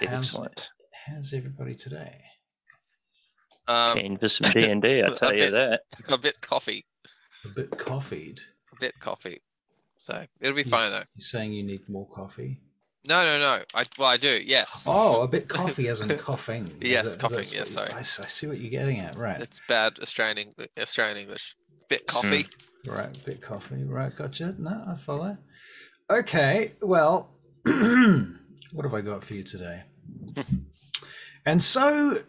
Excellent. How's everybody today? Keen for some D&D, I tell you that. A bit coffee. A bit coffeed. A bit coffee. So it'll be fine though. You're saying you need more coffee? No. I do. Yes. Oh, a bit coffee as in coughing. Yes, coughing. Yes, sorry. I see what you're getting at. Right. It's bad Australian English. Bit coffee. Right, bit coffee. Right, gotcha. No, I follow. Okay, well, what have I got for you today? And so,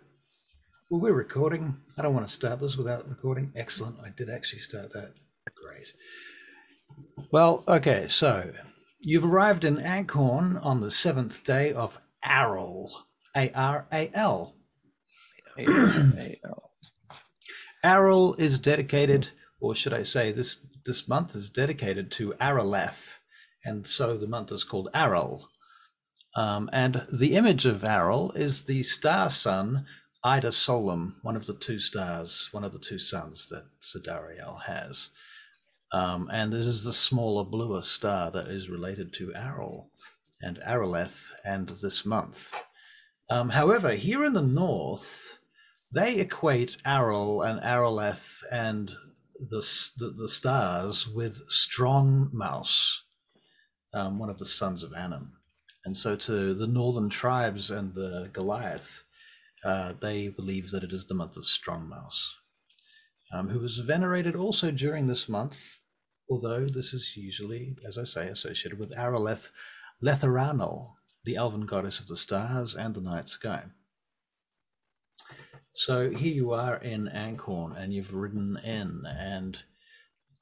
we're recording. I don't want to start this without recording. Excellent. I did actually start that. Great. Well, okay, so you've arrived in Ankhorn on the 7th day of Aral. A-R-A-L. A-R-A-L. Aral is dedicated, or should I say this month is dedicated to Araleth, and so the month is called Aral. And the image of Aral is the star sun Ida Solum, one of the two stars, one of the two suns that Sidariel has. And it is the smaller, bluer star that is related to Aral and Araleth and this month. However, here in the north, they equate Aral and Araleth and the stars with Strong Mouse, one of the sons of Anim. And so to the northern tribes and the Goliath, they believe that it is the month of Strong Mouse, who is venerated also during this month, although this is usually, as I say, associated with Araleth Letharanal, the elven goddess of the stars and the night sky. So here you are in Ankhorn, and you've ridden in, and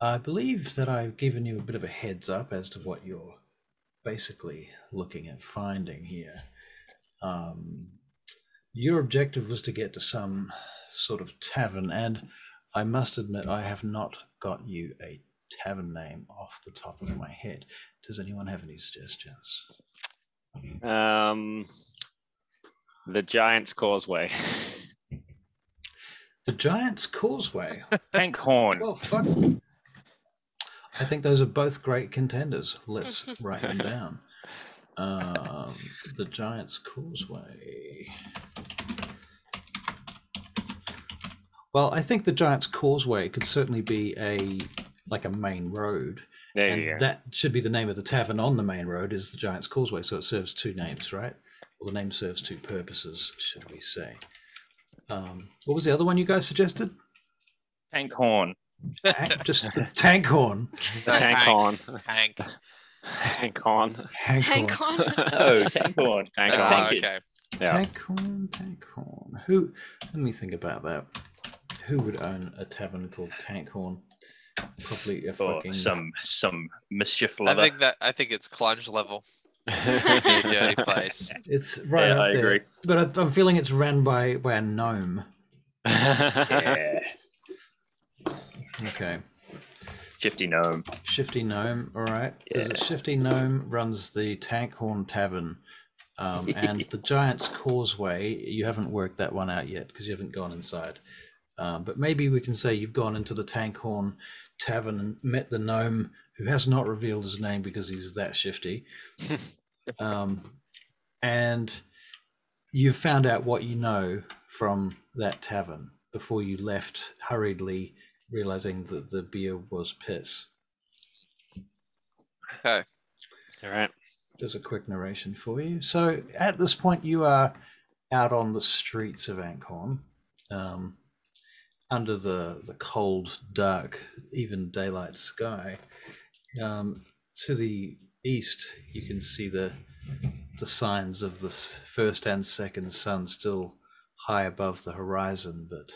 I believe that I've given you a bit of a heads up as to what you're basically looking at finding here. Your objective was to get to some sort of tavern, and I must admit I have not got you a tavern name off the top of my head. Does anyone have any suggestions? The Giant's Causeway. The Giant's Causeway? Ankhorn. Well, fuck. I think those are both great contenders. Let's write them down. The Giant's Causeway. Well, I think the Giant's Causeway could certainly be a main road. There you go. That should be the name of the tavern on the main road, is the Giant's Causeway, so it serves two names, right? Well, the name serves two purposes, should we say. What was the other one you guys suggested? Ankhorn. Just Tankhorn. The Tankhorn. Ankhorn. Tankhorn. Oh, Tankhorn. Tankhorn. Okay. Yeah. Tankhorn. Who? Let me think about that. Who would own a tavern called Tankhorn? Probably a Or fucking some mischief lover. I think it's Clunge level. Dirty place. It's right up I there. agree. But I'm feeling it's run by a gnome. Yeah. Okay. Shifty gnome. Shifty gnome. All right. Yeah. There's a shifty gnome runs the Tankhorn Tavern, and the Giant's Causeway. You haven't worked that one out yet because you haven't gone inside. But maybe we can say you've gone into the Tankhorn Tavern and met the gnome, who has not revealed his name because he's that shifty. And you've found out what you know from that tavern before you left hurriedly, realizing that the beer was piss. Okay. All right. There's a quick narration for you. So at this point, you are out on the streets of Ankhorn, under the cold, dark, even daylight sky. To the east, you can see the signs of the first and second sun still high above the horizon, but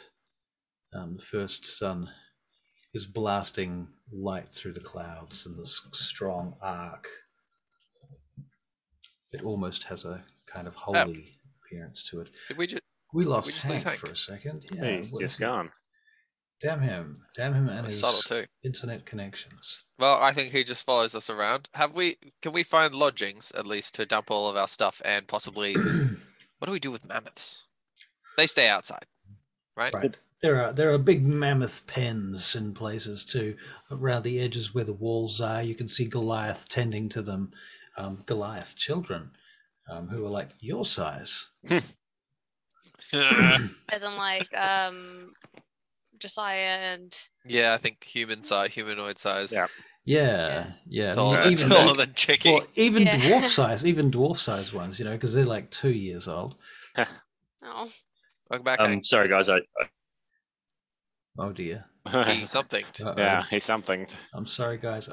the first sun is blasting light through the clouds in this strong arc. It almost has a kind of holy appearance to it. We lost Hank for a second. Yeah, He's just gone. Damn him and his subtle too. internet connections. Well, I think he just follows us around. Can we find lodgings at least to dump all of our stuff and possibly what do we do with mammoths? They stay outside, right? There are big mammoth pens in places too, around the edges where the walls are. You can see Goliath tending to them, Goliath children, who are like your size. As in like Josiah and Yeah, I think humanoid size. Yeah. Yeah. Taller than Chicky. Well, even dwarf size ones, because they're like 2 years old. oh. Welcome back. Hank. Sorry guys, Oh dear. He's something. Yeah, he's something. I'm sorry, guys.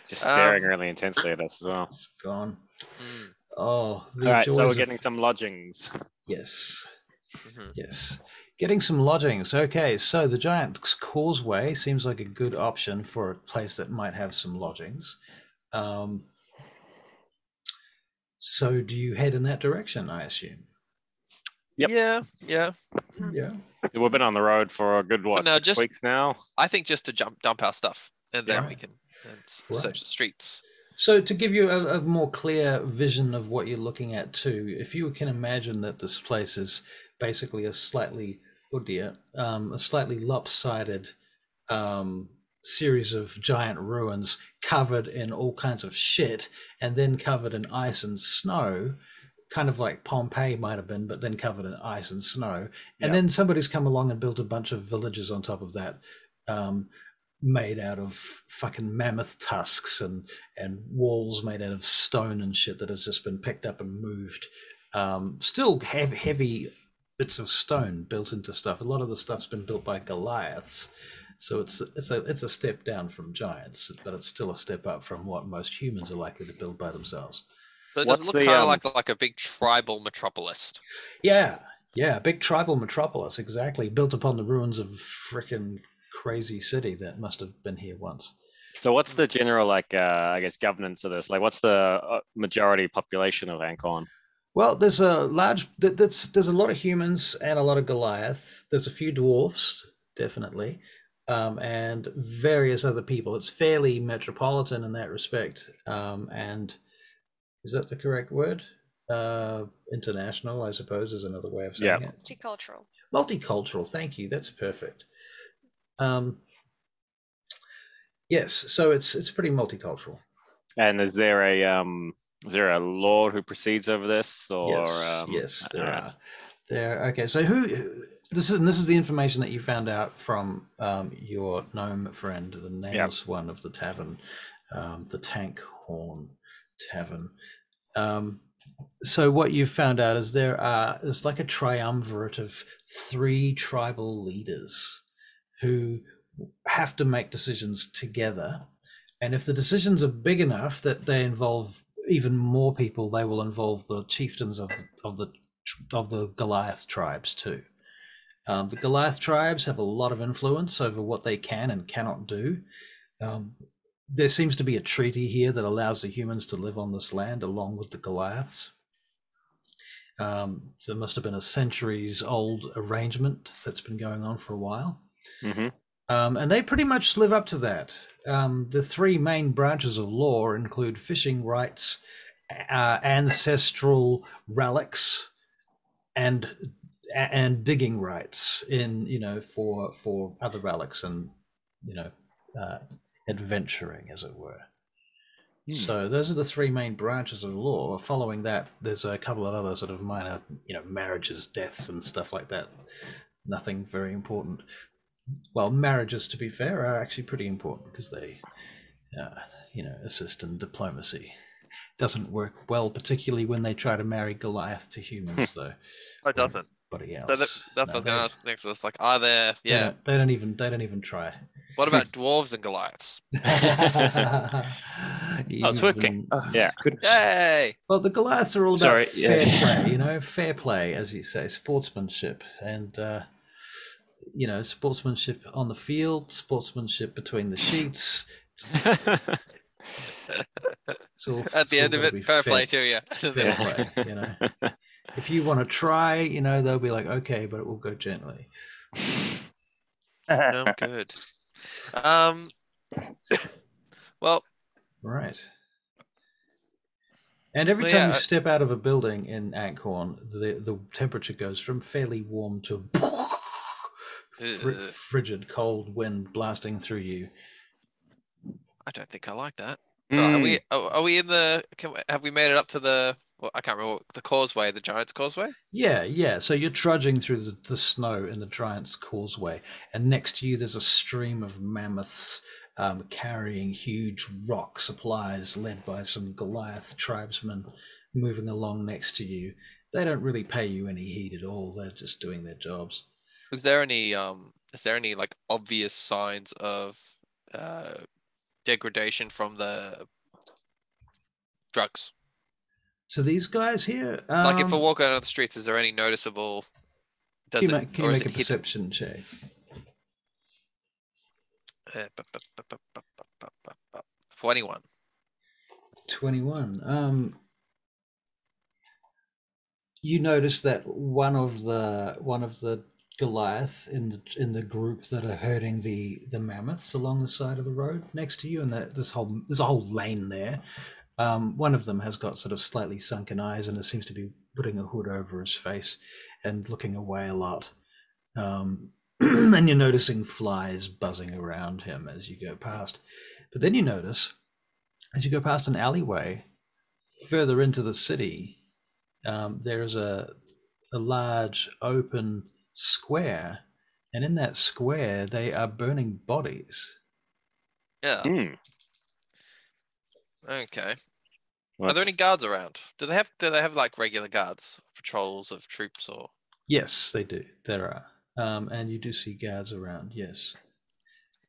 Just staring really intensely at us as well. It's gone. Mm. Oh, the All right, joys so we're of- getting some lodgings. Yes. Mhm. Yes. Getting some lodgings. Okay, so the Giant's Causeway seems like a good option for a place that might have some lodgings. So do you head in that direction, I assume? Yep. Yeah. Yeah. We've been on the road for a good, No, 6 just- weeks now? I think just to dump our stuff, and then Right. we can Right. search the streets. So to give you a more clear vision of what you're looking at too, if you can imagine that this place is basically a slightly lopsided series of giant ruins covered in all kinds of shit and then covered in ice and snow, kind of like Pompeii might have been, but then covered in ice and snow. And then somebody's come along and built a bunch of villages on top of that, made out of fucking mammoth tusks and walls made out of stone and shit that has just been picked up and moved. Still heavy bits of stone built into stuff. A lot of the stuff's been built by Goliaths, so it's a step down from giants, but it's still a step up from what most humans are likely to build by themselves. So it What's does look the, kind of like a big tribal metropolis. Yeah, big tribal metropolis, exactly, built upon the ruins of a frickin' crazy city that must have been here once. So what's the general, I guess, governance of this? Like, what's the majority population of Ankhorn? Well, there's a there's a lot of humans and a lot of Goliath. There's a few dwarfs, definitely, and various other people. It's fairly metropolitan in that respect. And is that the correct word? International, I suppose, is another way of saying it. Multicultural. Multicultural. Thank you. That's perfect. Yes, so it's pretty multicultural. And is there a lord who precedes over this, or yes, there are. Okay. So this is the information that you found out from your gnome friend, the nameless one of the tavern, the Ankhorn Tavern. So what you found out is there's like a triumvirate of 3 tribal leaders who have to make decisions together, and if the decisions are big enough that they involve even more people, they will involve the chieftains of the Goliath tribes too. The Goliath tribes have a lot of influence over what they can and cannot do. There seems to be a treaty here that allows the humans to live on this land along with the Goliaths. There must have been a centuries-old arrangement that's been going on for a while. Mm-hmm. And they pretty much live up to that. The 3 main branches of law include fishing rights, ancestral relics, and digging rights for other relics and adventuring, as it were. So those are the 3 main branches of law. Following that, there's a couple of other sort of minor, marriages, deaths, and stuff like that. Nothing very important. Well, marriages, to be fair, are actually pretty important because they, assist in diplomacy. Doesn't work well, particularly when they try to marry Goliath to humans, though. It doesn't. Anybody else? So that's what I was going to ask next. Was like, are there? Yeah. They don't even try. What about dwarves and Goliaths? it's working. Yeah. Yay! Well, the Goliaths are all about fair play, fair play, as you say, sportsmanship, and sportsmanship on the field, sportsmanship between the sheets. It's all, At the end of it, fair play to you. Fair play, If you want to try, they'll be like, okay, but it will go gently. Good. Well. Right. And every time you step out of a building in Ankhorn, the temperature goes from fairly warm to frigid, cold wind blasting through you. I don't think I like that. Right, are we in the? Have we made it up to the? Well, I can't remember the causeway, the Giant's Causeway. Yeah. So you're trudging through the snow in the Giant's Causeway, and next to you there's a stream of mammoths carrying huge rock supplies, led by some Goliath tribesmen, moving along next to you. They don't really pay you any heed at all. They're just doing their jobs. Is there any like obvious signs of degradation from the drugs? So these guys here, Like if we're walking down the streets, is there any noticeable? can you make a hidden? perception check? 21. 21. You notice that one of the Goliath in the group that are herding the mammoths along the side of the road next to you, and there's a whole lane there. One of them has got sort of slightly sunken eyes, and it seems to be putting a hood over his face and looking away a lot. And you're noticing flies buzzing around him as you go past. But then you notice, as you go past an alleyway further into the city, there is a large open square, and in that square they are burning bodies. Yeah. Okay. Are there any guards around? Do they have like regular guards, patrols of troops, or? Yes, they do. There are. And you do see guards around, yes.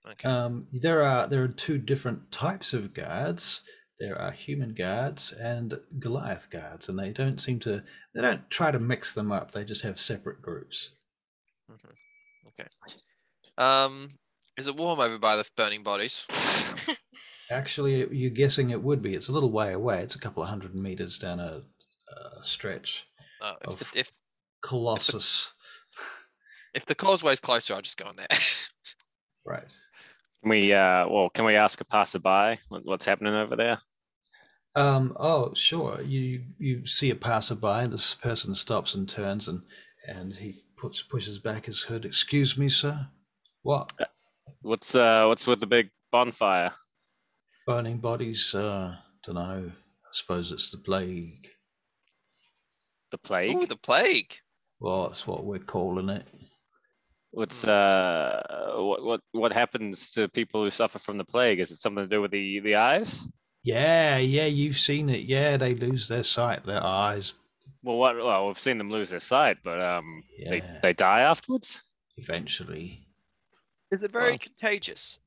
Okay. There are two different types of guards. There are human guards and Goliath guards, and they don't try to mix them up. They just have separate groups. Okay. Is it warm over by the burning bodies? Actually, you're guessing it would be. It's a little way away. It's a couple of 100 meters down a stretch of Colossus. If the causeway's closer, I'll just go in there. Right. Can we ask a passerby what's happening over there? Oh, sure. You see a passerby. This person stops and turns, and he pushes back his hood. Excuse me, sir. What? What's with the big bonfire? Burning bodies. Don't know. I suppose it's the plague. The plague? Ooh, the plague. Well, that's what we're calling it. What's what happens to people who suffer from the plague? Is it something to do with the eyes? Yeah, you've seen it. Yeah, they lose their sight, their eyes. Well, we've seen them lose their sight, but they die afterwards? Eventually. Is it very contagious?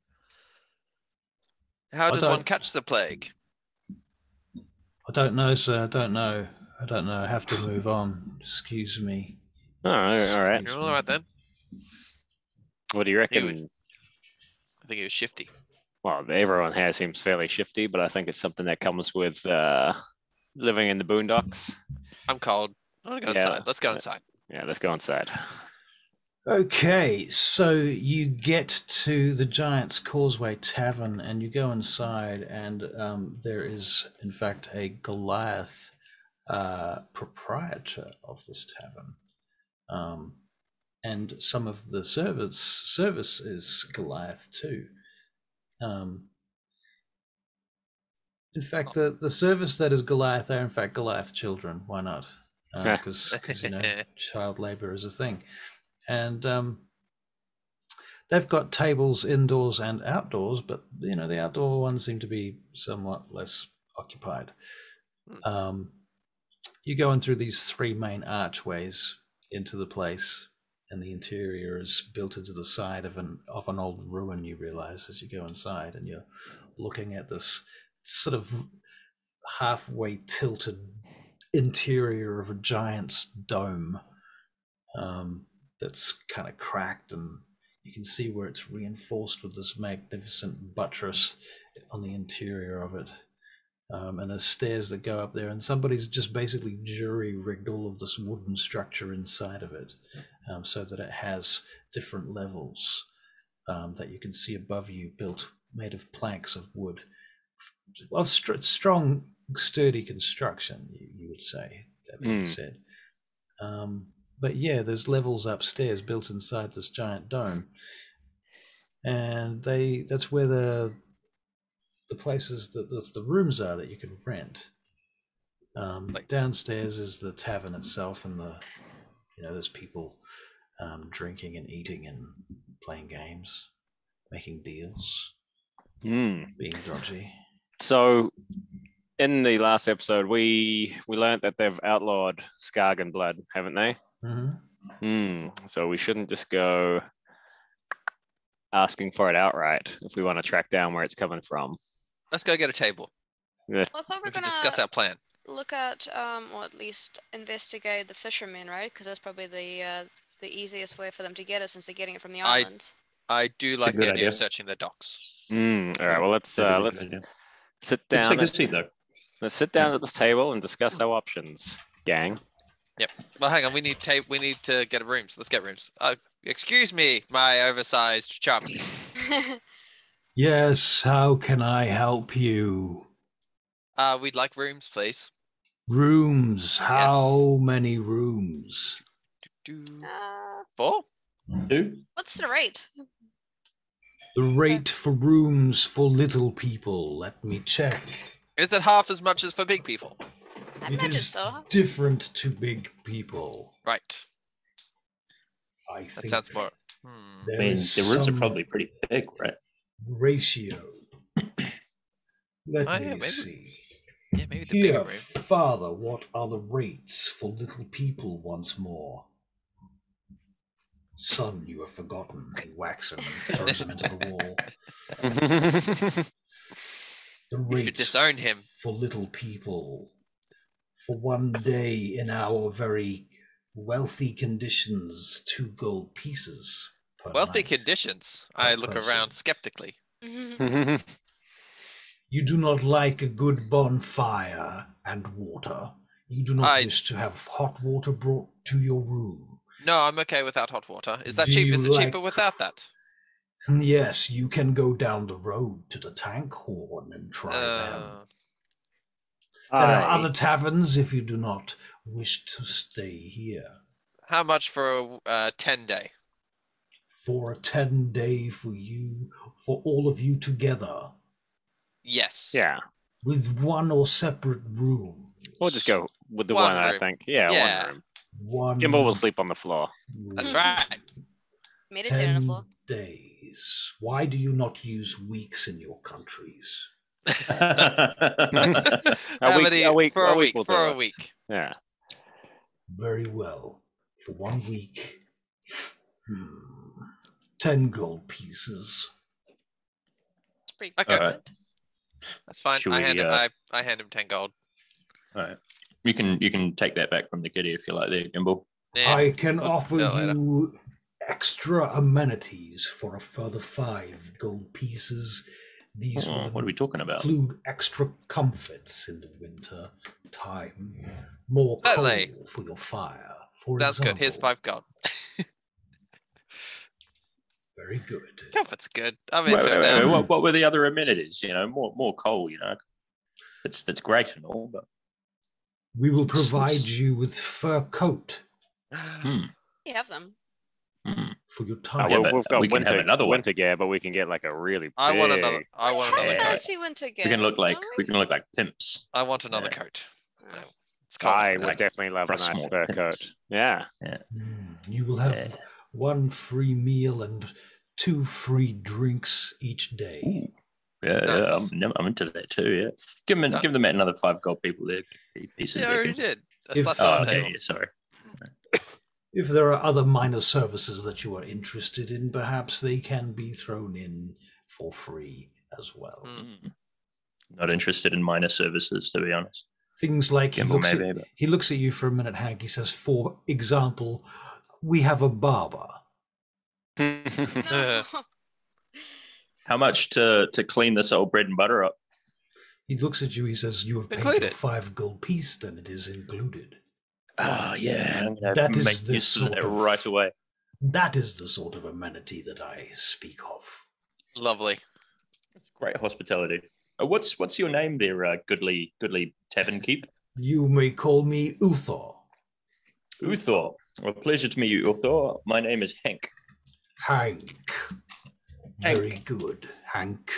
How does one catch the plague? I don't know, sir. I don't know. I have to move on. Excuse me. All right. You're all right then. What do you reckon? I think he was shifty. Well, everyone here seems fairly shifty, but I think it's something that comes with living in the boondocks. I'm cold. I want to go inside. Let's go inside. Yeah, let's go inside. Okay, so you get to the Giant's Causeway Tavern, and you go inside, and there is, in fact, a Goliath proprietor of this tavern. And some of the service is Goliath too. In fact, the service that is Goliath are in fact Goliath children. Why not? Because child labor is a thing. And they've got tables indoors and outdoors, but the outdoor ones seem to be somewhat less occupied. You go in through these three main archways into the place, and the interior is built into the side of an old ruin, you realize, as you go inside, and you're looking at this sort of halfway tilted interior of a giant's dome that's kind of cracked, and you can see where it's reinforced with this magnificent buttress on the interior of it. And there's stairs that go up there, and somebody's just basically jury-rigged all of this wooden structure inside of it, so that it has different levels that you can see above you, made of planks of wood. Well, strong, sturdy construction, you would say, that being said. But yeah, there's levels upstairs built inside this giant dome, and that's where the the places that the rooms are that you can rent. Downstairs is the tavern itself, and there's people drinking and eating and playing games, making deals, being dodgy. So, in the last episode, we learned that they've outlawed Skagen blood, haven't they? So we shouldn't just go asking for it outright if we want to track down where it's coming from. Let's go get a table. Yeah. Well, I thought We we're can gonna discuss our plan. look at, or at least investigate the fishermen, right? Because that's probably the easiest way for them to get it, since they're getting it from the island. I do like the good idea of idea. searching the docks. All right. Well, let's sit Let's down. take a seat though. Let's sit down at this table and discuss our options, gang. Yep. Well, hang on. We need to get rooms. Let's get rooms. Excuse me, my oversized chum. Yes, how can I help you? We'd like rooms, please. Rooms. How many rooms? 4? 2? What's the rate? The rate for rooms for little people. Let me check. Is it half as much as for big people? I It imagine is so. different to big people. Right. I That think sounds more. I mean, the rooms are probably pretty big, right? ratio. Let me maybe. see. Yeah, maybe the bigger Here, room. Father, what are the rates for little people once more? Son, you have forgotten. He whacks him and throws him into the wall. The rates disown him. for little people. For one day in our very wealthy conditions, 2 gold pieces per Wealthy night. conditions. I look person. around skeptically. You do not like a good bonfire and water. You do not wish to have hot water brought to your room. No, I'm okay without hot water. Is that Do cheap? you Is it cheaper like- without that? Yes, you can go down the road to the Ankhorn and try them. There are other taverns if you do not wish to stay here. How much for a 10-day? For a 10-day for you, for all of you together, Yes. Yeah. with one or separate room. We'll just go with the One one, I room. think. Yeah, Yeah. one room. One Gimbal will sleep on the floor. That's right. Meditate on the floor. 10 days. Why do you not use weeks in your countries? A week For a will week. do For a us. week. Yeah. Very well. For 1 week, 10 gold pieces. It's pretty Okay. good. Alright. That's fine. Should I we, hand him 10 gold. All right. You can take that back from the kitty if you like there, Gimbal. Yeah. I can we'll offer do it later. you extra amenities for a further 5 gold pieces. These Oh, will what are we talking about? include extra comforts in the winter time. More coal Certainly. for your fire. For Sounds good. Here's example. 5 gold. Very good. Comfort's good. I'm Wait, into wait, it wait, now. what were the other amenities? More coal. That's great and all, but We will provide you with fur coat You have them. for your Oh, time. Yeah, well, but we've got we can have winter, another one. winter gear, but we can get like a really big... I want another I have coat. fancy winter gear. we can look like don't pimps. I want another Yeah. coat. we? No, it's cold. I out would there. definitely love a nice Frostmoor fur pimps. coat. Yeah. You will have Yeah. 1 free meal and 2 free drinks each day. Ooh. Yeah, Nice. I'm into that too. Yeah, give them another 5 gold people there. Pieces Yeah, I there. already did. I If- slapped Oh, on the okay. table. Yeah, sorry. If there are other minor services that you are interested in, perhaps they can be thrown in for free as well. Not interested in minor services, to be honest. Things like Gimbal maybe, but he looks at you for a minute, Hank. He says, for example, we have a barber. No. how much to clean this old bread and butter up? He looks at you, he says, you have paid Include your it. 5 gold piece, then it is included. Oh yeah, I'm gonna That is make the use of sort that of- right away. That is the sort of amenity that I speak of. Lovely. Great hospitality. What's your name there, goodly tavern keep? You may call me Uthor. Uthor. Well, pleasure to meet you, Uthor. My name is Hank. Hank. Very Hank. good, Hank.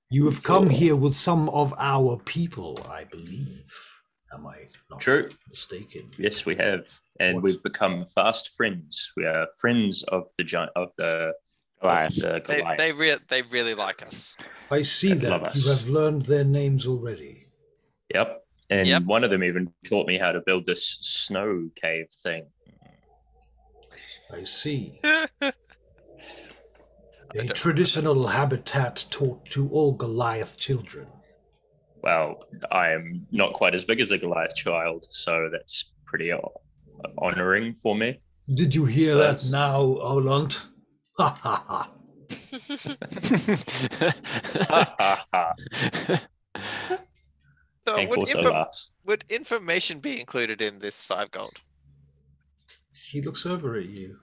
You have come here with some of our people, I believe. Am I not True. mistaken? Yes, we have, and we've become fast friends. We are friends of the giant of the Goliath. Goliath. They really like us. I see They love that. You us. have learned their names already. Yep. And Yep. one of them even taught me how to build this snow cave thing. I see. I A don't traditional habitat taught to all Goliath children. Well, I am not quite as big as a Goliath child, so that's pretty honoring for me. Did you hear that now, Oland? Ha ha ha. Ha ha ha. So Hank also laughs. would information be included in this 5 gold? He looks over at you.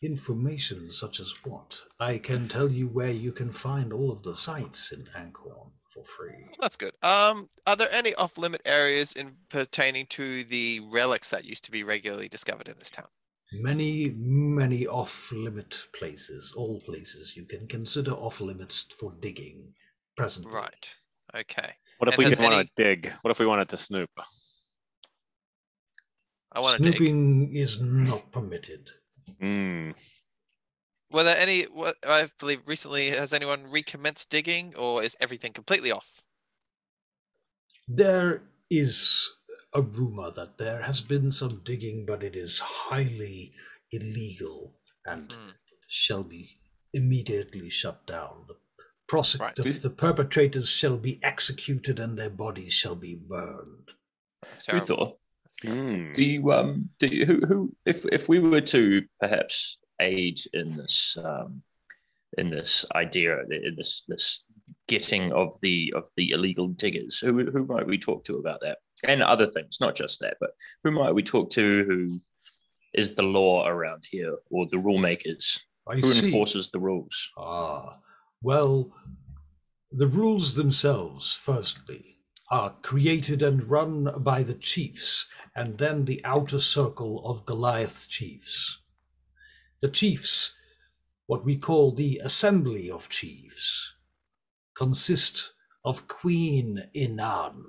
Information such as what? I can tell you where you can find all of the sites in Ankhorn for free. That's good. Are there any off-limit areas pertaining to the relics that used to be regularly discovered in this town? Many off-limit places, all places you can consider off-limits for digging presently. Right. Okay. What if And we has didn't want to dig? What if we wanted to snoop? I want to dig. Snooping is not permitted. Were there any? I believe recently has anyone recommenced digging, or is everything completely off? There is a rumor that there has been some digging, but it is highly illegal and shall be immediately shut down. The perpetrators shall be executed and their bodies shall be burned. Uthor, do you who if we were to perhaps aid in this idea, in this getting of the illegal diggers, who might we talk to about that and other things, not just that, but who might we talk to who is the law around here, or the rule makers? Who enforces the rules? Well, the rules themselves, firstly, are created and run by the chiefs, and then the outer circle of Goliath chiefs. The chiefs, what we call the Assembly of Chiefs, consist of Queen Inan.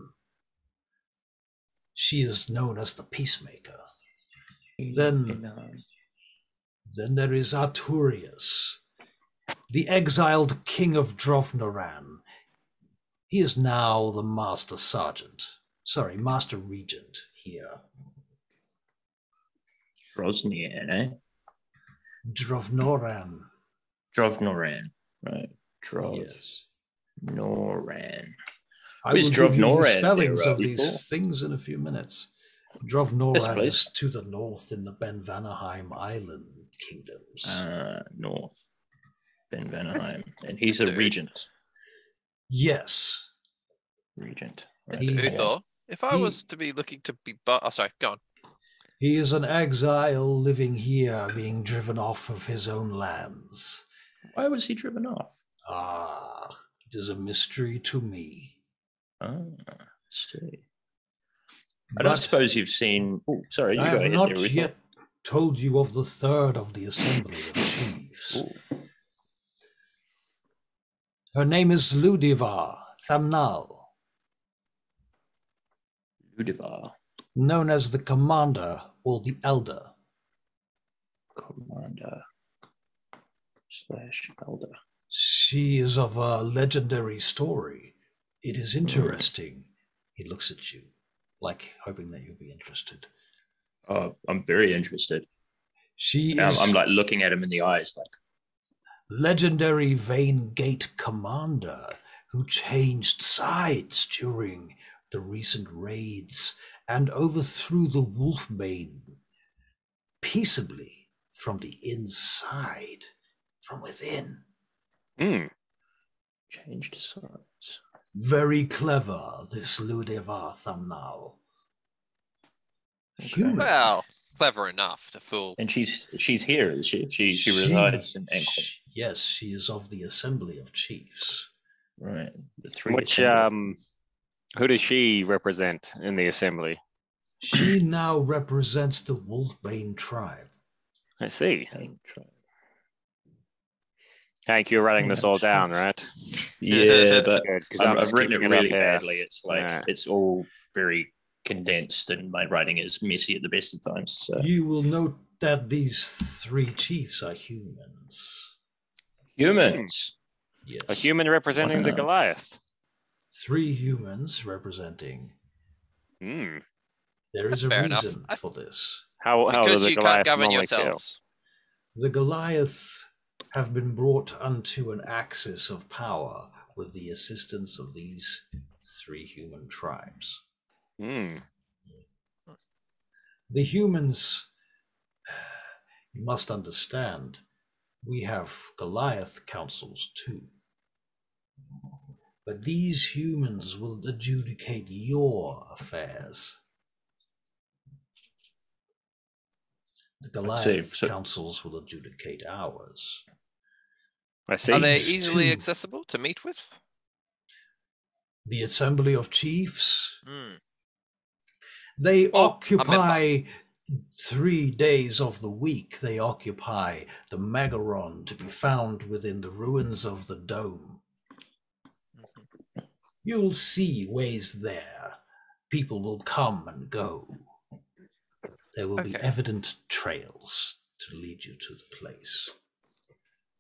She is known as the Peacemaker. Then there is Arturius, the exiled king of Drovnoran. He is now the Master Regent here. Rosnian, eh? Drovnoran. Drovnoran, right? Yes. Noran. I will give you the spellings of these things in a few minutes. Drovnoran is to the north in the Ben Vanaheim Island kingdoms. North. Ben Vanaheim. And he's a regent. Yes. Regent. Right. Uthor, if I was to be looking to be... sorry, go on. He is an exile living here, being driven off of his own lands. Why was he driven off? It is a mystery to me. Let's see. I don't suppose you've seen... Oh, sorry, you I go have ahead not there, yet told you of the third of the Assembly of Chiefs. Ooh. Her name is Ludivar Thamnal. Ludivar. Known as the Commander or the Elder. Commander / Elder. She is of a legendary story. It is interesting. He looks at you, like hoping that you'll be interested. I'm very interested. I'm like looking at him in the eyes, like legendary Vane Gate commander who changed sides during the recent raids and overthrew the Wolfbane peaceably from the inside, from within. Changed sides. Very clever, this Ludivar Thamnal. Okay. Well, clever enough to fool. And she's here, is she? She resides in Ankhorn. Yes, she is of the Assembly of Chiefs. Right. The three. Which who does she represent in the assembly? She now represents the Wolfbane tribe. I see. Hank, you're writing this all down, right? Yeah, but Good, 'cause I've written it keeping really up here. badly. It's like it's all very condensed, and my writing is messy at the best of times. So. You will note that these 3 chiefs are humans. Humans. Yes. A human representing the Wow. Goliath. 3 humans representing. Hmm. There is a Fair enough. reason for this. How Because does the you Goliath can't govern normally yourselves. The Goliath have been brought unto an axis of power with the assistance of these 3 human tribes. feel? Hmm. The humans, you must understand, we have Goliath councils too. But these humans will adjudicate your affairs. The Goliath councils will adjudicate ours. I see. Are they These easily 2, accessible to meet with? the Assembly of Chiefs, Hmm. they Well, occupy 3 days of the week. They occupy the Megaron to be found within the ruins of the dome. You'll see ways there. People will come and go. There will be Okay. evident trails to lead you to the place.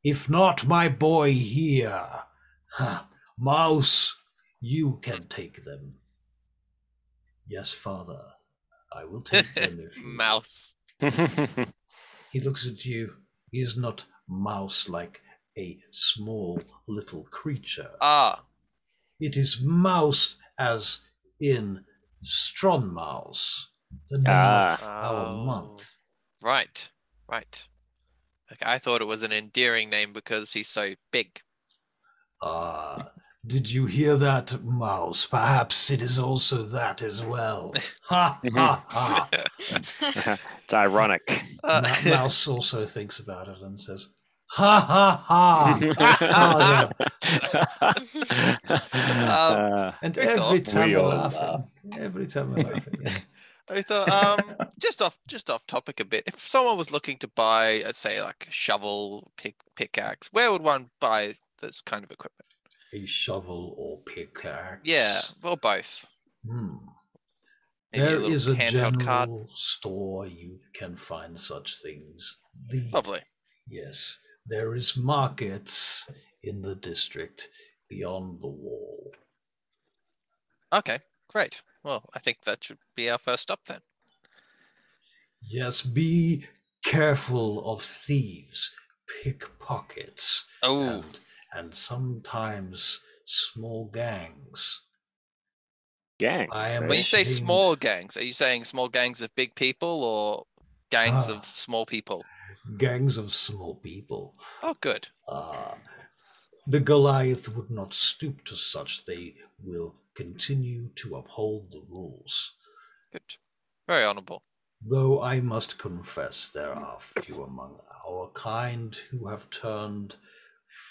If not my boy here, Mouse, you can take them. Yes, father, I will take them if you... Mouse. He looks at you. He is not mouse like a small little creature. Ah. It is mouse as in Stronmouse, the name of our month. Right. Right. Okay, I thought it was an endearing name because he's so big. Did you hear that, Mouse? Perhaps it is also that as well. Ha, ha, ha. It's ironic. Mouse also thinks about it and says, ha, ha, ha, father. And every time we're laughing. Every time we're laughing. Yeah. I thought, just off topic a bit. If someone was looking to buy, say, like a shovel, pickaxe, where would one buy this kind of equipment? A shovel or pickaxe? Yeah, or both. There is a general store you can find such things. Lovely. Yes, there is markets in the district beyond the wall. Okay, great. Well, I think that should be our first stop then. Yes, be careful of thieves, pickpockets, and sometimes small gangs. Gangs? When you say small gangs, are you saying small gangs of big people or gangs of small people? Gangs of small people. Oh, good. The Goliath would not stoop to such. They will continue to uphold the rules. Good. Very honorable. Though I must confess there are few among our kind who have turned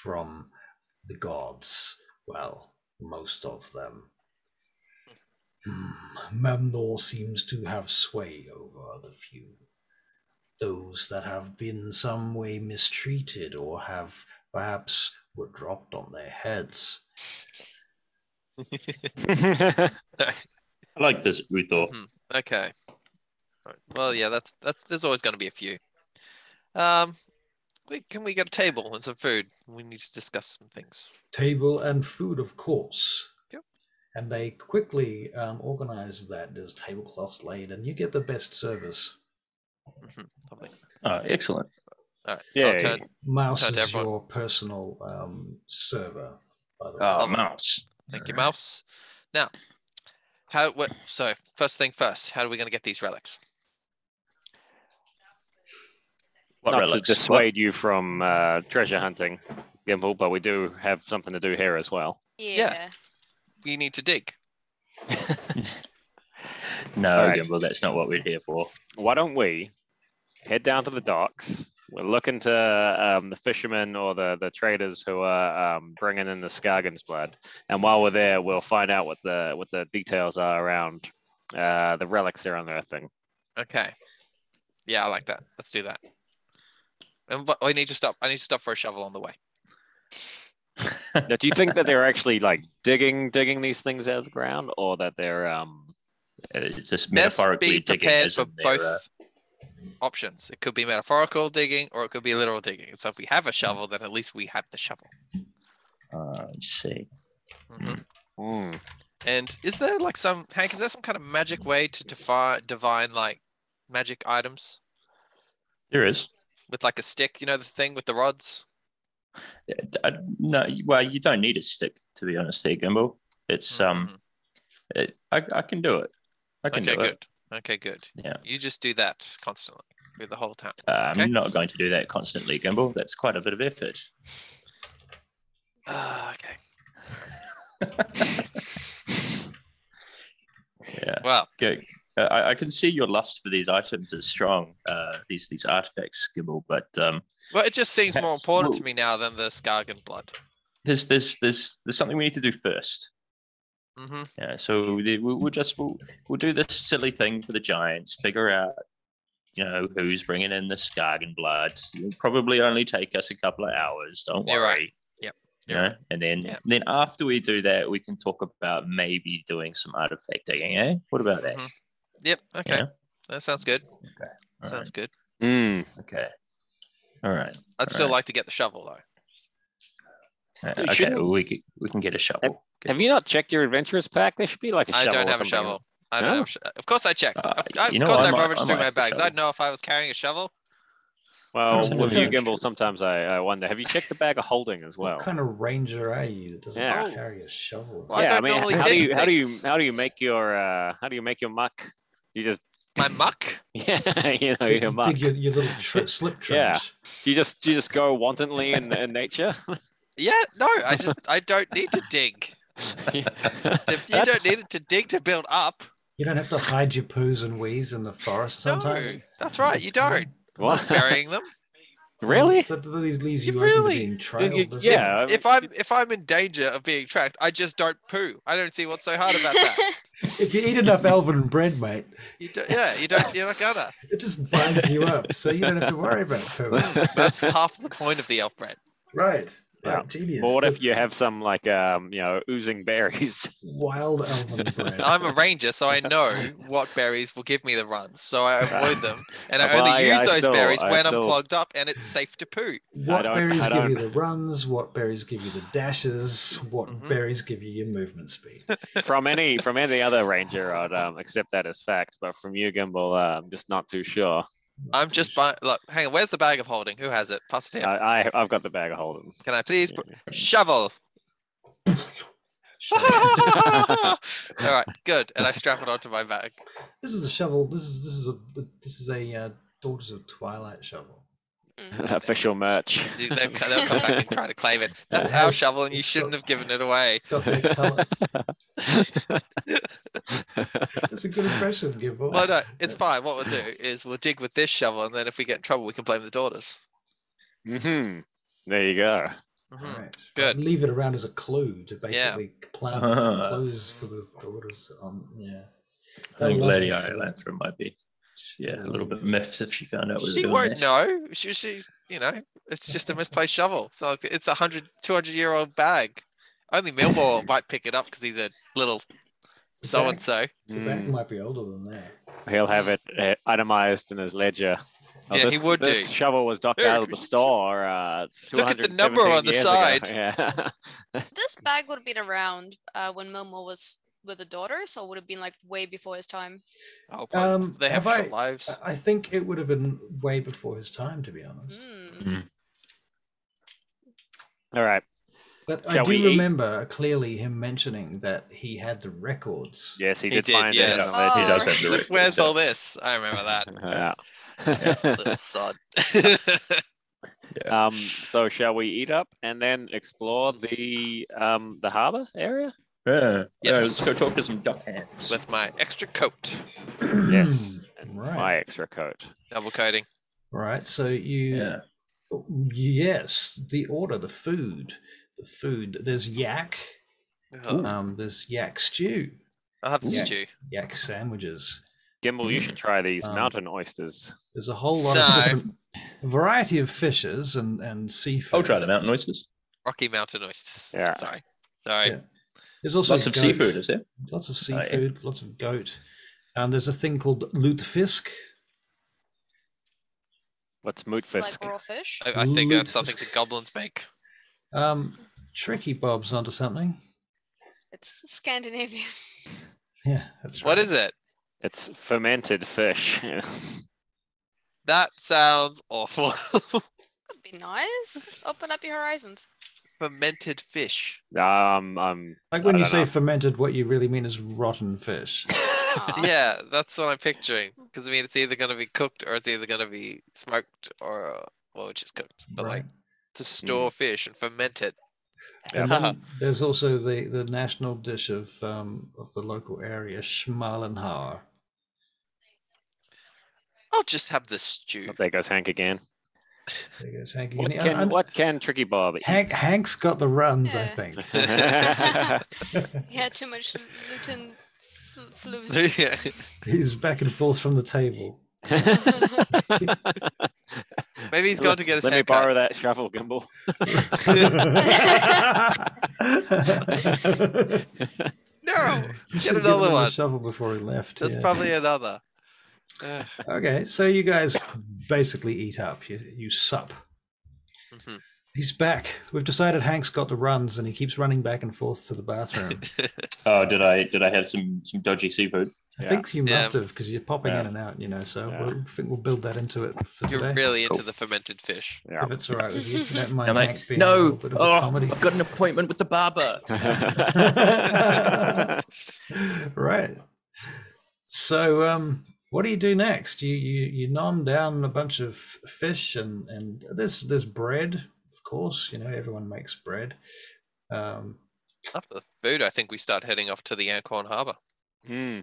from the gods. Well, most of them. Memnor seems to have sway over the few. Those that have been some way mistreated or have perhaps were dropped on their heads. I like this, Uthor. Okay. Well, yeah, that's there's always going to be a few. Can we get a table and some food? We need to discuss some things. Table and food, of course. Yep. And they quickly organize that. There's tablecloths laid, and you get the best service. Lovely. Oh, excellent. All right. So Mouse is your personal server, by the way. Oh, Mouse. Thank you, Mouse. Now, so first thing first, how are we going to get these relics? What Not relics? to dissuade you from treasure hunting, Gimble, but we do have something to do here as well. Yeah. We need to dig. No, right. Gimble, that's not what we're here for. Why don't we head down to the docks? We'll look into the fishermen or the traders who are bringing in the Skagen's blood, and while we're there, we'll find out what the details are around the relics they're unearthing. Okay. Yeah, I like that. Let's do that. And I need to stop for a shovel on the way. Now, do you think that they're actually like digging these things out of the ground, or that they're It's just Best metaphorically be digging prepared as for in they're, both options. It could be metaphorical digging, or it could be literal digging. So if we have a shovel, then at least we have the shovel. I see. Mm-hmm. And is there like Hank? Is there some kind of magic way to divine like magic items There is. with like a stick? You know the thing with the rods. No, well, you don't need a stick, to be honest, there, Gimbal. It's I can do it. I can do it. Okay, good. Yeah. You just do that constantly through the whole time. I'm not going to do that constantly, Gimbal. That's quite a bit of effort. Okay. Yeah. Well, good. I can see your lust for these items is strong. These artifacts, Gimbal, but well, it just seems more important to me now than the Skargan blood. There's something we need to do first. Mm-hmm. Yeah. So we'll do this silly thing for the giants. Figure out, who's bringing in the Skargan blood. It'll probably only take us a couple of hours. Don't worry. You're right. Yep. And then after we do that, we can talk about maybe doing some artifact digging. Eh? What about that? Yep. Okay. Yeah? That sounds good. Okay. Sounds good. Okay. All right. I'd still like to get the shovel though. Okay. Well, we can get a shovel. Have you not checked your adventurers pack? There should be like a shovel. I don't have a shovel. I don't have. Of course, I checked. Of course, I rummaged through my bags. I'd know if I was carrying a shovel. Well, with you, Gimbal, sometimes I wonder. Have you checked the bag of holding as well? What kind of ranger are you that doesn't carry a shovel? Well, yeah, I mean, how do you make your muck? You just my muck? Yeah, your muck. Dig your little slip trench. Yeah. Do you just go wantonly in nature? Yeah, no, I don't need to dig. You don't need it to dig to build up. You don't have to hide your poos and wees in the forest sometimes. No, that's right, you don't. What? Burying them. Really? That leaves you Really? open to being trailed. Yeah. If I'm in danger of being tracked, I just don't poo. I don't see what's so hard about that. If you eat enough elven bread, mate. You're not gonna. It just binds you up, so you don't have to worry about poo. That's half the point of the elf bread. Right. Yeah. Right, genius. Or what if you have some like oozing berries? Wild elven bread. I'm a ranger, so I know what berries will give me the runs, so I avoid them, and I only use those berries when I'm clogged up and it's safe to poo. What berries give you the runs? What berries give you the dashes? What berries give you your movement speed? From any other ranger, I'd accept that as fact, but from you, Gimbal, I'm just not too sure. I'm just buying. Look, hang on. Where's the bag of holding? Who has it? Pass it here. I've got the bag of holding. Can I please shovel? All right, good. And I strap it onto my bag. This is a shovel. This is a Daughters of Twilight shovel. Official merch. They'll come back and try to claim it. That's our shovel, and you shouldn't have given it away. Got their colours. That's a good impression, Gimbal. Well, no, it's fine. What we'll do is we'll dig with this shovel, and then if we get in trouble, we can blame the daughters. There you go. Right. Good. Leave it around as a clue to basically plant clues for the daughters. I think Lady Iolantha might be a little bit miffed if she found out. She won't know. She's it's just a misplaced shovel. So it's a 200-year-old bag. Only Millmore might pick it up because he's a little so-and-so. The bag might be older than that. He'll have it itemized in his ledger. He would do. This shovel was docked out of the store. Look at the number on the side. Yeah. This bag would have been around when Millmore was with the daughters, or would have been like way before his time? Oh, they have short lives. I think it would have been way before his time, to be honest. All right. But I do remember clearly him mentioning that he had the records. Yes, he did find yes. it. He does have the records. Where's all this? I remember that. Little sod. So shall we eat up and then explore the harbor area? Yeah. Yes. Let's go talk to some duck hands. With my extra coat. Yes. And Right. my extra coat. Double coating. Right. So yes, the order, the food. There's yak. There's yak stew. I'll have the stew. Yak sandwiches. Gimbal, you should try these mountain oysters. There's a whole lot of different variety of fishes and seafood. I'll try the mountain oysters. Rocky Mountain oysters. Yeah. Sorry. Yeah. There's also Lots of goat. seafood, is there? Lots of yeah. seafood, lots of goat. And there's a thing called lutefisk. What's Like mootfisk? raw fish. I think that's Lutefisk. something the goblins make. Tricky Bob's onto something. It's Scandinavian. Yeah, that's right. What is it? It's fermented fish. That sounds awful. Could be nice. Open up your horizons. Fermented fish. I'm Like when I you don't say know. fermented, what you really mean is rotten fish. Aw. Yeah, that's what I'm picturing. Because I mean, it's either going to be cooked or it's either going to be smoked or well, just cooked. But like to store fish and ferment it. And Yeah. then there's also the national dish of the local area, Schmalenhauer. I'll just have the stew. There goes Hank again. There goes Hank. What can Tricky Bob eat? Hank's got the runs, I Yeah. think. He had too much gluten flus. Yeah. He's back and forth from the table. Maybe he's going to get his Let me haircut. borrow that shovel, Gimbal. No, You get should have given another him a one. shovel before he left. There's yeah. probably another. Okay, so you guys basically eat up. You sup. Mhm. He's back. We've decided Hank's got the runs, and he keeps running back and forth to the bathroom. Oh, did I have some dodgy seafood? I think you Yeah. must have, because you're popping Yeah. in and out, you know. So Yeah. I think we'll build that into it for You're today. really into Cool. the fermented fish. Yeah. If it's all right with you, don't mind I'm like, Hank being a no, little bit of a comedy. I've got an appointment with the barber. Right. So, what do you do next? You nom down a bunch of fish, and there's bread, of course. You know, everyone makes bread. After the food, I think we start heading off to the Ankhorn Harbour. Hmm.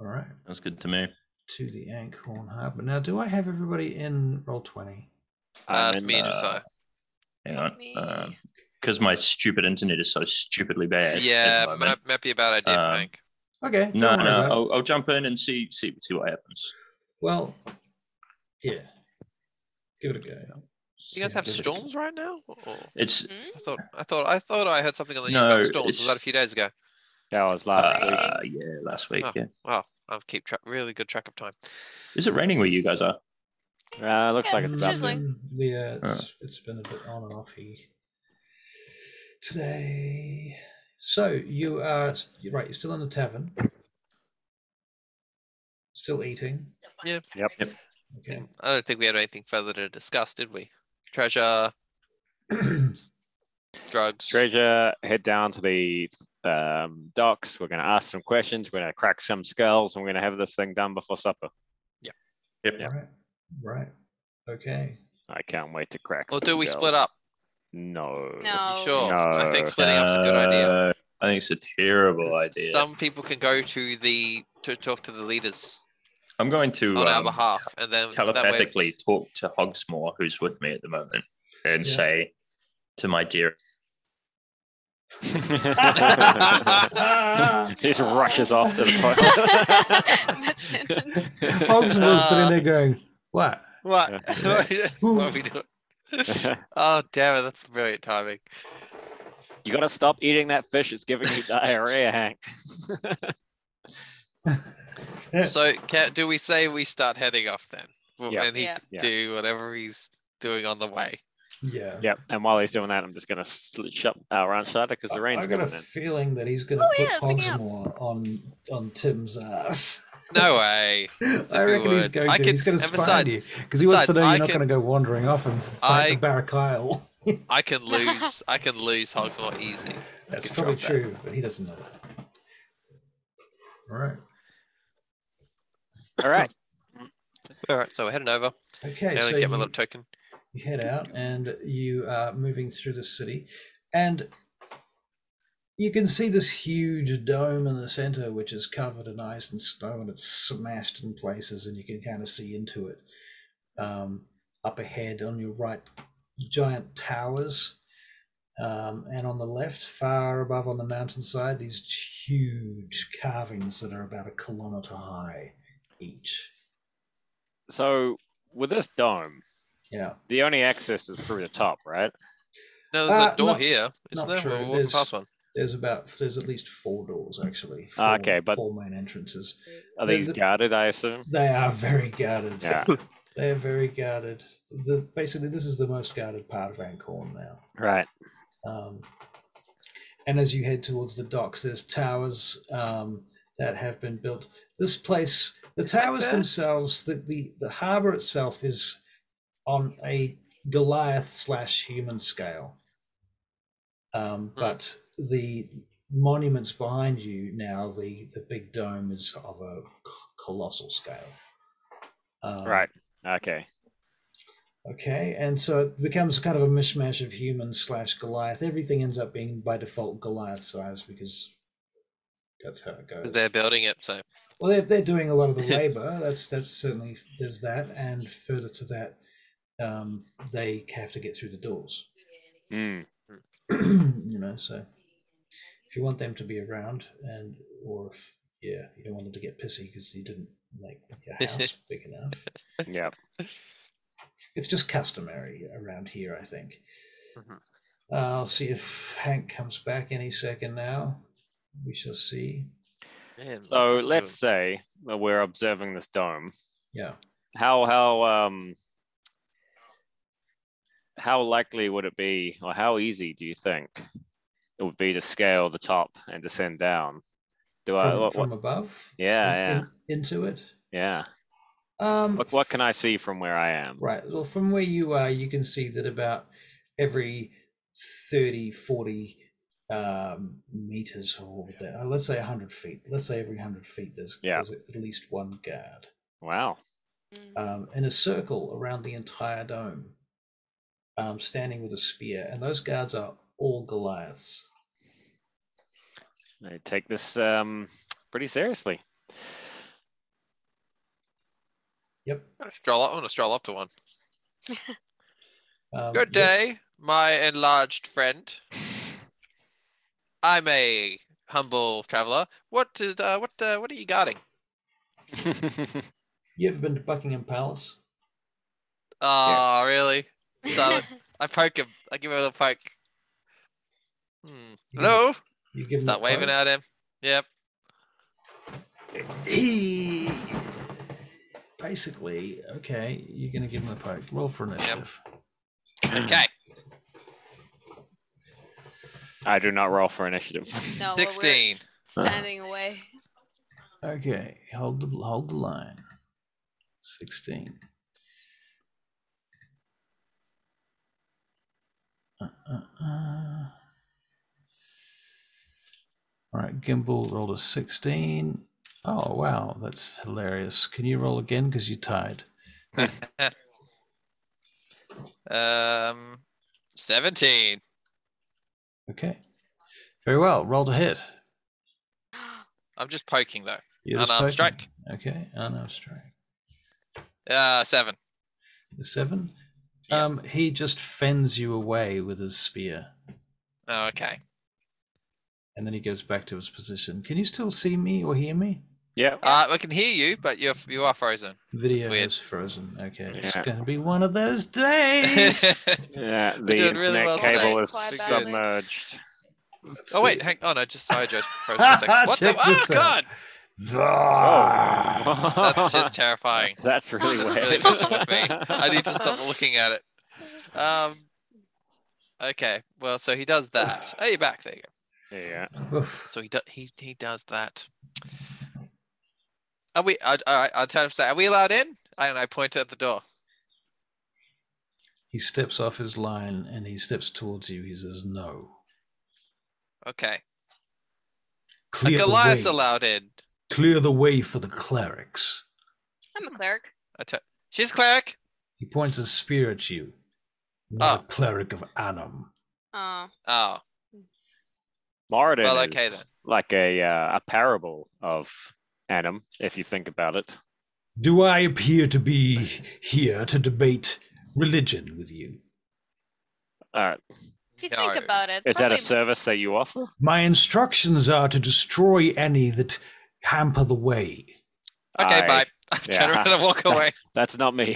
All right, That's good to me. to the Ankhorn Harbour. Now, do I have everybody in Roll20? It's me and Josiah. Hang Me. on. Because my stupid internet is so stupidly bad. Yeah, at the moment. might be a bad idea, Frank. Okay. No, don't worry about it. I'll jump in and see what happens. Well, yeah. Give it a go. You guys have give it a- storms right now? Or- It's Hmm? I thought I heard something on the news No, about storms. Was it's- that a few days ago? That was last Sorry. week. yeah, last week. Oh. Yeah, Wow, I've keep really good track of time. is it raining where you guys are? Looks like Yeah, it's it's about drizzling. Yeah, it's been a bit on and offy today. So you're right. You're still in the tavern, still eating. Yeah. Yep. Okay. I don't think we had anything further to discuss, did we? Treasure, drugs. Treasure, head down to the docks. We're going to ask some questions. We're going to crack some skulls, and we're going to have this thing done before supper. Right. Okay. I can't wait to crack. Or some do we skulls. split up? No. No. Sure. I think No. splitting up's a good idea. I think it's a terrible 'Cause idea. Some people can go to talk to the leaders I'm going to on our behalf, and then that way, telepathically talk to Hogsmoor, who's with me at the moment, and Yeah. say to my dear. He just rushes off to the toilet. Mid-sentence. Hogsmoor's sitting there going, "What? what? Yeah. What are we doing? Oh damn it! That's brilliant timing. You got to stop eating that fish. It's giving you diarrhea, Hank. So, do we say we start heading off then? Yeah. And he Yeah. can Yeah. do whatever he's doing on the way. Yeah." Yep. And while he's doing that, I'm just going to shut our run shutter because the rain's I got a coming in. feeling that he's going to Oh, put yeah, it's picking up. Hogsmoor on Tim's ass. No way. I reckon he's would. going I to. can- He's going to and spy on besides- you because he wants to know besides, you're I not can- going to go wandering off and fight I- the Barakyle. I can lose. I can lose Hogsmoor easy. That's can probably drop that. true, but he doesn't know that. All right. All right. All right. So we're heading over. Okay, Now so get my you, little token. you head out and you are moving through the city, and you can see this huge dome in the center, which is covered in ice and snow, and it's smashed in places, and you can kind of see into it. Up ahead on your right, giant towers, and on the left, far above on the mountainside, these huge carvings that are about 1 kilometer high each. So with this dome, Yeah. the only access is through the top, right? No, there's a door not- here, isn't not there? true. We're walking past one. There's at least 4 doors actually. Okay, but- 4 main entrances. Are these guarded, I assume? They are very guarded. Yeah. They are very guarded. Basically, this is the most guarded part of Ankhorn now. Right. And as you head towards the docks, there's towers that have been built. This place, the towers themselves, the harbour itself is on a Goliath/human scale. But the monuments behind you now, the big dome is of a colossal scale. Right. Okay. Okay, and so it becomes kind of a mishmash of human/Goliath. Everything ends up being by default Goliath size because that's how it goes. They're building it, so. Well, they're doing a lot of the labor. That's certainly, there's that, and further to that, they have to get through the doors. Mm. So if you want them to be around, or if you don't want them to get pissy because you didn't make your house big enough. Yeah. It's just customary around here, I think. Mm-hmm. I'll see if Hank comes back any second now. We shall see. Man, So let's say that we're observing this dome. Yeah. How likely would it be, or how easy do you think it would be to scale the top and descend down? From above? Yeah. Into it? Yeah. What can I see from where I am? Right. Well, from where you are, you can see that about every 30, 40 meters, or let's say 100 feet. Let's say every 100 feet there's at least one guard. Wow. In a circle around the entire dome, standing with a spear. And those guards are all Goliaths. I take this pretty seriously. Yep. I want to stroll up to one. Good Yep. day, my enlarged friend. I'm a humble traveler. What are you guarding? You ever been to Buckingham Palace? Oh, really? So I poke him. I give him a little poke. Hello? You give him Start a waving poke? at him. Yep. He basically, okay, you're going to give him a poke. Roll for initiative. Okay. I do not roll for initiative. No, 16. We're standing away. Okay, hold the line. 16. All right, Gimbal rolled a 16. Oh, wow, that's hilarious. Can you roll again because you tied? 17. Okay. Very well, rolled a hit. I'm just poking though. You're just Unarmed poking. strike. Okay, unarmed strike. 7. The 7? Yeah. He just fends you away with his spear. Oh, okay. And then he goes back to his position. Can you still see me or hear me? Yeah. I can hear you, but you are frozen. Video weird. is frozen. Okay, it's Yeah. going to be one of those days. Yeah, We're the doing really internet well cable today. is Quite badly. submerged. Oh wait, hang on. I just froze for a second. What the? Check Oh this out. god! Oh. That's just terrifying. That's really That's weird. really messing with me. I need to stop looking at it. Okay. Well, so he does that. Oh, you're back. There you go. Yeah. Oof. So he does that. Are we? I'll tell him. Say, are we allowed in? And I point at the door. He steps off his line and he steps towards you. He says, "No. Okay. Clear A Goliath's the way. allowed in. Clear the way for the clerics." I'm a cleric. She's a cleric. He points his spear at you. Not a cleric of Annam. Oh. Oh. Moradin Well, okay is like a parable of Annam, if you think about it. Do I appear to be here to debate religion with you? If you think No. about it, Is that a probably- service that you offer? My instructions are to destroy any that hamper the way. Okay, I- bye. I turn around and walk away. That's not me.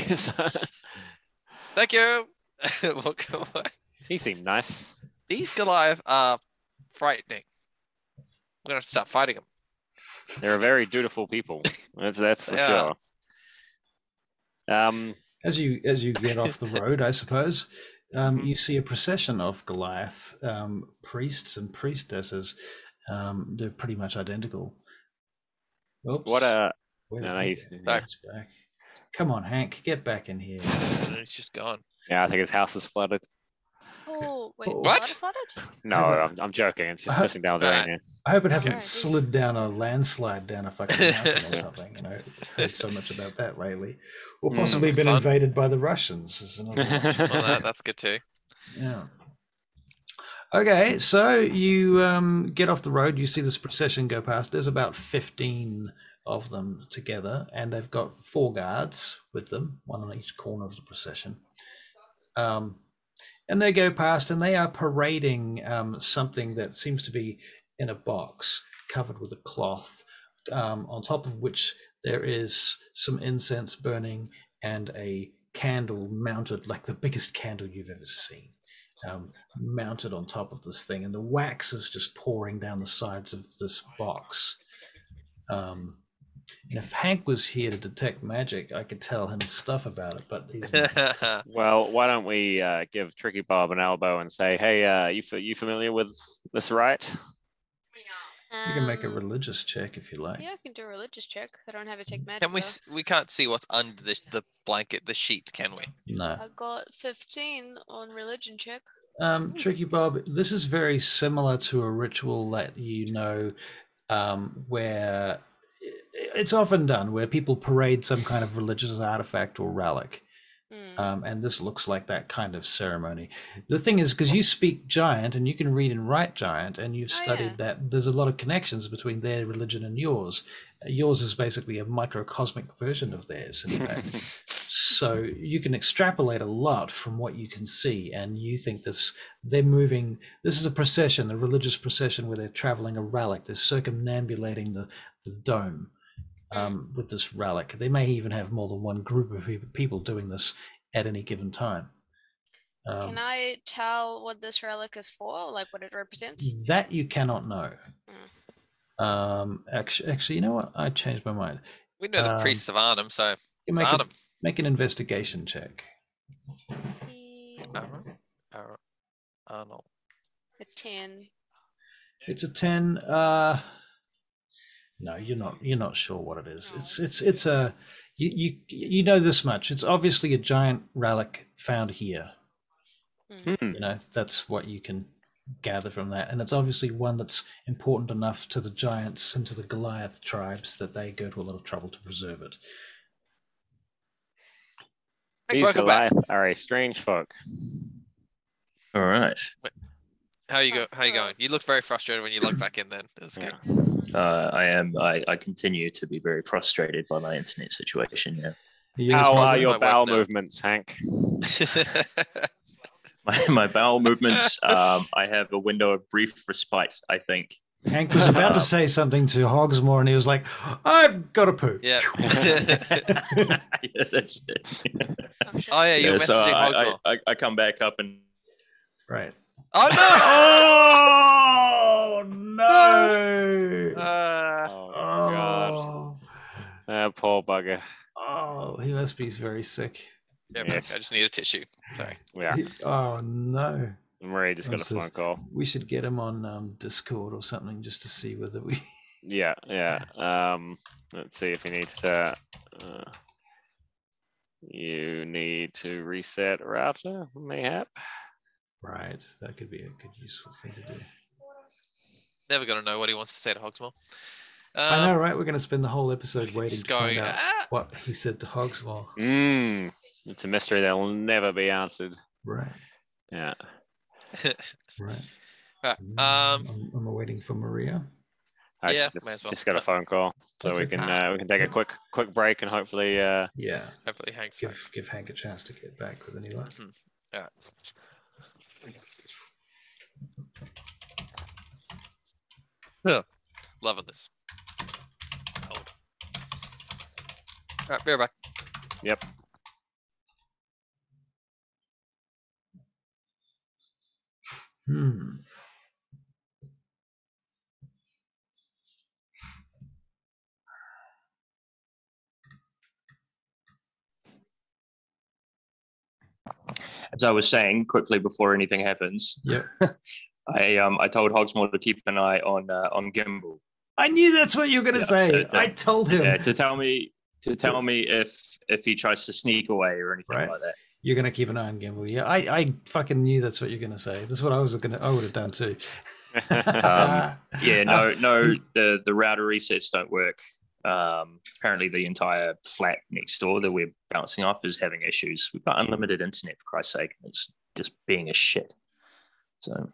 Thank you. Walk away. He seemed nice. These Goliath are frightening. We're gonna have to start fighting them. They're very dutiful people. That's for Yeah. sure. As you get off the road, I suppose, you see a procession of Goliath priests and priestesses. They're pretty much identical. Oops. What a Wait no, minute. he's back. He's back. Come on, Hank, get back in here. It's just gone. yeah. I think his house is flooded. Oh, wait, What? flooded? No, I'm joking. It's just pissing down with rain. Yeah. I hope it hasn't Sorry, geez. slid down a landslide down a fucking mountain or something. You know, I've heard so much about that lately. Or possibly Sounds been fun. invaded by the Russians. Is another one. Well, that's good too. Yeah. Okay, so you get off the road. You see this procession go past. There's about 15 of them together, and they've got 4 guards with them, one on each corner of the procession. And they go past, and they are parading something that seems to be in a box covered with a cloth, on top of which there is some incense burning and a candle mounted, like the biggest candle you've ever seen, mounted on top of this thing. And the wax is just pouring down the sides of this box. And if Hank was here to detect magic, I could tell him stuff about it, but he's not. Well, why don't we give Tricky Bob an elbow and say, "Hey, you familiar with this rite?" You can make a religious check if you like. Yeah, I can do a religious check. I don't have a take magic. Can we? We can't see what's under the blanket, the sheet, can we? No. I got 15 on religion check. Tricky Bob, this is very similar to a ritual that you know, where it's often done, where people parade some kind of religious artifact or relic. And this looks like that kind of ceremony. The thing is, because you speak Giant and you can read and write Giant, and you've studied that, there's a lot of connections between their religion and yours. Yours is basically a microcosmic version of theirs, in fact. So you can extrapolate a lot from what you can see, and you think they're moving. This is a procession, a religious procession where they're traveling a relic. They're circumambulating the dome. With this relic. They may even have more than one group of people doing this at any given time. Can I tell what this relic is for, like what it represents? That you cannot know. Actually, you know what? I changed my mind. We know the priests of Arnhem, so Arnhem. Make an investigation check. Arnold. A 10. It's a 10. No, you're not sure what it is. It's a you know this much. It's obviously a giant relic found here. You know, that's what you can gather from that. And it's obviously one that's important enough to the giants and to the Goliath tribes that they go to a lot of trouble to preserve it. These Goliath are a strange folk. All right. How you going? You looked very frustrated when you logged back in then. It was good. I am. I continue to be very frustrated by my internet situation. Yeah. How are your bowel movements, Hank? My bowel movements. I have a window of brief respite, I think. Hank was about to say something to Hogsmoor, and he was like, "I've got to poo." Yeah. Yeah, that's it. Oh yeah, you're messaging Hogsmoor. I come back up and Right. Oh no! Oh no! Oh God! Poor bugger. Oh, he must be very sick. Yeah, Yes. I just need a tissue. Sorry. Yeah, Oh no! Marie just got a phone call. We should get him on Discord or something just to see whether we. Yeah. Let's see if he needs to. You need to reset router, mayhap. Right, that could be a good useful thing to do. Never gonna know what he wants to say to Hogsmoor. I know, right? We're going to spend the whole episode waiting just to find going, out what he said to Hogsmoor. It's a mystery that will never be answered. Right. Yeah. Right. I'm waiting for Maria. I Yeah, may as well. just got a phone call, so That's we can take a quick break and hopefully. Yeah. hopefully Hank's Give Hank a chance to get back with any luck. Yeah. Loving this. Cold. All right, be right back. Yep. As I was saying quickly before anything happens, Yep. I told Hogsmore to keep an eye on Gimbal. I knew that's what you were going to say. I told him. Yeah, to tell me if he tries to sneak away or anything like that. You're going to keep an eye on Gimbal. Yeah, I fucking knew that's what you're going to say. That's what I would have done too. Yeah, no, the router resets don't work. Apparently the entire flat next door that we're bouncing off is having issues. We've got unlimited internet, for Christ's sake. It's just being a shit. So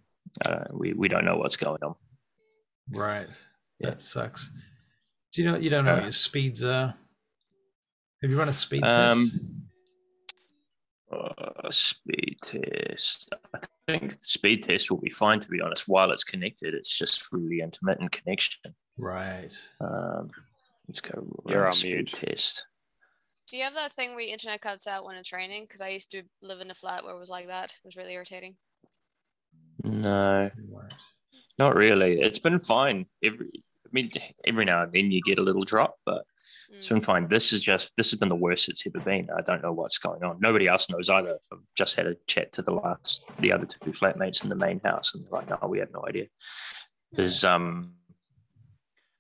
we don't know what's going on. Right. Yeah. That sucks. Do you don't know what your speeds are? Have you run a speed test? Speed test. I think the speed test will be fine, to be honest. While it's connected, it's just really intermittent connection. Right. Let's go. You're on speed mute. test. Do you have that thing where your internet cuts out when it's raining? Because I used to live in a flat where it was like that. It was really irritating. No, not really. It's been fine. Every now and then you get a little drop, but it's been fine. This has been the worst it's ever been. I don't know what's going on. Nobody else knows either. I've just had a chat to the other two flatmates in the main house, and they're like, no, we have no idea. There's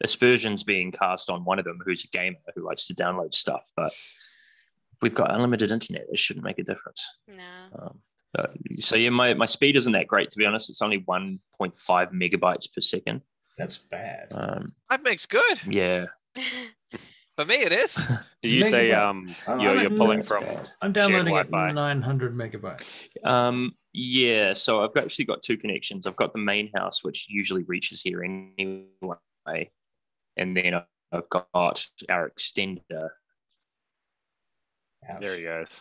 aspersions being cast on one of them who's a gamer who likes to download stuff, but we've got unlimited internet. It shouldn't make a difference. No. So yeah, my speed isn't that great, to be honest. It's only 1.5 megabytes per second. That's bad. That makes good. Yeah. For me, it is. Did you say you're pulling from? I'm downloading shared at Wi-Fi? 900 megabytes. Yeah, so I've actually got two connections. I've got the main house, which usually reaches here anyway, and then I've got our extender. Ouch. There he goes.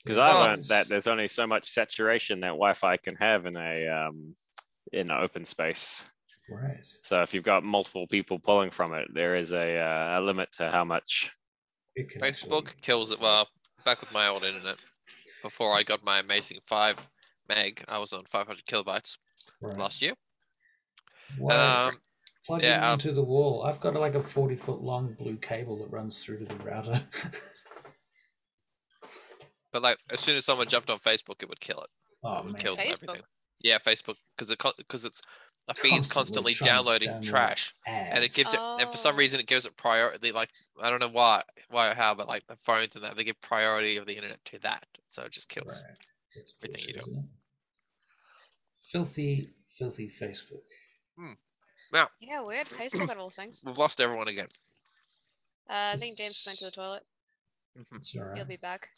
Because I learned that there's only so much saturation that Wi-Fi can have in an open space. Right. So if you've got multiple people pulling from it, there is a limit to how much. Facebook kills it. Well, back with my old internet, before I got my amazing 5 meg, I was on 500 kilobytes last year. Wow. Plug it into the wall. I've got like a 40-foot long blue cable that runs through to the router. But like, as soon as someone jumped on Facebook, it would kill it. Oh, it would man. kill Facebook? everything. Yeah, Facebook, because it's a feed's constantly downloading trash, and it gives it. And for some reason, it gives it priority. Like, I don't know why or how, but like the phones and that, they give priority of the internet to that, so it just kills everything you do. Filthy Facebook. Now, Yeah, weird. Facebook and all things. we've lost everyone again. I think James went to the toilet. It's all right. He'll be back.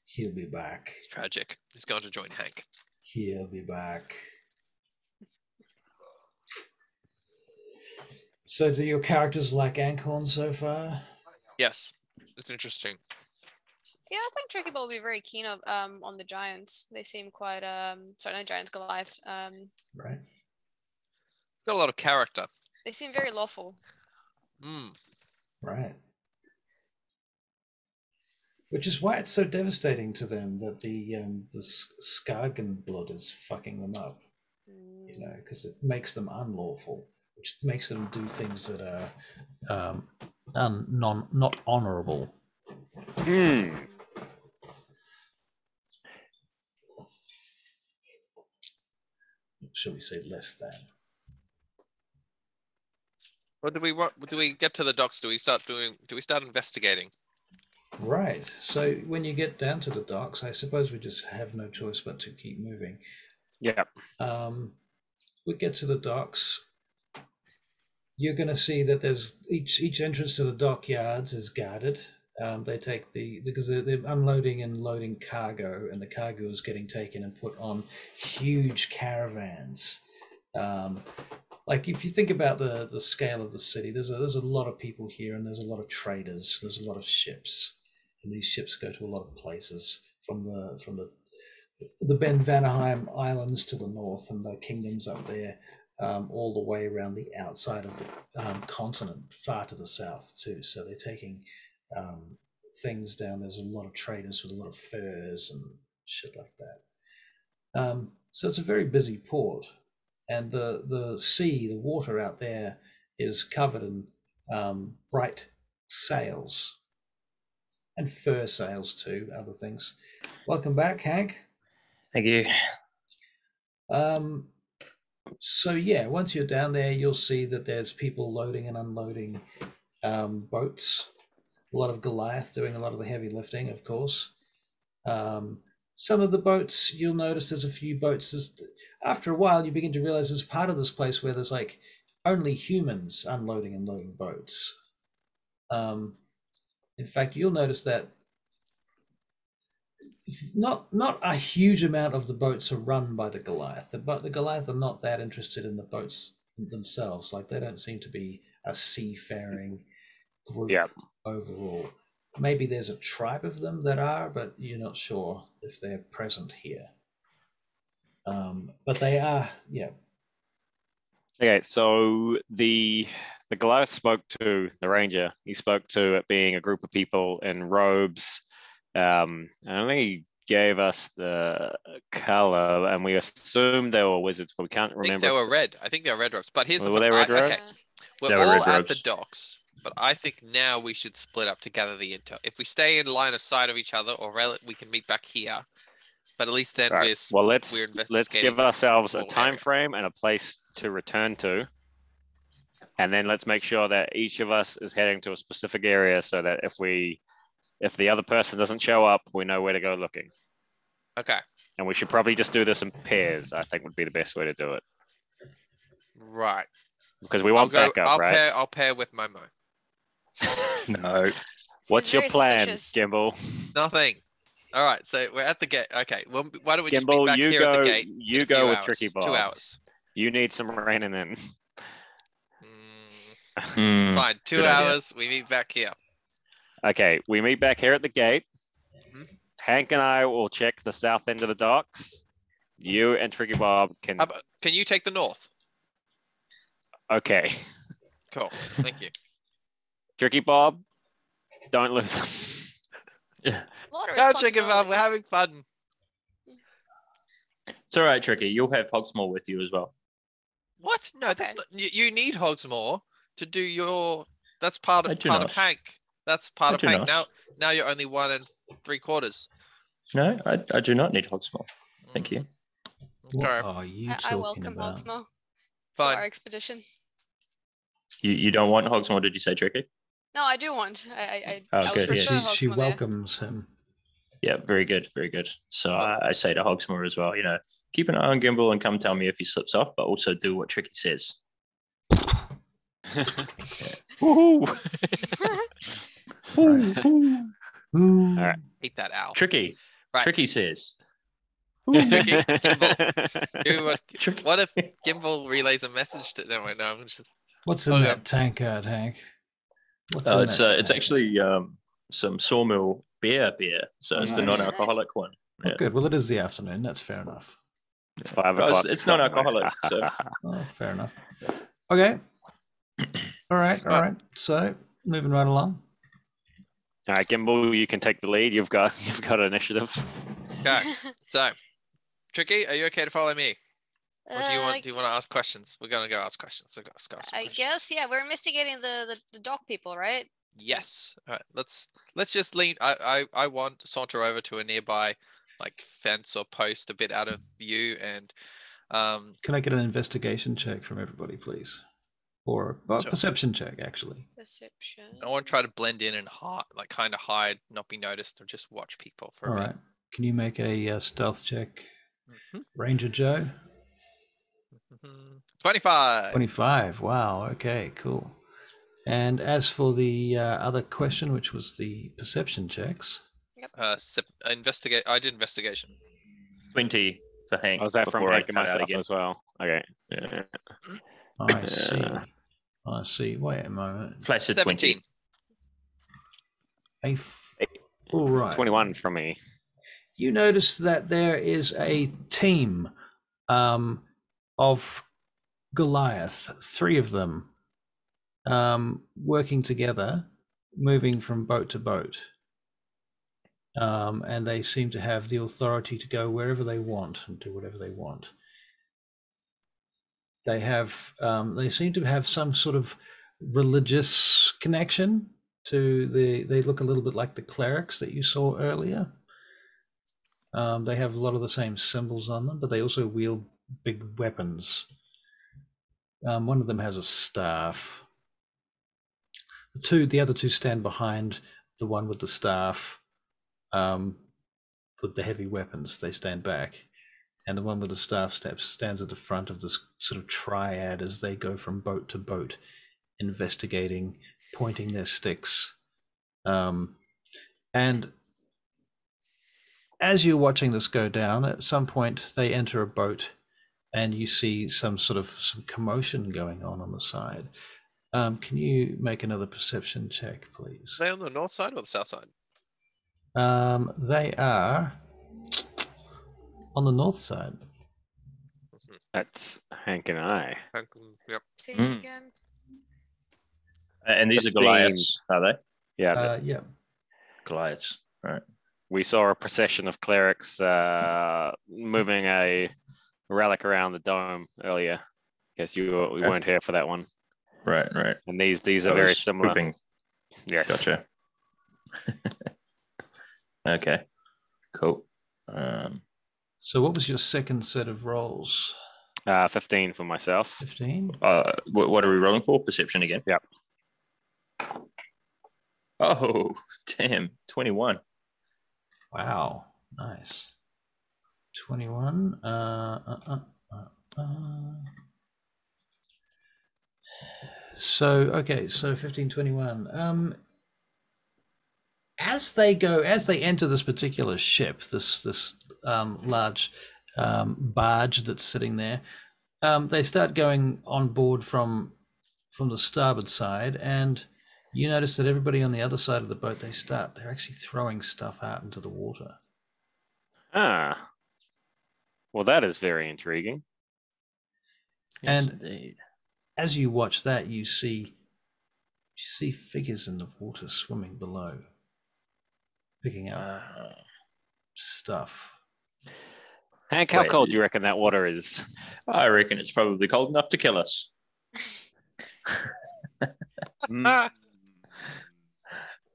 He'll be back. It's tragic. He's going to join Hank. He'll be back. So do your characters like Ankhorn so far? Yes, it's interesting. Yeah, I think Tricky Ball will be very keen on the Giants. They seem quite sorry, not Giants, Goliath. Right. Got a lot of character. They seem very lawful. Right. Which is why it's so devastating to them that the Skagen blood is fucking them up. You know, because it makes them unlawful, which makes them do things that are not honourable. Shall we say less than? What do we get to the docks? Do we start investigating? Right. So when you get down to the docks, I suppose we just have no choice but to keep moving. Yeah. We get to the docks. You're going to see that there's each entrance to the dockyards is guarded. They take because they're unloading and loading cargo, and the cargo is getting taken and put on huge caravans. Like if you think about the scale of the city, there's a lot of people here, and there's a lot of traders. There's a lot of ships, and these ships go to a lot of places from the Ben Vanaheim Islands to the north, and the kingdoms up there, all the way around the outside of the continent, far to the south too. So they're taking things down. There's a lot of traders with a lot of furs and shit like that. So it's a very busy port, and the sea, the water out there, is covered in bright sails, and fur sails too, other things. Welcome back, Hank. Thank you. So yeah, once you're down there, you'll see that there's people loading and unloading boats. A lot of Goliath doing a lot of the heavy lifting, of course. Some of the boats, you'll notice there's a few boats. After a while, you begin to realize there's part of this place where there's like only humans unloading and loading boats. In fact, you'll notice that not a huge amount of the boats are run by the Goliath. But the Goliath are not that interested in the boats themselves. Like, they don't seem to be a seafaring group overall. Maybe there's a tribe of them that are, but you're not sure if they're present here. But they are, yeah. Okay, so the Goliath spoke to the ranger. He spoke to it being a group of people in robes. I don't think he gave us the color, and we assumed they were wizards, but we can't remember. I think they were red. I think they were red robes. But here's were they red robes? Okay. We're all at the docks, but I think now we should split up to gather the intel. If we stay in line of sight of each other, or we can meet back here. But at least then let's give ourselves a time frame and a place to return to, and then let's make sure that each of us is heading to a specific area, so that if the other person doesn't show up, we know where to go looking. Okay. And we should probably just do this in pairs. I think would be the best way to do it. Right. Because we want backup, right? I'll pair with Momo. No. What's your plan, Gimbal? Nothing. All right, so we're at the gate. Okay, well, why don't we just Gimbal, meet back here at the gate? You go with Tricky Bob. 2 hours. You need some raining in. Fine, 2 hours. We meet back here. Okay, we meet back here at the gate. Hank and I will check the south end of the docks. You and Tricky Bob can... Can you take the north? Okay. Cool, thank you. Tricky Bob, don't lose him. Go, Tricky Bob, we're having fun. It's all right, Tricky. You'll have Hogsmoor with you as well. What? No, that's not... You need Hogsmoor to do your... That's part of Hank. That's part of Hank. Now you're only 1 3/4. No, I do not need Hogsmoor. Thank you. What are you talking I welcome about? Hogsmoor to our expedition. You don't want Hogsmoor, did you say, Tricky? No, I do want. I good, prefer She Hogsmoor welcomes him. Yeah, very good, very good. So I say to Hogsmoor as well, keep an eye on Gimbal and come tell me if he slips off, but also do what Tricky says. Woohoo! Ooh. All right. Keep that out. Tricky. Right. Tricky says. Gimbal. What if Gimbal relays a message to... No, I'm just... What's in that tankard, Hank? It's actually some sawmill beer. So it's the non-alcoholic one. Yeah. Oh, good. Well, it is the afternoon. That's fair enough. It's 5 o'clock. It's non-alcoholic. So. Oh, fair enough. Okay. All right. So moving right along. All right, Gimbal, you can take the lead. You've got initiative. Okay. So, Tricky, are you okay to follow me? Or do you want to ask questions? We're gonna go ask questions. I guess, yeah. We're investigating the dock people, right? Yes. All right. Let's just lean. I want to saunter over to a nearby fence or post a bit out of view, and can I get an investigation check from everybody, please? Or a perception check, actually. Perception. I want to try to blend in and hide, not be noticed, or just watch people for a bit. All right. Can you make a stealth check, Ranger Joe? 25. 25. Wow. Okay. Cool. And as for the other question, which was the perception checks. Yep. Investigate. I did investigation. 20 for Hank. Was that from Hank and myself as well? Okay. Yeah. I see. Wait a moment. Flash is 17. 20. All right. 21 from me. You notice that there is a team of Goliath, 3 of them, working together, moving from boat to boat. and they seem to have the authority to go wherever they want and do whatever they want. They seem to have some sort of religious connection to they look a little bit like the clerics that you saw earlier. They have a lot of the same symbols on them, but they also wield big weapons. One of them has a staff. The other two stand behind the one with the staff. With the heavy weapons, they stand back. And the one with the staff stands at the front of this sort of triad as they go from boat to boat, investigating, pointing their sticks. And as you're watching this go down, at some point they enter a boat and you see some commotion going on the side. Can you make another perception check, please? Are they on the north side or the south side? They are on the north side. That's Hank and I. Yep. Again. And these 15. are Goliaths, are they? Yeah. Yeah. Goliaths, right. We saw a procession of clerics moving a relic around the dome earlier. Guess we weren't here for that one. Right. And these are very similar. Grouping. Yes. Gotcha. Okay. Cool. So what was your second set of rolls? 15 for myself. 15? What are we rolling for? Perception again? Yep. Oh, damn. 21. Wow. Nice. 21. So 15, 21. As they enter this particular ship, this large barge that's sitting there, they start going on board from the starboard side, and you notice that everybody on the other side of the boat, they're actually throwing stuff out into the water. Ah. Well, that is very intriguing. Yes, And indeed. as you watch that, you see figures in the water swimming below, picking up stuff. Hank, how cold do you reckon that water is? I reckon it's probably cold enough to kill us.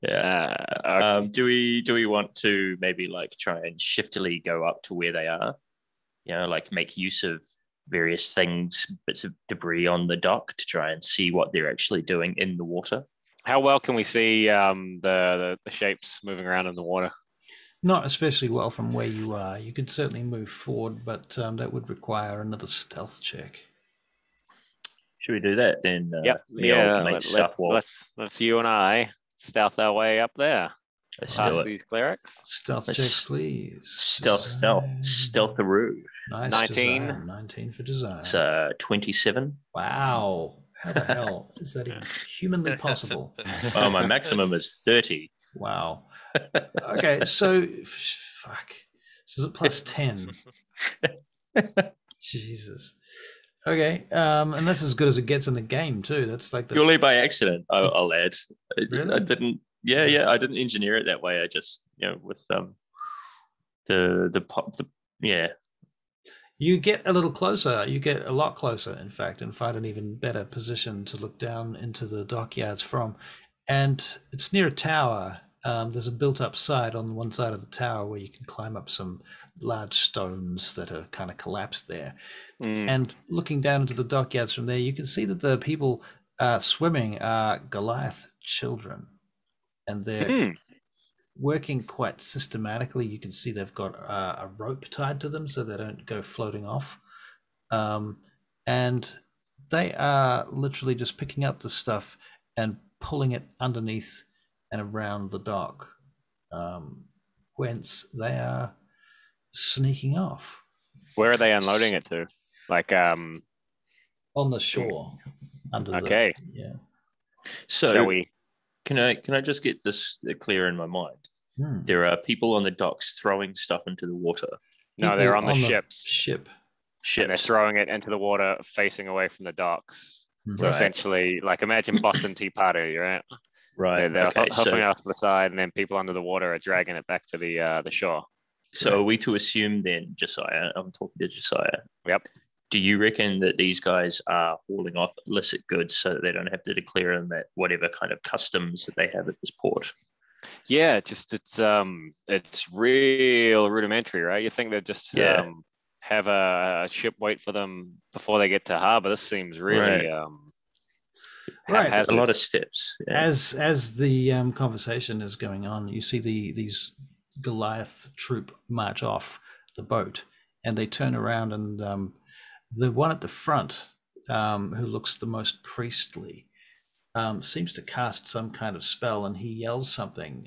Yeah. Do we want to maybe try and shiftily go up to where they are? Make use of various things, bits of debris on the dock to try and see what they're actually doing in the water. How well can we see the shapes moving around in the water? Not especially well from where you are. You could certainly move forward, but that would require another stealth check. Should we do that then? Yep. Let's you and I stealth our way up there. Let's past do it. These clerics. Stealth checks, please. Stealth-a-roo. Nice. 19. Josiah. 19 for Josiah. It's 27. Wow. How the hell is that even humanly possible? Oh, my maximum is 30. Wow. Okay, so fuck. So is it plus 10? Jesus. Okay, and that's as good as it gets in the game too. That's purely by accident. I'll add. Really? I didn't. Yeah. I didn't engineer it that way. I just with the pop. Yeah. You get a little closer. You get a lot closer, in fact, and find an even better position to look down into the dockyards from. And it's near a tower. There's a built-up side on one side of the tower where you can climb up some large stones that are kind of collapsed there. And looking down into the dockyards from there, you can see that the people swimming are Goliath children. And they're working quite systematically. You can see they've got a rope tied to them so they don't go floating off. And they are literally just picking up the stuff and pulling it underneath and around the dock, whence they are sneaking off. Where are they unloading it to? On the shore. Okay. Yeah. So shall we? Can I just get this clear in my mind? There are people on the docks throwing stuff into the water. No, they're on the ships. Ship. And they're throwing it into the water facing away from the docks. So essentially, imagine Boston Tea Party, right? Right. They're Okay. huffing off the side, and then people under the water are dragging it back to the shore. So are we to assume then, Josiah? I'm talking to Josiah. Yep. Do you reckon that these guys are hauling off illicit goods so that they don't have to declare them at whatever kind of customs that they have at this port? Yeah, it's real rudimentary, right? You think they'd just have a ship wait for them before they get to harbor. This seems really right. A lot of steps. Yeah. As the conversation is going on, you see these Goliath troop march off the boat, and they turn around, and the one at the front, who looks the most priestly, seems to cast some kind of spell, and he yells something.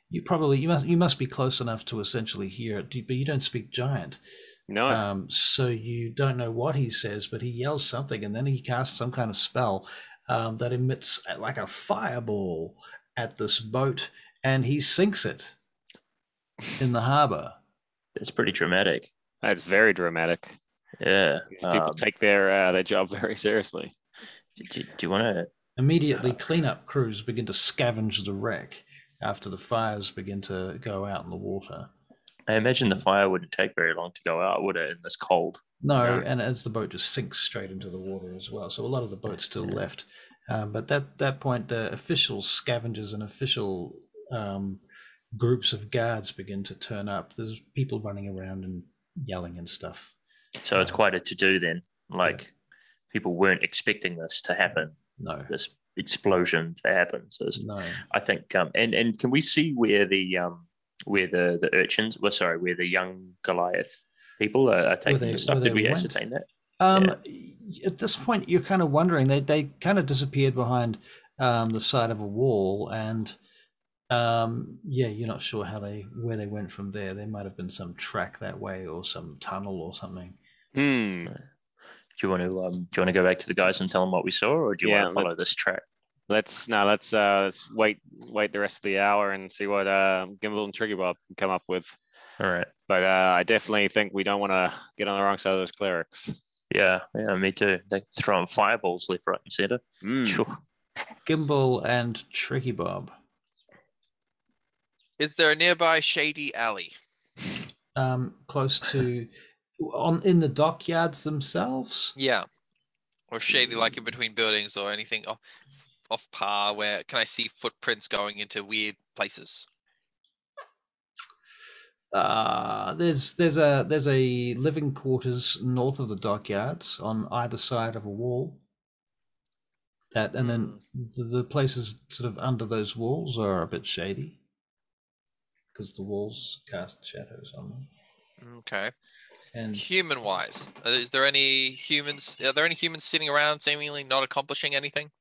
You must be close enough to essentially hear it, but you don't speak giant. No. So you don't know what he says, but he yells something, and then he casts some kind of spell that emits like a fireball at this boat, and he sinks it in the harbor. That's pretty dramatic. That's very dramatic. Yeah. People take their job very seriously. Do you want to... Immediately, cleanup crews begin to scavenge the wreck after the fires begin to go out in the water. I imagine the fire wouldn't take very long to go out, would it, in this cold? No, and as the boat just sinks straight into the water as well. So a lot of the boat's still left. But at that point, the official scavengers and official groups of guards begin to turn up. There's people running around and yelling and stuff. So it's quite a to-do then. People weren't expecting this to happen. No. This explosion to happen. So no. I think, and can we see where the urchins, where the young Goliath people are taking the stuff? Did we ascertain that? At this point, you're kind of wondering. They kind of disappeared behind the side of a wall, and you're not sure where they went from there. There might have been some track that way, or some tunnel, or something. Do you want to go back to the guys and tell them what we saw, or do you want to follow this track? Let's wait the rest of the hour and see what Gimbal and Tricky Bob can come up with. All right. But I definitely think we don't want to get on the wrong side of those clerics. Yeah, me too. They're throwing fireballs left, right, and center. Sure. Gimbal and Tricky Bob. Is there a nearby shady alley? Close to... in the dockyards themselves? Yeah. Or shady, like in between buildings or anything off par, where can I see footprints going into weird places? There's a living quarters north of the dockyards on either side of a wall. And then the places sort of under those walls are a bit shady because the walls cast shadows on them. Okay. And human-wise, is there any humans? Are there any humans sitting around, seemingly not accomplishing anything?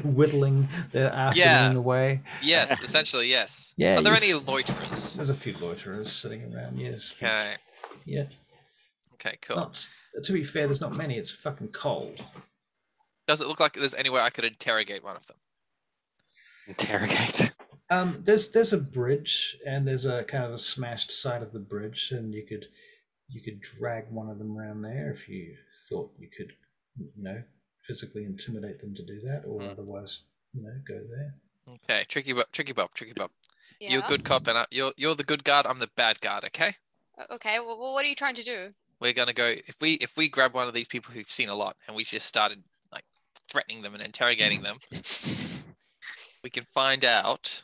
Whittling their afternoon away. Yes, essentially, yes. Yeah. Are there any loiterers? There's a few loiterers sitting around. Yes. Okay. Yeah. Okay. Cool. To be fair, there's not many. It's fucking cold. Does it look like there's anywhere I could interrogate one of them? Interrogate. There's a bridge, and there's a kind of a smashed side of the bridge, and you could drag one of them around there if you thought you could, physically intimidate them to do that, or otherwise, go there. Okay, tricky Bob. Yeah. You're a good cop, and you're the good guard. I'm the bad guard. Okay. Okay. Well, what are you trying to do? We're gonna go. If we grab one of these people who've seen a lot, and we just started threatening them and interrogating them, we can find out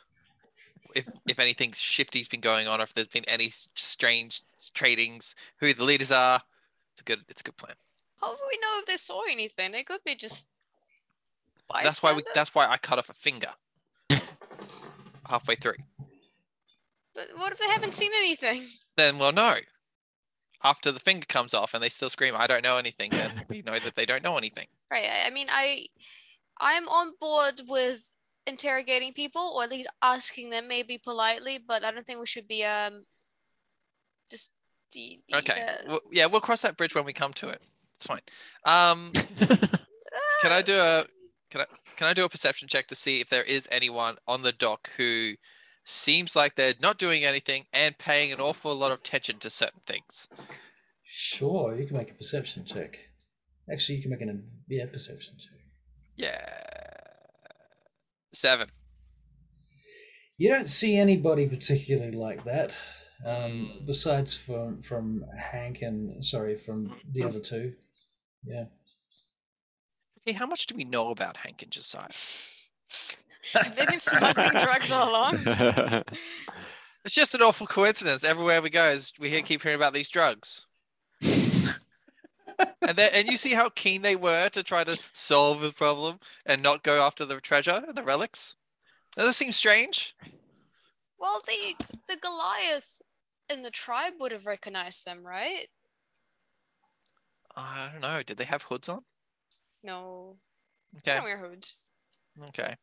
if anything shifty's been going on, or if there's been any strange tradings, who the leaders are. It's a good plan. How do we know if they saw anything? They could be just That's why I cut off a finger halfway through. But what if they haven't seen anything? Then we'll know. After the finger comes off and they still scream, "I don't know anything," then we know that they don't know anything. Right. I mean, I'm on board with interrogating people, or at least asking them, maybe politely, but I don't think we should be just okay. We'll cross that bridge when we come to it. It's fine. Can I do a perception check to see if there is anyone on the dock who seems like they're not doing anything and paying an awful lot of attention to certain things? Sure, you can make a perception check. Actually, you can make a perception check. Yeah. 7. You don't see anybody particularly like that, besides from Hank and from the other two. Yeah. Okay, how much do we know about Hank and Josiah? They've been smuggling drugs all along. It's just an awful coincidence. Everywhere we go, we keep hearing about these drugs. And you see how keen they were to try to solve the problem and not go after the treasure and the relics? Does that seem strange? Well, the Goliath in the tribe would have recognized them, right? I don't know. Did they have hoods on? No. Okay. They don't wear hoods. Okay.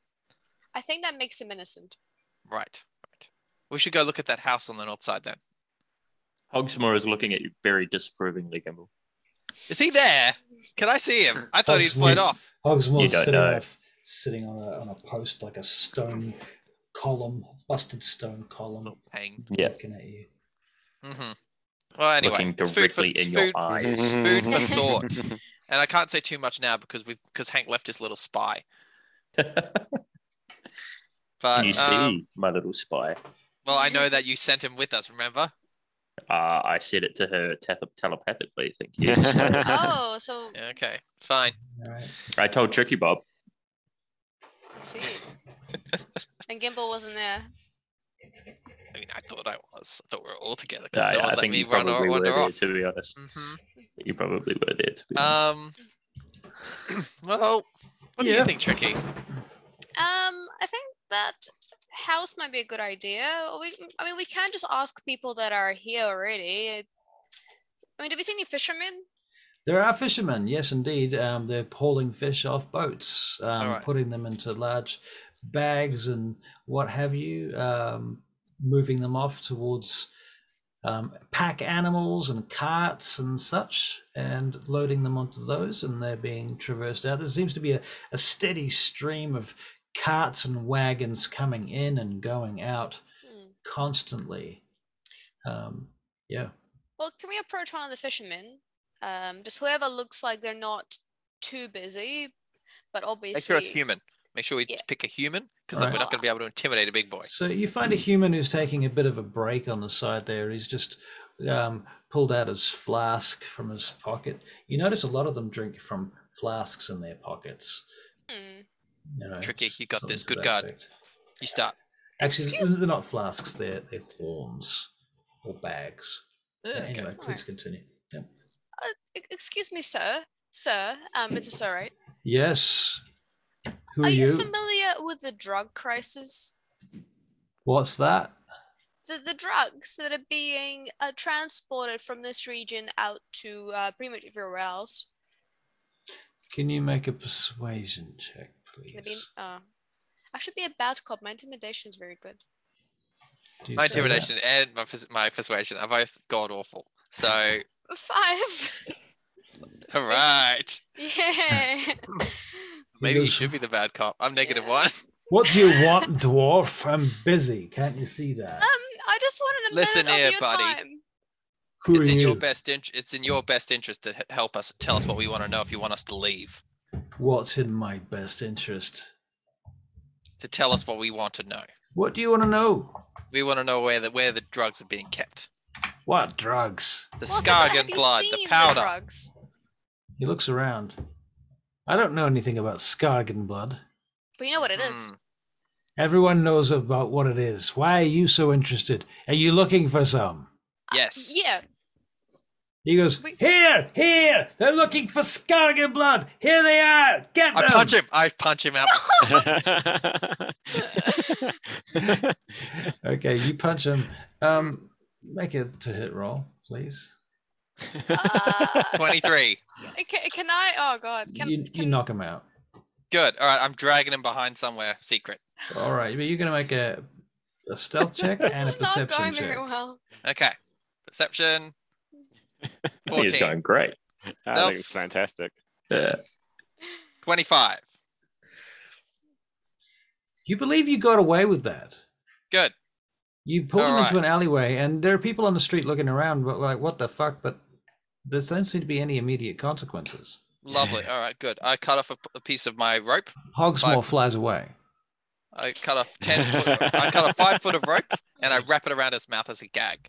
I think that makes him innocent. Right. We should go look at that house on the north side then. Hogsmoor is looking at you very disapprovingly, Gimbal. Is he there? Can I see him? I thought he'd float off. Hogsmoor's sitting on a post, like a stone column, busted stone column. Yeah. Looking at you. Mm-hmm. Well, anyway, looking directly in your eyes. Food for thought. And I can't say too much now because Hank left his little spy. But you see, my little spy. Well, I know that you sent him with us. Remember? I said it to her telepathically. Thank you. Oh, so okay, fine. All right. I told Tricky Bob. I see. And Gimbal wasn't there. I mean, I thought I was. I thought we were all together because no one I let think me you probably were wander there, off. to be honest. Mm-hmm. You probably were there, to be honest. Well, what do you think, Tricky? I think that house might be a good idea. We can just ask people that are here already. I mean, do we see any fishermen? There are fishermen, yes, indeed. They're hauling fish off boats, putting them into large bags and what have you, moving them off towards pack animals and carts and such, and loading them onto those, and they're being traversed out. There seems to be a steady stream of carts and wagons coming in and going out constantly. Yeah. Well, can we approach one of the fishermen? Just whoever looks like they're not too busy, but obviously... Make sure it's human. Make sure we pick a human, because we're not going to be able to intimidate a big boy. So you find a human who's taking a bit of a break on the side there. He's just pulled out his flask from his pocket. You notice a lot of them drink from flasks in their pockets. You know, Tricky, you got this. Good God. You start. Actually, they're not flasks. They're horns or bags. Anyway, please continue. Yeah. Excuse me, sir. Sir, it's a sir, right? Yes. Who are you? you familiar with the drug crisis? What's that? The drugs that are being transported from this region out to pretty much everywhere else. Can you make a persuasion check, please? I should be a bad cop. My intimidation is very good. My intimidation and my persuasion are both god awful. So 5. All right. Yeah. Maybe you should be the bad cop. I'm -1. What do you want, dwarf? I'm busy. Can't you see that? I just wanted a Listen minute here, of your buddy. time. It's in your best interest to help us. Tell us what we want to know if you want us to leave. What's in my best interest? To tell us what we want to know. What do you want to know? We want to know where the drugs are being kept. What drugs? The Skargan blood, the powder. The drugs? He looks around. I don't know anything about Skargan blood. But you know what it is. Everyone knows about what it is. Why are you so interested? Are you looking for some? Yes. Yeah. He goes, here! They're looking for Skargan blood! Here they are! Get them! I punch him out. Okay, you punch him. Make a to-hit roll, please. 23. Can I? Oh, God. You knock him out. Good. All right, I'm dragging him behind somewhere. Secret. All right, but you're going to make a stealth check and a perception not going check. very well. Okay. Perception. 14. He's going great. I think it's fantastic. Yeah. 25. You believe you got away with that? Good. You pulled him into an alleyway, and there are people on the street looking around, but like, what the fuck? But there don't seem to be any immediate consequences. Lovely. All right, good. I cut off a piece of my rope. Hogsmoor flies away. I cut off 10 foot. I cut a 5 foot of rope and I wrap it around his mouth as a gag.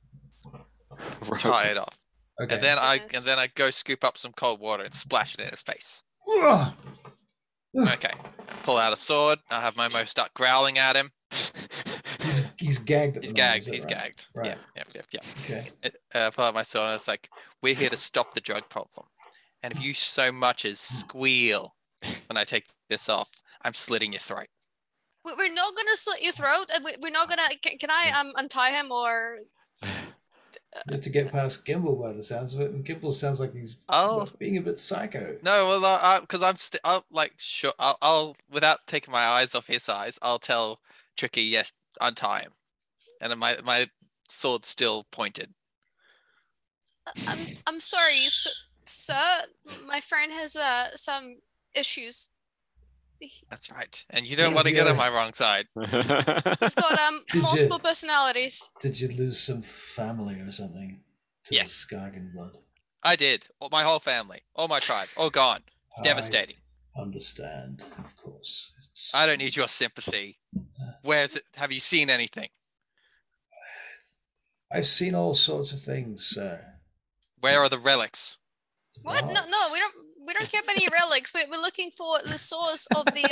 Tie it off. Okay. And then I go scoop up some cold water and splash it in his face. Okay. I pull out a sword. I have Momo start growling at him. He's gagged. He's gagged. He's gagged. Right. Yeah. Okay. I pull out my sword and it's like, we're here to stop the drug problem. And if you so much as squeal when I take this off, I'm slitting your throat. We're not gonna slit your throat, and we're not gonna. Can I untie him or? You have to get past Gimbal by the sounds of it, and Gimbal sounds like he's being a bit psycho. No, well, because I'll without taking my eyes off his eyes, I'll tell Tricky, yes, untie him, and then my sword's still pointed. I'm sorry, sir. My friend has some issues. That's right, and you don't want to get on my wrong side. He's got multiple personalities. Did you lose some family or something to the Skagen blood? I did. My whole family, all my tribe, all gone. It's devastating. Understand, of course. I don't need your sympathy. Where's it? Have you seen anything? I've seen all sorts of things, sir. Where are the relics? What? No, we don't care about any relics. We're looking for the source of the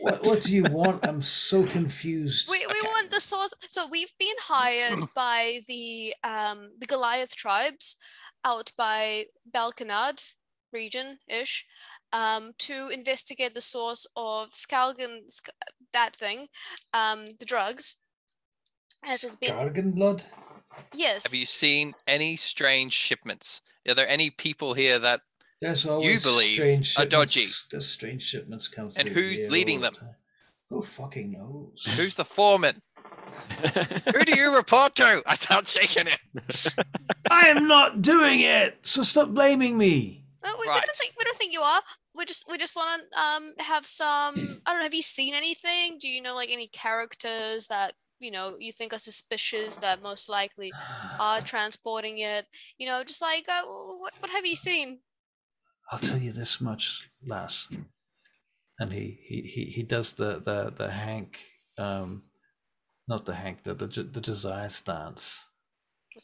What do you want? I'm so confused. We want the source. So we've been hired by the Goliath tribes out by Balkanad region-ish to investigate the source of that thing, the drugs. As has been Skagen blood? Yes. Have you seen any strange shipments? Are there any people here that There's always you believe strange are dodgy? There's strange shipments come through. And who's leading them? Who fucking knows? Who's the foreman? Who do you report to? I start shaking it. I am not doing it, so stop blaming me. We don't think you are. We just want to have some. I don't know. Have you seen anything? Do you know like any characters that you think are suspicious that most likely are transporting it? Just like what have you seen? I'll tell you this much, lass. And he does the Hank, not the Hank, the Josiah stance.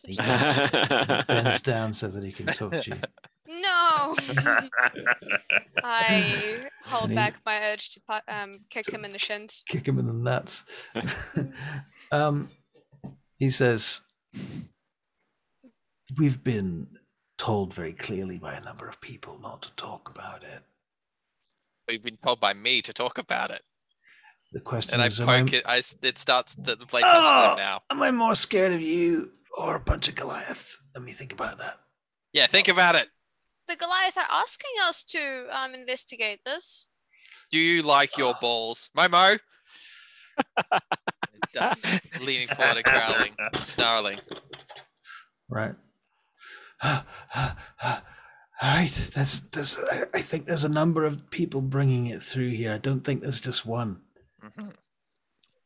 He bends down so that he can talk to you. No. I hold back my urge to kick him in the shins. Kick him in the nuts. He says, "We've been told very clearly by a number of people not to talk about it. We've been told by me to talk about it." The question is, I poke it. It starts. The blade touches him now. Am I more scared of you or a bunch of Goliath? Let me think about that. Yeah, think about it. The Goliath are asking us to investigate this. Do you like your balls, Momo? Leaning forward and growling, snarling. Right. All right. I think there's a number of people bringing it through here. I don't think there's just one. Mm-hmm.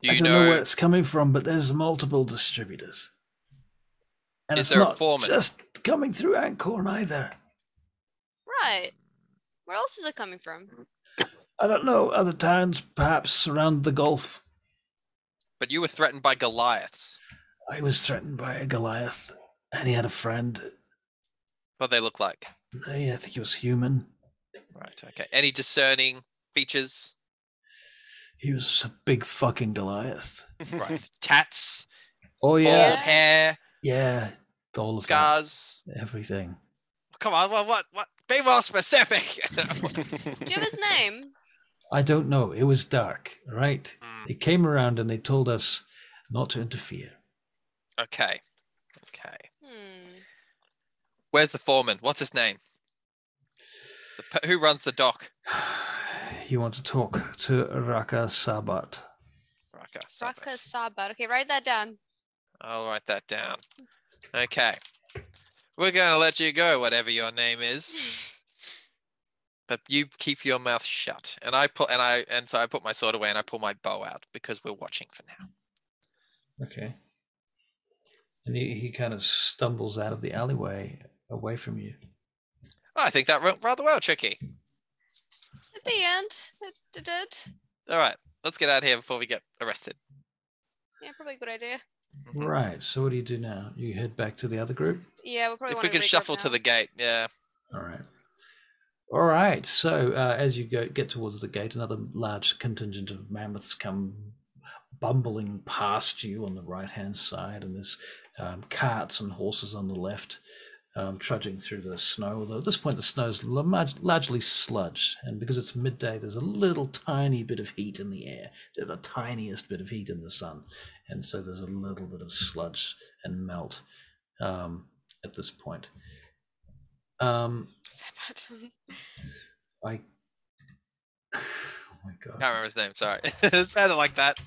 I don't know where it's coming from, but there's multiple distributors. And is it's there not a foreman? Just coming through Ankhorn either. Right. Where else is it coming from? I don't know. Other towns perhaps around the Gulf. But you were threatened by Goliaths. I was threatened by a Goliath, and he had a friend. What they look like? I think he was human. Right, okay. Any discerning features? He was a big fucking Goliath. Right. Tats? Oh, yeah. Bald hair? Yeah. All of scars? That. Everything. Come on, what? Be more specific! Do you have his name? I don't know. It was dark, right? They came around and they told us not to interfere. Okay. Where's the foreman? What's his name? Who runs the dock? You want to talk to Raka Sabat. Raka Sabat. Okay, write that down. I'll write that down. Okay. We're going to let you go, whatever your name is. But you keep your mouth shut. And so I put my sword away and I pull my bow out because we're watching for now. Okay. And he kind of stumbles out of the alleyway away from you. Oh, I think that went rather well, Tricky. At the end, it did. All right. let's get out of here before we get arrested. Yeah, probably a good idea. Right. So what do you do now? You head back to the other group? Yeah, we'll probably If want we to can regroup shuffle to now. the gate, yeah. All right. All right. So as you get towards the gate, another large contingent of mammoths come bumbling past you on the right-hand side, and there's carts and horses on the left, trudging through the snow. Although at this point the snow's largely sludge, and because it's midday, there's a little tiny bit of heat in the air. There's the tiniest bit of heat in the sun, and so there's a little bit of sludge and melt at this point. I oh my god! Can't remember his name. Sorry, it sounded like that.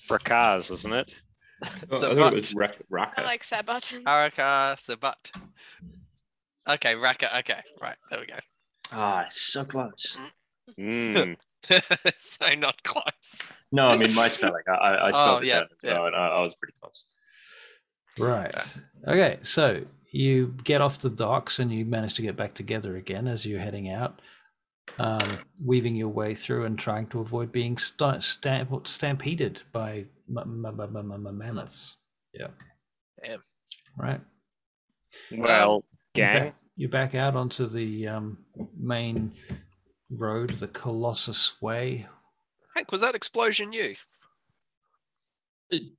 Rakaz, wasn't it? I thought it was Raka. I like Sabat. Araka Sabat. Okay, Raka. Okay, right. There we go. Ah, so close. So not close. No, I mean my spelling. I spelled it yeah, down as well, and I was pretty close. Right. Okay, so you get off the docks and you manage to get back together again as you're heading out, weaving your way through and trying to avoid being stampeded by mammoths. Yeah. Damn. Right. Well, gang. You're back out onto the main road, the Colossus Way. Hank, was that explosion you?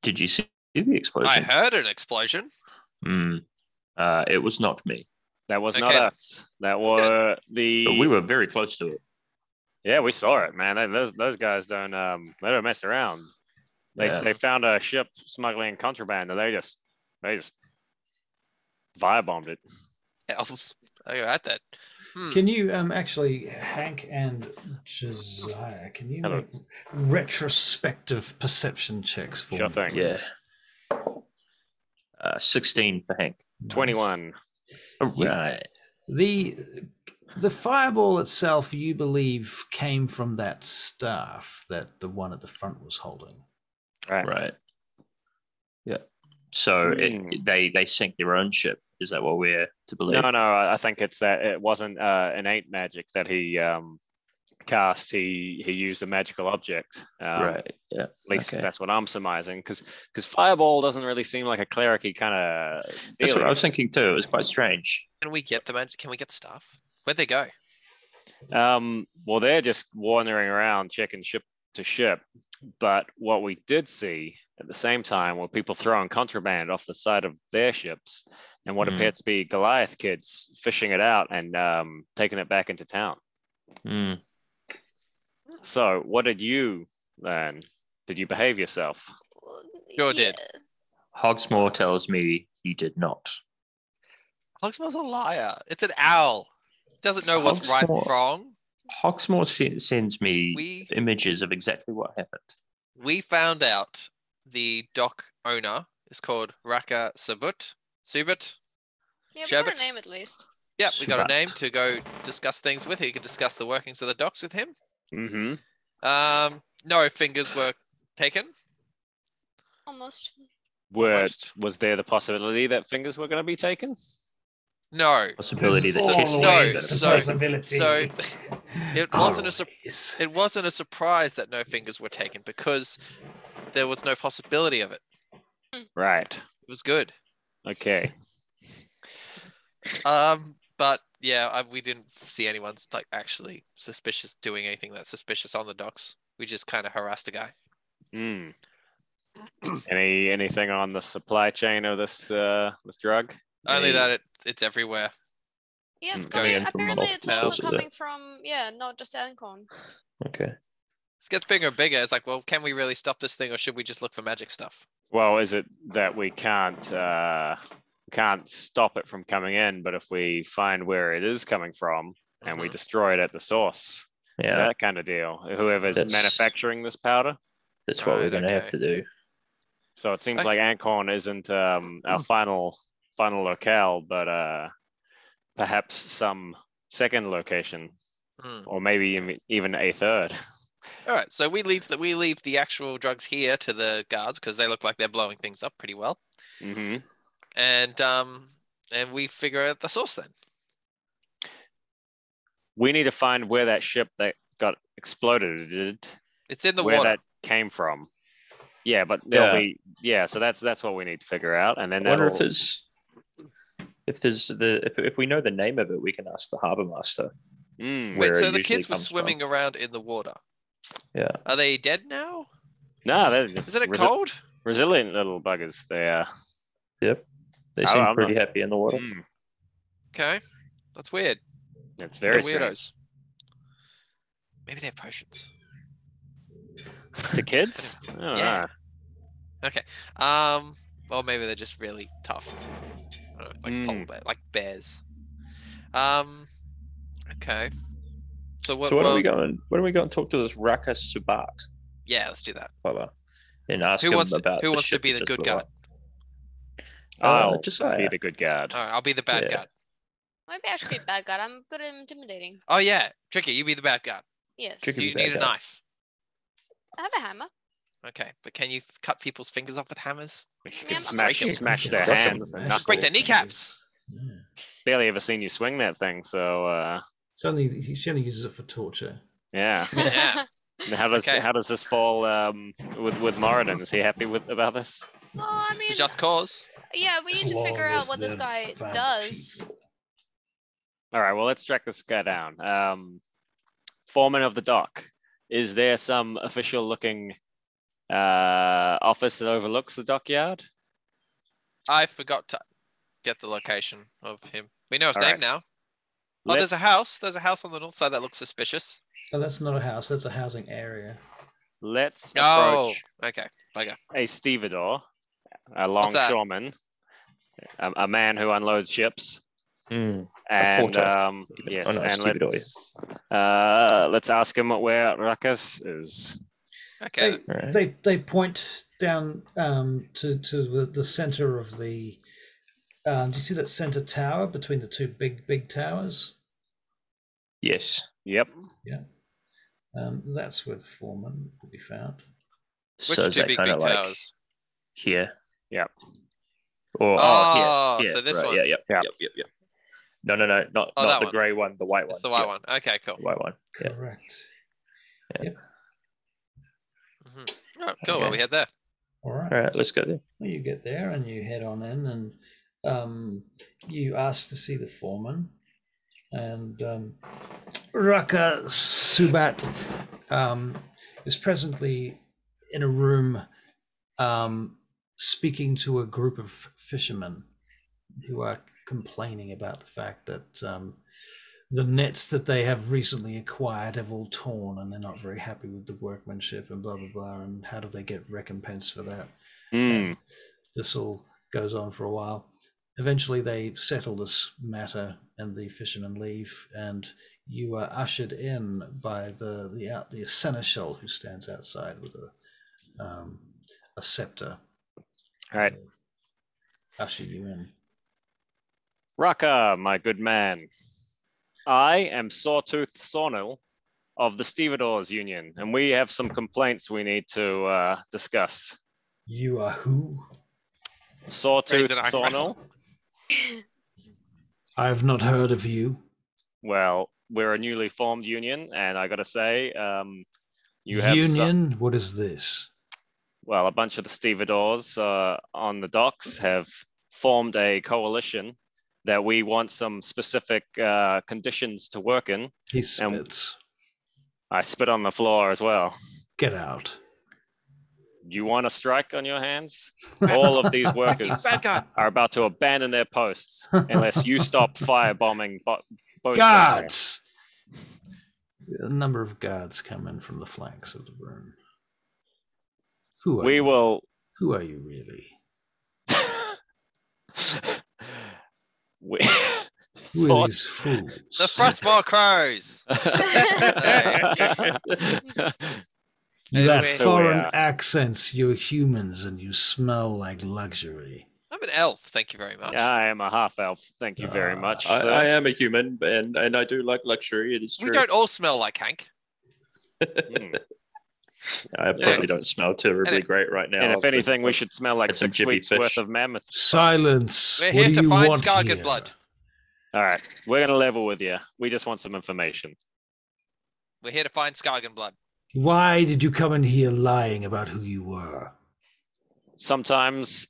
Did you see the explosion? I heard an explosion. It was not me. That was not us. That were the. But we were very close to it. Yeah, we saw it, man. Those guys don't they don't mess around. They found a ship smuggling contraband, and they just firebombed it. Else, I got that. Can you actually, Hank and Josiah, can you make retrospective perception checks for me? Sure thing. Yeah. 16 for Hank. 21. Right. The fireball itself, you believe, came from that staff that the one at the front was holding. Right. Yeah. So they sink their own ship. Is that what we're to believe? No. I think it's that it wasn't innate magic that he cast. He used a magical object. Right. Yeah. At least that's what I'm surmising. Because fireball doesn't really seem like a clericy kind of. That's what I was thinking too. It was quite strange. Can we get the magic? Can we get the stuff? Where'd they go? Well, they're just wandering around checking ship to ship. But what we did see at the same time were people throwing contraband off the side of their ships, and what appeared to be Goliath kids fishing it out and taking it back into town. So, what did you learn? Did you behave yourself? Sure did. Hogsmoor tells me you did not. Hogsmoor's a liar. It's an owl. It doesn't know what's right and wrong. Hogsmoor sends me images of exactly what happened. We found out the dock owner is called Raka Subut. Yeah, we got a name at least. Yeah, we got a name to go discuss things with. He could discuss the workings of the docks with him. No fingers were taken. Almost. Was there the possibility that fingers were going to be taken? No. Possibility that So it wasn't a surprise that no fingers were taken because there was no possibility of it. Right. It was good. Okay. But yeah, we didn't see anyone like actually suspicious doing anything that's suspicious on the docks. We just kind of harassed a guy. Anything on the supply chain of this drug? Only that it's everywhere. Yeah, it's coming. Apparently, it's also coming from not just Ankhorn. Okay. This gets bigger and bigger. It's like, well, can we really stop this thing, or should we just look for magic stuff? Well, is it that we can't stop it from coming in, but if we find where it is coming from and we destroy it at the source, that kind of deal. Whoever's manufacturing this powder, that's what we're going to have to do. So it seems like Ankhorn isn't our final locale, but perhaps some second location, or maybe even a third. All right, so we leave the actual drugs here to the guards because they look like they're blowing things up pretty well. And we figure out the source then. We need to find where that ship that got exploded. It's in the where water. that came from. Yeah, but there'll be so that's what we need to figure out, and then I wonder if we know the name of it, we can ask the harbour master. Wait, so the kids were swimming around in the water. Yeah. Are they dead now? No, they're just Isn't it cold? Resilient little buggers. They are. Yep. They seem pretty happy in the water. Okay, that's weird. It's very weirdos. Maybe they have potions. To kids? Yeah. Okay. Or maybe they're just really tough. I don't know, like polar bear, like bears. Okay. So what are we going? When are we going to talk to this Raka Subat? Yeah, let's do that. And ask him about who wants to be the good guard. I'll Josiah. be the good guard. All right, I'll be the bad guard. Maybe I should be a bad guard. I'm good at intimidating. Oh yeah, Tricky, you be the bad guard. Yes. Do you need a knife? I have a hammer. Okay, but can you cut people's fingers off with hammers? We could smash their hands and knuckles. Break their kneecaps. Yeah. Barely ever seen you swing that thing, so she only uses it for torture. yeah. Yeah. How does this fall with Moradin? Is he happy about this? Well, I mean, Just cause. Yeah, we need to figure out what this guy does. All right, well, let's track this guy down. Foreman of the dock. Is there some official-looking office that overlooks the dockyard? I forgot to get the location of him. We know his name now. Oh, Let's- there's a house. There's a house on the north side that looks suspicious. Oh, that's not a house. That's a housing area. Let's Oh, approach okay. Bugger. a stevedore, a longshoreman, a man who unloads ships. And yes, and let's ask him where Ruckus is. Okay. They point down to the center of the. Do you see that center tower between the two big towers? Yes. Yep. Yeah. That's where the foreman will be found. Which two big towers? Here. Yep. Or here. So this right, one. Yep. No, not that the one. grey one, the white one. It's the white one. Okay, cool. The white one. Yeah. Correct. Yep. Mm-hmm. Oh, cool. Well, we head there. All right. All right, let's go there. Well, you get there and you head on in, and you ask to see the foreman. And Raka Subat is presently in a room speaking to a group of fishermen who are complaining about the fact that the nets that they have recently acquired have all torn, and they're not very happy with the workmanship and blah blah blah, and how do they get recompense for that? This all goes on for a while. Eventually they settle this matter and the fishermen leave, and you are ushered in by the seneschal who stands outside with a scepter. All right. Usher you in. Raka, my good man. I am Sawtooth Sornil of the Stevedores Union, and we have some complaints we need to discuss. You are who? Sawtooth Sornil. I have not heard of you. Well, we're a newly formed union, and I got to say, you have union. What is this? Well, a bunch of the stevedores on the docks have formed a coalition that we want some specific conditions to work in. He spits. I spit on the floor as well. Get out. You want a strike on your hands? All of these workers are about to abandon their posts unless you stop firebombing boats. Guards! A number of guards come in from the flanks of the room. Who are you? Who are you really? Who are these fools? The Frostmoor crows. You have foreign accents, you're humans, and you smell like luxury. I'm an elf, thank you very much. I am a half elf, thank you very much. I am a human, and I do like luxury, it is true. We don't all smell like Hank. I probably don't smell terribly great right now. And if anything, we should smell like 6 weeks worth of mammoth. Silence. We're here to find Skargan blood. All right, we're going to level with you. We just want some information. We're here to find Skagen blood. Why did you come in here lying about who you were? Sometimes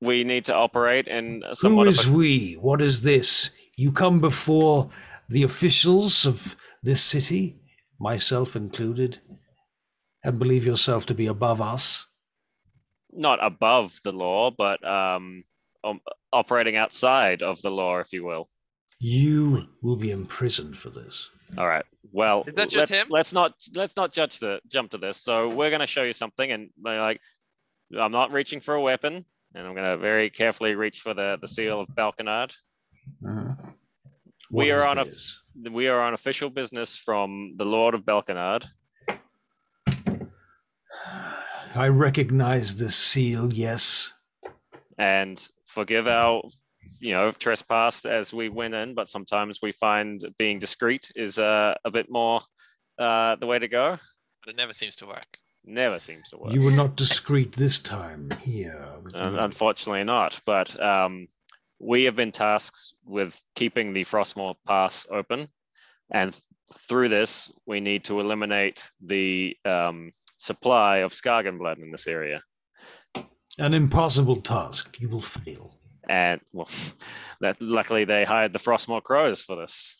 we need to operate in somewhat Who is we? What is this? You come before the officials of this city, myself included, and believe yourself to be above us? not above the law, but operating outside of the law, if you will. You will be imprisoned for this. All right. Well, Is that just him? let's not jump to this. So we're going to show you something, and like, I'm not reaching for a weapon, and I'm going to very carefully reach for the seal of Balkanard. Uh-huh. We are on official business from the Lord of Balkanard. I recognize this seal, yes. And forgive our, trespass as we went in, but sometimes we find being discreet is a bit more the way to go. But it never seems to work. Never seems to work. You were not discreet this time here. Unfortunately not, but we have been tasked with keeping the Frostmoor Pass open, and through this, we need to eliminate the supply of Skagen blood in this area. An impossible task. You will fail. And well, luckily they hired the Frostmoor Crows for this.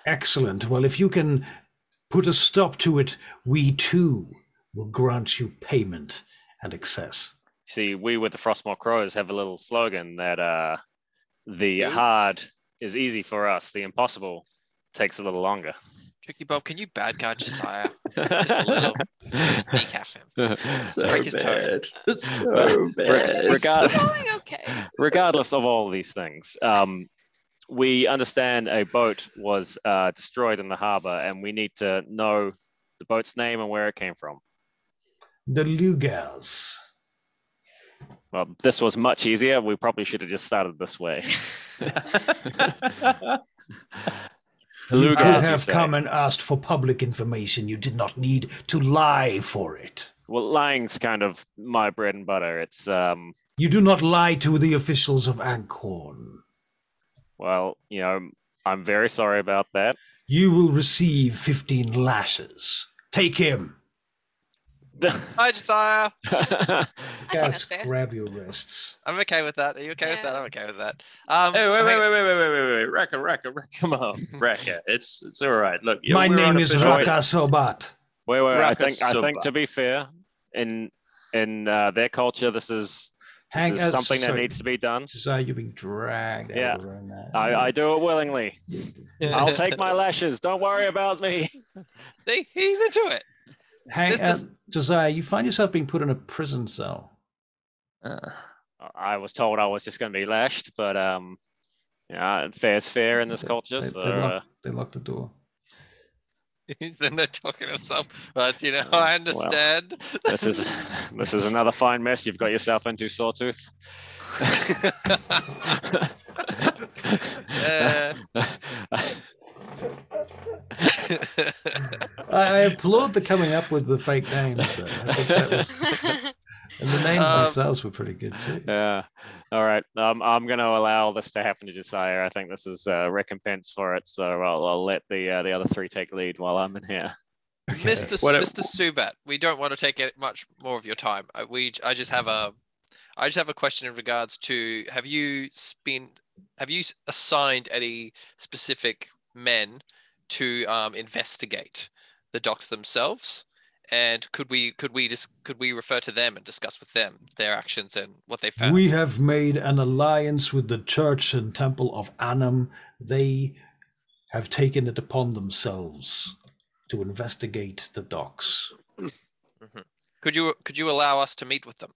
Excellent. Well, if you can put a stop to it, we too will grant you payment and access. See, we with the Frostmoor Crows have a little slogan that the hard is easy for us, the impossible takes a little longer. Tricky Bob, can you bad guy Josiah? Just a little. Just kneecap him. Break his toe. So bad. Regardless of all these things, we understand a boat was destroyed in the harbor, and we need to know the boat's name and where it came from. The Lugers. Well, this was much easier. We probably should have just started this way. You could have come and asked for public information. You did not need to lie for it. Well, lying's kind of my bread and butter. It's You do not lie to the officials of Ankhorn. Well, I'm very sorry about that. You will receive 15 lashes. Take him. Hi, Josiah. Guys, grab your wrists. I'm okay with that. Are you okay with that? I'm okay with that. Hey, wait. Raka, come on. Raka, it's all right. Look, my name is Raka Sobat. Wait. I think to be fair, in their culture, this is something that needs to be done. Josiah, you're being dragged. Yeah, over I do it willingly. I'll take my lashes. Don't worry about me. See, he's into it. Josiah, you find yourself being put in a prison cell. I was told I was just going to be lashed, but fair's fair in this culture. They locked the door. He's in there talking to himself, but I understand. Well, this is another fine mess you've got yourself into, Sawtooth. I applaud the coming up with the fake names, though. I think that was, and the names themselves were pretty good too. Yeah. All right. I'm going to allow this to happen to Josiah. I think this is recompense for it. So I'll let the other three take lead while I'm in here. Okay. Mr. Subat, we don't want to take much more of your time. I just have a question in regards to have you assigned any specific men to investigate the docks themselves, and could we refer to them and discuss with them their actions and what they found? We have made an alliance with the Church and Temple of Annam. They have taken it upon themselves to investigate the docks. Mm-hmm. Could you allow us to meet with them?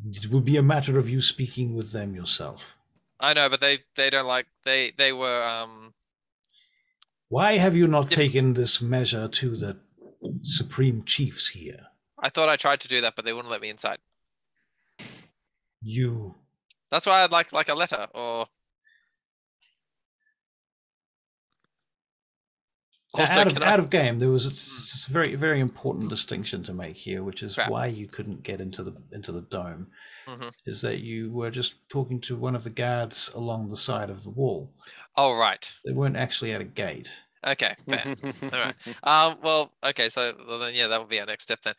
It would be a matter of you speaking with them yourself. I know, but they don't like they were. Why have you not taken this measure to the supreme chiefs here? I thought I tried to do that, but they wouldn't let me inside. That's why I'd like a letter or. Also, out of game, there was a very, very important distinction to make here, which is why you couldn't get into the dome. is that you were just talking to one of the guards along the side of the wall. Oh, right. They weren't actually at a gate. Okay, fair. All right. Well, okay. So then, yeah, that would be our next step then.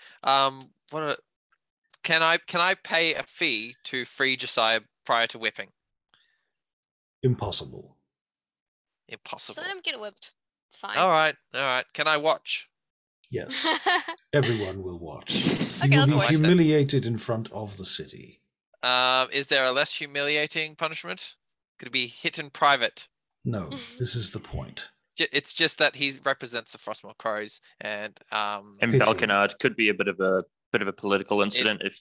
Can I pay a fee to free Josiah prior to whipping? Impossible. Impossible. So let him get whipped. It's fine. All right. Can I watch? Yes. Everyone will watch. Okay, You let's will be watch. humiliated in front of the city. Is there a less humiliating punishment? Could it be hit in private? No, this is the point. It's just that he represents the Frostmoor Crows, and Balkanard could be a bit of a political incident if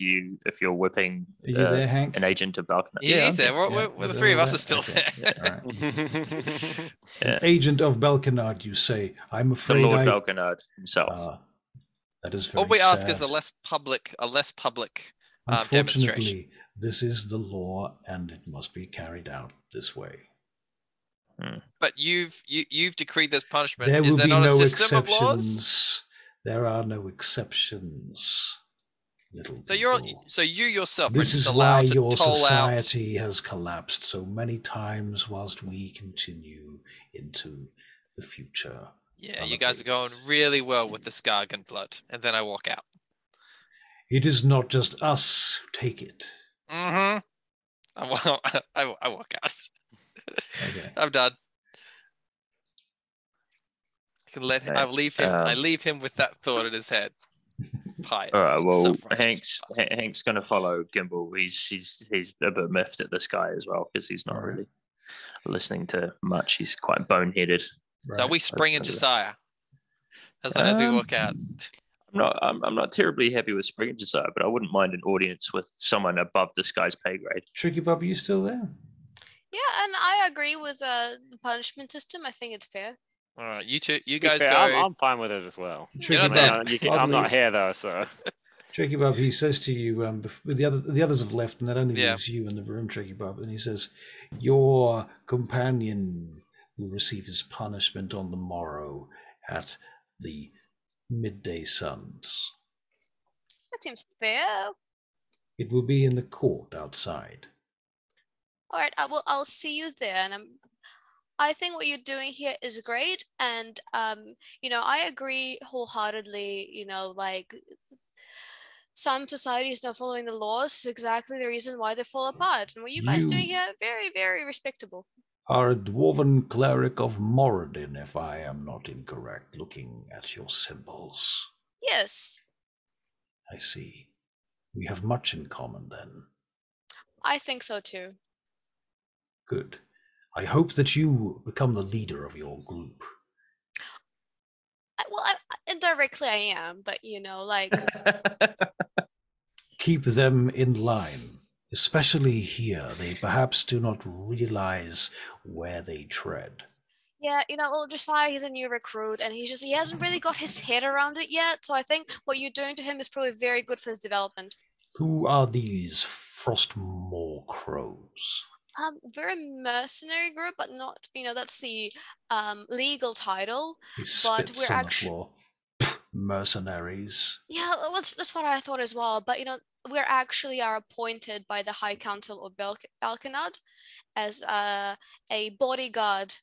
you're whipping Are you there, Hank? an agent of Balkanard. He's there. We're the three of us are still Okay. there. All right. Agent of Balkanard, you say. I'm The afraid Lord Balkanard himself. that is very All we ask sad. is a less public demonstration. Unfortunately, this is the law, and it must be carried out this way. But you've decreed this punishment. There Is will there be not a no system of laws? exceptions. There are no exceptions. Little So people. you yourself are This just is why allowed to your toll society has collapsed so many times whilst we continue into the future. Yeah, you guys are going really well with the Skargan blood, and then I walk out. It is not just us who take it. I walk out. Okay. I'm done. I leave him. I leave him with that thought in his head. Pious. All right. Well, self-righteous Hank's going to follow Gimbal. He's a bit miffed at this guy as well because he's not really listening to much. He's quite boneheaded. So we spring in Josiah as we walk out. I'm not terribly happy with Spring and Josiah, but I wouldn't mind an audience with someone above this guy's pay grade. Tricky Bob, are you still there? Yeah, and I agree with the punishment system. I think it's fair. All right, you guys go. I'm fine with it as well. I'm not here though, so. Tricky Bob, he says to you, the others have left, and that only leaves you in the room, Tricky Bob, and he says, your companion will receive his punishment on the morrow at the midday suns. That seems fair. It will be in the court outside. All right, I'll see you there, and I think what you're doing here is great, and I agree wholeheartedly. Like some societies not following the laws is exactly the reason why they fall apart, and what you guys doing here, very, very respectable. Are a dwarven cleric of Moradin, if I am not incorrect, looking at your symbols. Yes. I see. We have much in common then. I think so too. Good. I hope that you become the leader of your group. Indirectly I am, but like... Keep them in line. Especially here, they perhaps do not realize where they tread. Yeah, Josiah, he's a new recruit, and he hasn't really got his head around it yet, so I think what you're doing to him is probably very good for his development. Who are these Frostmoor crows? We're a mercenary group, but not, that's the legal title. He spits on the floor. Mercenaries. Yeah, that's what I thought as well, but we're actually appointed by the High Council of Balkanard as a bodyguard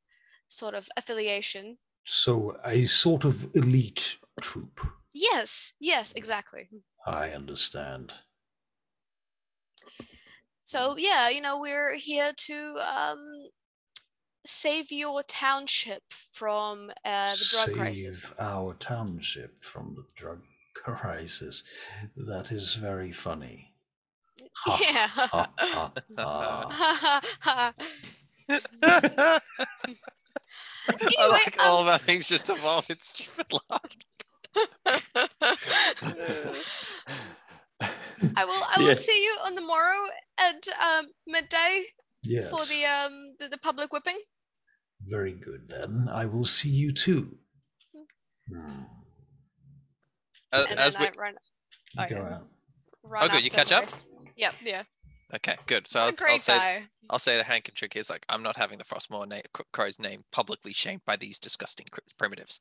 sort of affiliation. So a sort of elite troop. Yes, exactly. I understand. So yeah, we're here to save your township from the drug crisis. Save our township from the drug crisis. That is very funny. Yeah. I like all of our things just evolve in stupid laughter. I will see you on the morrow at midday. Yes. For the public whipping. Very good then. I will see you too. And then I run. Go out. Run good. You catch up? Yeah. Okay, good. So What a great guy. I'll say to Hank and Tricky, it's like, I'm not having the Frostmoor crow's name publicly shamed by these disgusting primitives.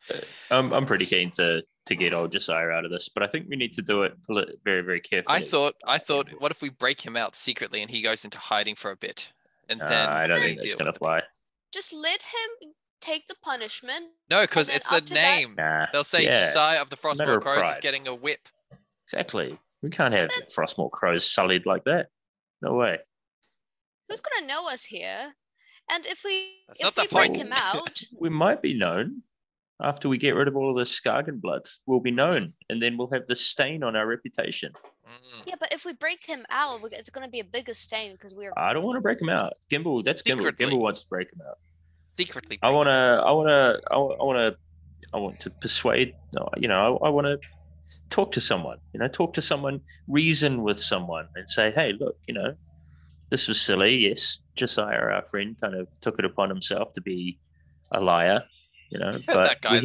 I'm pretty keen to get old Josiah out of this, but I think we need to do it very, very carefully. I thought, what if we break him out secretly and he goes into hiding for a bit, and then I don't think that's gonna fly. Just let him take the punishment. No, because it's the name. Nah, They'll say Josiah of the Frostmoor Crows is getting a whip. Exactly. We can't have Frostmoor Crows sullied like that. No way. Who's gonna know us here? And if we break him out, we might be known. After we get rid of all of the Skagen blood, we'll be known, and then we'll have the stain on our reputation. Yeah, but if we break him out, it's going to be a bigger stain because we're. I don't want to break him out. Gimbal, that's Gimbal. Gimbal wants to break him out. Secretly. I want to persuade. I want to talk to someone. Talk to someone, reason with someone, and say, hey, look, this was silly. Yes, Josiah, our friend, kind of took it upon himself to be a liar. But that guy,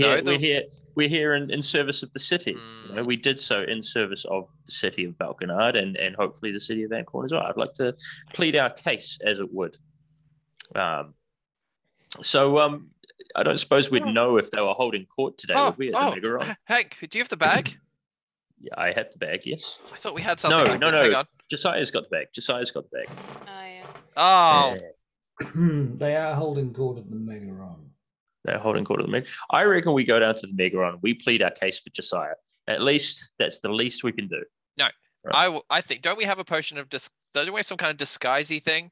we're here in service of the city. We did so in service of the city of Balkanard and hopefully the city of Ankhorn as well. I'd like to plead our case, as it would. So I don't suppose we'd know if they were holding court today, would we, at the Megaron? Hank, do you have the bag? Yeah, I have the bag, yes. I thought we had something. No. Josiah's got the bag. Oh, yeah. Oh. They are holding court at the Megaron. They're holding court at the Megaron. I reckon we go down to the Megaron. We plead our case for Josiah. At least that's the least we can do. No, right. I think. Don't we have a potion of don't we have some kind of disguisey thing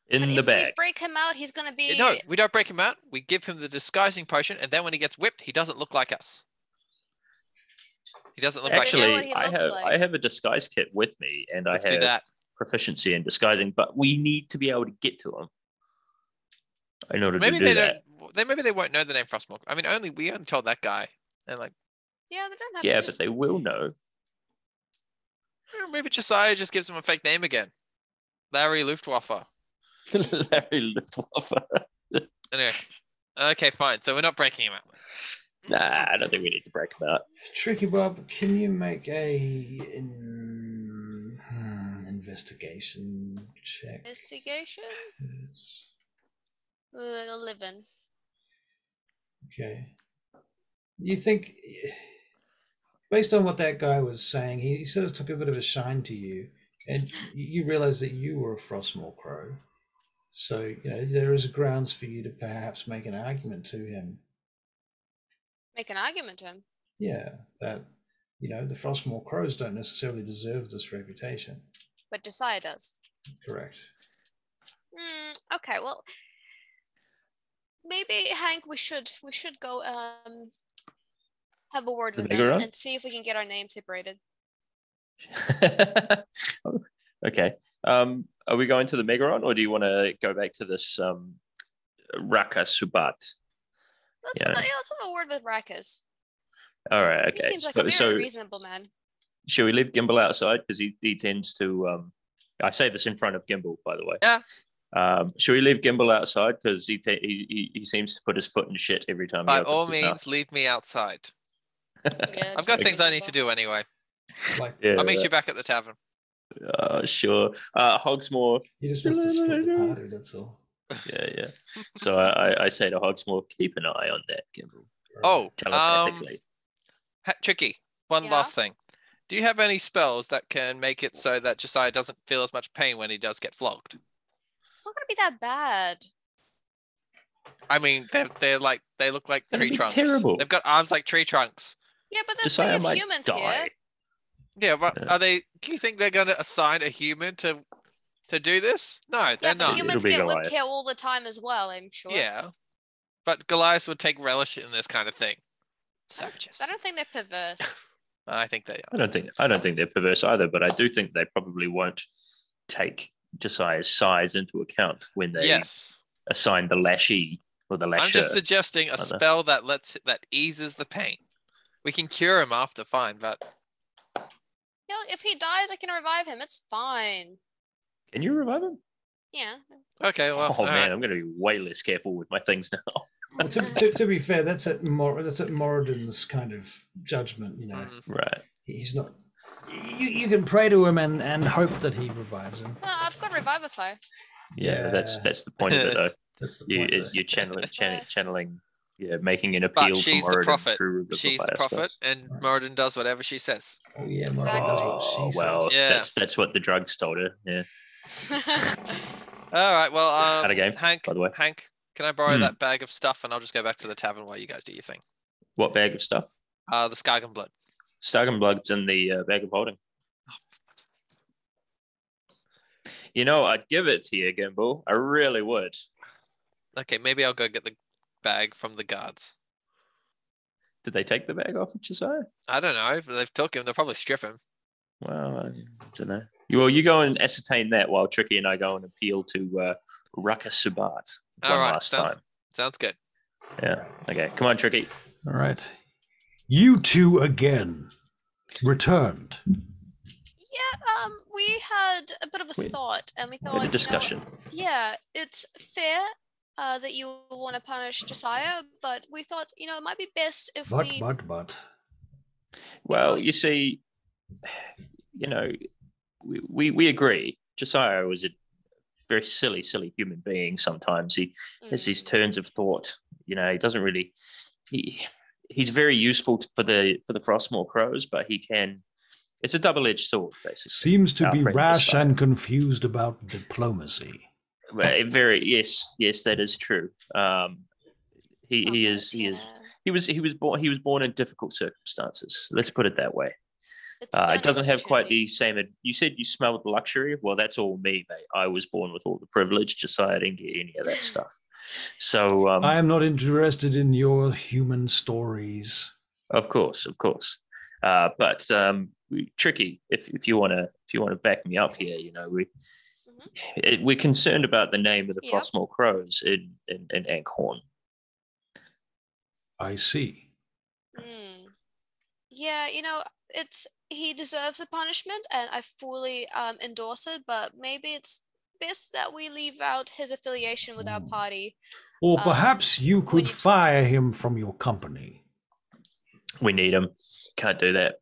in the bag? If we break him out, he's gonna be. No, we don't break him out. We give him the disguising potion, and then when he gets whipped, he doesn't look like us. He doesn't look Actually, like. I have a disguise kit with me, and I have proficiency in disguising. But we need to be able to get to him in order to do that. Maybe they won't know the name Frostmoor. I mean, we only told that guy, and like. Yeah, they don't have. Yeah, but they will know. Maybe Josiah just gives him a fake name again. Larry Luftwaffe. Larry Luftwaffe. Anyway, okay, fine. So we're not breaking him out. Nah, I don't think we need to break him out. Tricky Bob, can you make a investigation check? Investigation. Yes. 11. Okay. You think, based on what that guy was saying, he sort of took a bit of a shine to you, and you realize that you were a Frostmoor Crow. So, there is grounds for you to perhaps make an argument to him. Make an argument to him? Yeah, that, the Frostmoor Crows don't necessarily deserve this reputation. But Josiah does. Correct. Okay, well, maybe, Hank, we should go have a word with them and see if we can get our names separated. Okay. Are we going to the Megaron, or do you want to go back to this Raka Subat? Let's have a word with Rakas. All right, okay. He seems like a very reasonable man. Should we leave Gimbal outside? Because he tends to... I say this in front of Gimbal, by the way. Yeah. Should we leave Gimbal outside? Because he seems to put his foot in shit every time. By all means, leave me outside. Yeah, I've got things I need to do anyway. I'll meet you back at the tavern. Sure. Hogsmoor. He just wants to split the party, that's all. Yeah. So I say to Hogsmoor, keep an eye on that, Gimbal. Oh, telepathically. Tricky. One last thing. Do you have any spells that can make it so that Josiah doesn't feel as much pain when he does get flogged? It's not going to be that bad. I mean, they look like tree trunks. Terrible. They've got arms like tree trunks. Yeah, but there's plenty of humans here. Yeah, but do you think they're going to assign a human to do this? No, they're not. Humans get whipped here all the time as well, I'm sure. Yeah, but Goliath would take relish in this kind of thing. Savages. I don't think they're perverse. I think they are. I don't think they're perverse either, but I do think they probably won't take Josiah's size into account when they assign the lashie or the lasher. I'm just suggesting a spell that eases the pain. We can cure him after, fine, but yeah, if he dies, I can revive him. It's fine. Can you revive him? Yeah. Okay. Well. Oh man, I'm going to be way less careful with my things now. Well, to be fair, that's at Moradin's kind of judgment, Right. He's not. You can pray to him and hope that he revives him. No, I've got about Revivify? Yeah, that's the point of it, though. That's the point. You're channeling, making an But appeal to she's the Moradin prophet. through Revivify, She's the I prophet, suppose. and Moradin does whatever she says. Oh yeah, Exactly. Moradin does what she Well, says. Yeah. that's what the drugs told her. Yeah. All right. Well, Out of game, Hank, by the way. Hank, can I borrow that bag of stuff, and I'll just go back to the tavern while you guys do your thing. What bag of stuff? The Skagen blood. Skagen blood's in the bag of holding. I'd give it to you, Gimbal. I really would. Okay, maybe I'll go get the bag from the guards. Did they take the bag off of Josiah? I don't know. If they've took him, they'll probably strip him. Well, I don't know. You go and ascertain that while Tricky and I go and appeal to Raka Subat one last time. Sounds good. Yeah. Okay. Come on, Tricky. All right. You two again returned. Yeah, we had a bit of a thought, and we thought, a discussion. It's fair that you want to punish Josiah, but we thought, it might be best if But. Well, you see, we agree. Josiah was a very silly human being. Sometimes he has these turns of thought. He doesn't really. He's very useful for the Frostmoor crows, but he can. It's a double-edged sword, basically. Seems to be rash and confused about diplomacy. Yes, that is true. He was born in difficult circumstances. Let's put it that way. It doesn't have quite the same. You said you smelled luxury. Well, that's all me, mate. I was born with all the privilege. Josiah didn't get any of that stuff. So I am not interested in your human stories. Of course. But Tricky, if you want to back me up here, we're concerned about the name of the Frostmoor crows in Ankhorn. I see. Yeah, he deserves a punishment, and I fully endorse it. But maybe it's best that we leave out his affiliation with our party. Or perhaps you could fire him from your company. We need him. Can't do that.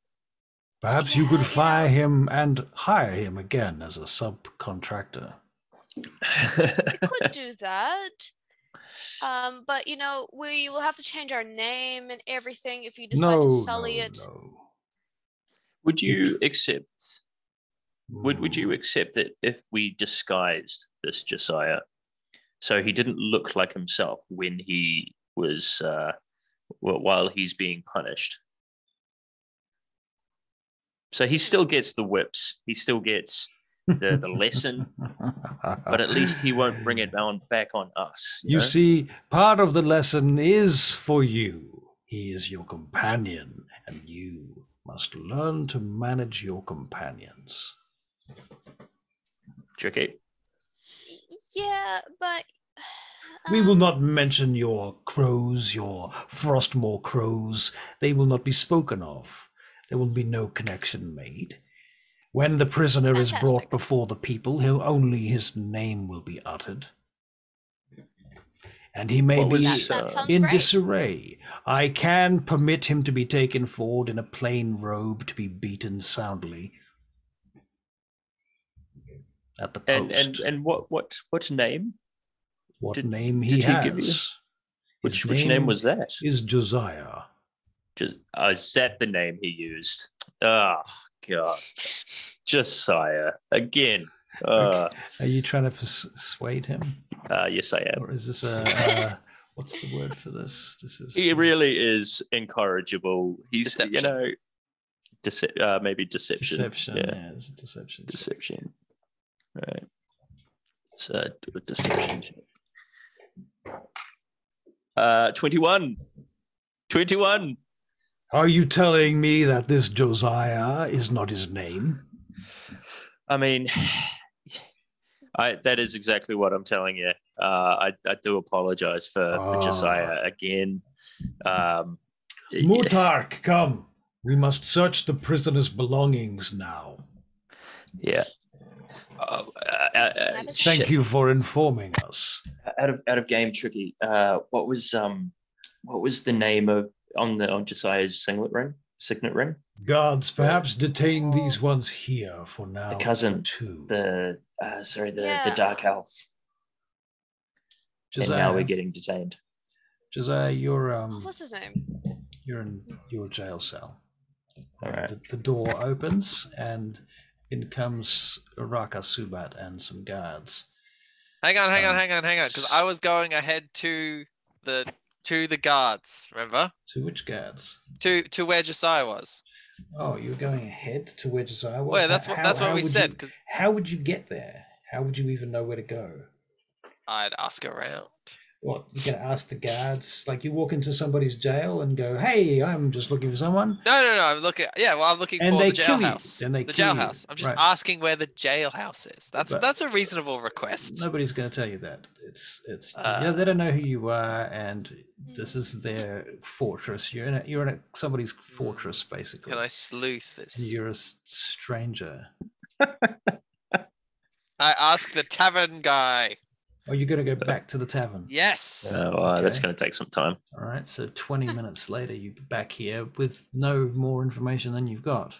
Perhaps you could fire him and hire him again as a subcontractor. We could do that. But we will have to change our name and everything if you decide to sully it. No. Would you accept? Would you accept it if we disguised this Josiah so he didn't look like himself when he was while he's being punished? So he still gets the whips. He still gets the lesson, but at least he won't bring it back on us. You see, part of the lesson is for you. He is your companion, and you must learn to manage your companions. Tricky. Yeah, but... We will not mention your crows, your Frostmoor crows. They will not be spoken of. There will be no connection made. When the prisoner is brought before the people, only his name will be uttered. And he may be in disarray. I can permit him to be taken forward in a plain robe to be beaten soundly at the post. And what name? What name he has? Give you? Which name was that? Is Josiah. Is that the name he used? Oh, God. Josiah. Again. Okay. Are you trying to persuade him? Yes, I am. Or is this what's the word for this? He really is incorrigible. He's, deception. Maybe deception. Deception, yeah, it's deception. Deception. Right. So, deception. 21. 21. Are you telling me that this Josiah is not his name? I mean, that is exactly what I'm telling you. I do apologize for Josiah again. Mutark, come. We must search the prisoner's belongings now. Yeah. Thank you for informing us. Out of game, Tricky. What was the name of on Josiah's signet ring? Guards, perhaps detain these ones here for now. The cousin, too. the Sorry, the Yeah. Dark Elf. Josiah, And now we're getting detained. Josiah, you're What was his name? you're in your jail cell. All right. The door opens and in comes Raka Subat and some guards. Hang on, because I was going ahead to the guards. Remember? To which guards? To where Josiah was. Oh, you were going ahead to where Josiah was? Well, that's what we said. How would you get there? How would you even know where to go? I'd ask around. What, you're going to ask the guards? Like you walk into somebody's jail and go, hey, I'm just looking for someone? No, I'm looking for the jailhouse. And they the kill you. jailhouse. I'm just Right. asking where the jailhouse is. That's a reasonable request. Nobody's going to tell you that. It's they don't know who you are, and this is their fortress. You're in somebody's fortress, basically. Can I sleuth this? And you're a stranger. I ask the tavern guy. Oh, you're going to go back to the tavern? Yes. Oh, that's going to take some time. All right, so 20 minutes later, you're back here with no more information than you've got.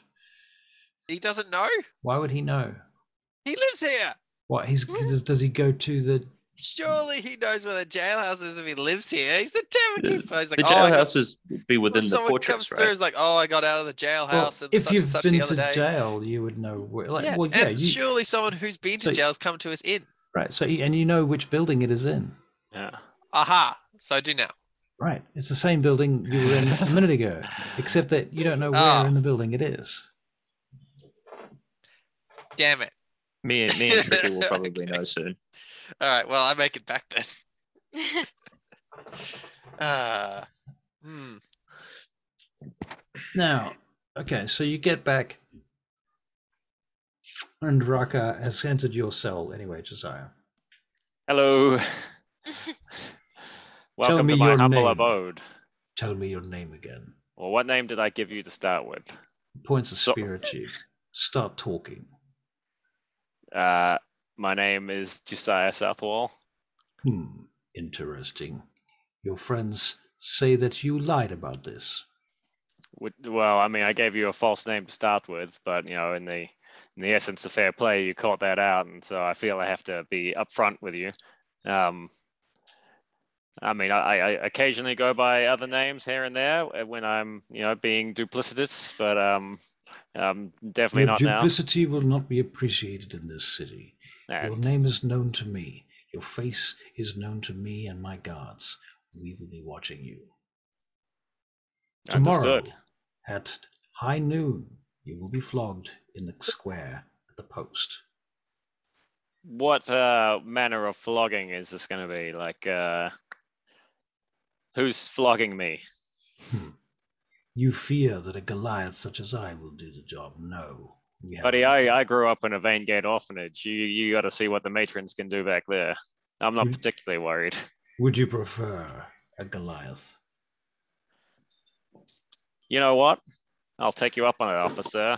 He doesn't know. Why would he know? He lives here. What? Does he go to the? Surely he knows where the jailhouse is if he lives here. He's the tavern keeper. He's like, The jailhouse would be within the someone fortress, comes right? through, is like, I got out of the jailhouse. Well, if you've been to jail, you would know where. Surely someone who's been to jail has come to his inn. Right. So, and you know which building it is in. Yeah. Aha. So I do now. Right. It's the same building you were in a minute ago, except that you don't know where in the building it is. Damn it. Me and Tricky will probably know soon. All right. Well, I make it back then. Now, okay. So you get back. And Raka has entered your cell anyway, Josiah. Hello. Welcome to my humble abode. Tell me your name again. Well, what name did I give you to start with? Points a spear at you. Start talking. My name is Josiah Southwall. Interesting. Your friends say that you lied about this. Well, I mean, I gave you a false name to start with, but in the essence of fair play, you caught that out, and so I feel I have to be upfront with you. I mean, I occasionally go by other names here and there when I'm, being duplicitous, but definitely not now. Duplicity will not be appreciated in this city. Your name is known to me. Your face is known to me and my guards. We will be watching you. Tomorrow, at high noon, you will be flogged in the square at the post. What manner of flogging is this going to be? Like, who's flogging me? You fear that a Goliath such as I will do the job? No. Buddy, I grew up in a Vaingate orphanage. You got to see what the matrons can do back there. I'm not particularly worried. Would you prefer a Goliath? You know what? I'll take you up on it, officer.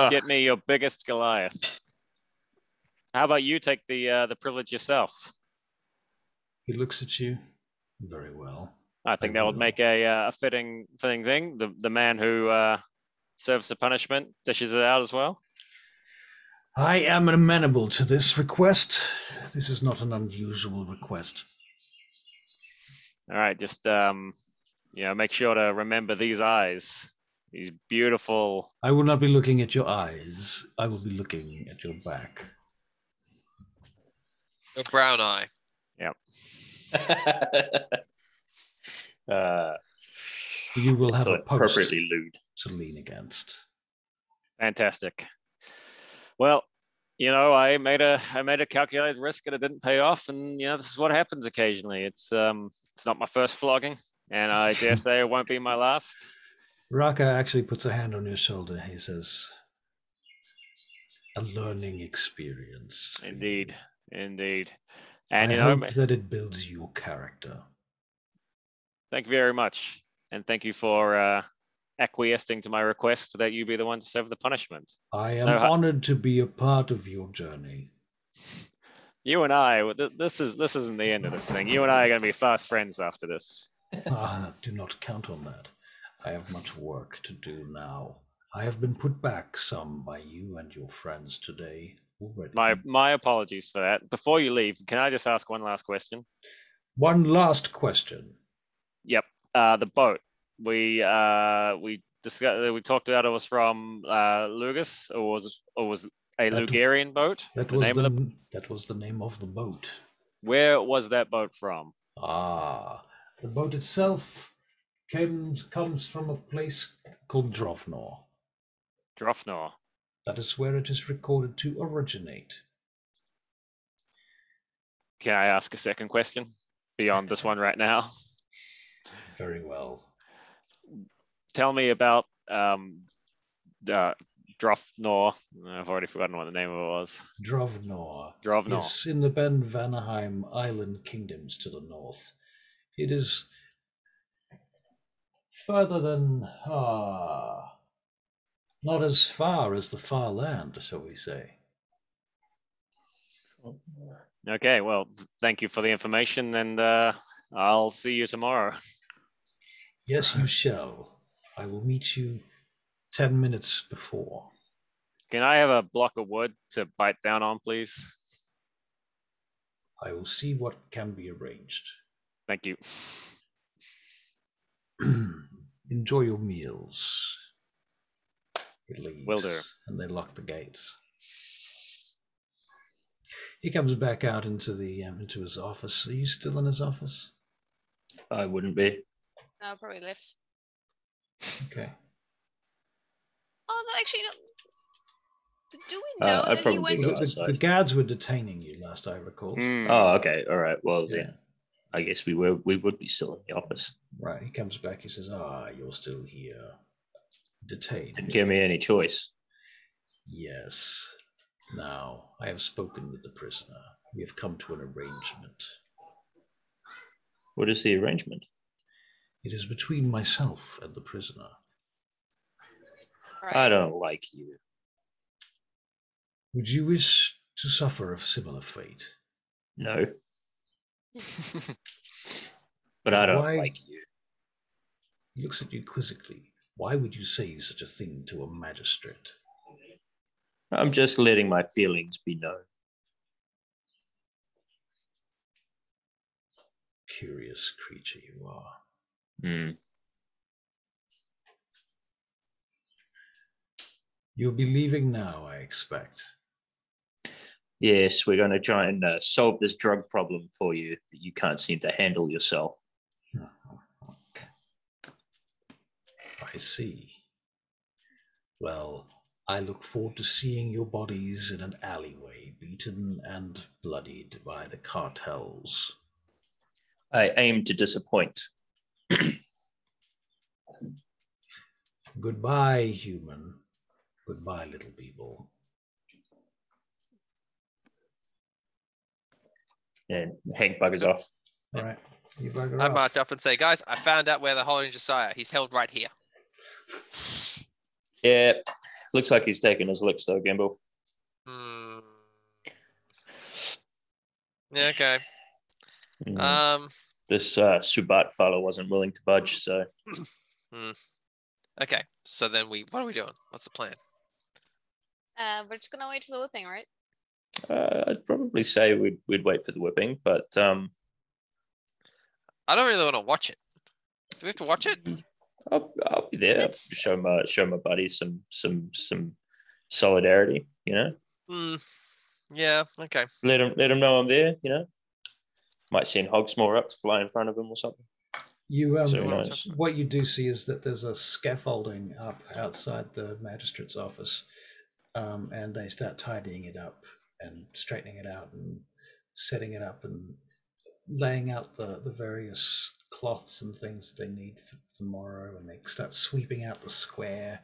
Get me your biggest Goliath. How about you take the privilege yourself? He looks at you. Very well. I think that would make a fitting thing. The man who serves the punishment dishes it out as well. I am amenable to this request. This is not an unusual request. All right, just make sure to remember these eyes. These beautiful. I will not be looking at your eyes. I will be looking at your back. Your brown eye. Yep. You will have a post appropriately lewd to lean against. Fantastic. Well, I made a calculated risk and it didn't pay off, and this is what happens occasionally. It's not my first flogging, and I dare say it won't be my last. Raka actually puts a hand on your shoulder. He says, "A learning experience." Indeed. And I hope that it builds your character. Thank you very much, and thank you for acquiescing to my request that you be the one to serve the punishment. I am honored to be a part of your journey. You and I, this isn't the end of this thing. You and I are going to be fast friends after this. Do not count on that. I have much work to do now. I have been put back some by you and your friends today. already. My apologies for that. Before you leave, can I just ask one last question? One last question. Yep. The boat. We discussed. We talked about it was from Lugus, or was a Lugarian boat. That was the name of the boat. Where was that boat from? The boat itself comes from a place called Drofnor. Drofnor. That is where it is recorded to originate. Can I ask a second question beyond this one right now? Very well. Tell me about Drofnor. I've already forgotten what the name of it was. Drofnor. Drofnor. Yes, in the Ben Vanaheim Island kingdoms to the north. It is further than not as far as the far land, shall we say. Okay, well, thank you for the information, and I'll see you tomorrow. Yes, you shall. I will meet you 10 minutes before. Can I have a block of wood to bite down on, please? I will see what can be arranged. Thank you. Enjoy your meals. He leaves, Will do. and they lock the gates. He comes back out into his office. Are you still in his office? I wouldn't be. No, probably left. Okay. Oh, no, actually, no. Do we know I'd that he went probably to... go The guards were detaining you last I recall. Oh, okay. All right. Well, Yeah. then I guess we would be still in the office. Right. He comes back. He says, you're still here. Detained. Didn't give me any choice. Yes. Now, I have spoken with the prisoner. We have come to an arrangement. What is the arrangement? It is between myself and the prisoner. Right. I don't like you. Would you wish to suffer a similar fate? No. But I don't Why? like you. He looks at you quizzically. Why would you say such a thing to a magistrate? I'm just letting my feelings be known. Curious creature you are. You'll be leaving now, I expect. Yes, we're going to try and solve this drug problem for you that you can't seem to handle yourself. I see. Well, I look forward to seeing your bodies in an alleyway, beaten and bloodied by the cartels. I aim to disappoint. Goodbye, human. Goodbye, little people. And Hank buggers off. All right. You bugger I off. march up and say, guys, I found out where they're holding Josiah. He's held right here. Yeah, looks like he's taking his licks though, Gimble. Yeah, okay. This Subat fellow wasn't willing to budge, so. Okay, so then what are we doing? What's the plan? We're just gonna wait for the whipping, right? I'd probably say we'd wait for the whipping, but I don't really want to watch it. Do we have to watch it? I'll be there. Show my buddy some solidarity, you know. Yeah. Okay. Let him know I'm there, you know. Might send Hogsmore up to fly in front of him or something. What you do see is that there's a scaffolding up outside the magistrate's office, and they start tidying it up and straightening it out and setting it up and laying out the various cloths and things that they need for tomorrow, and they start sweeping out the square.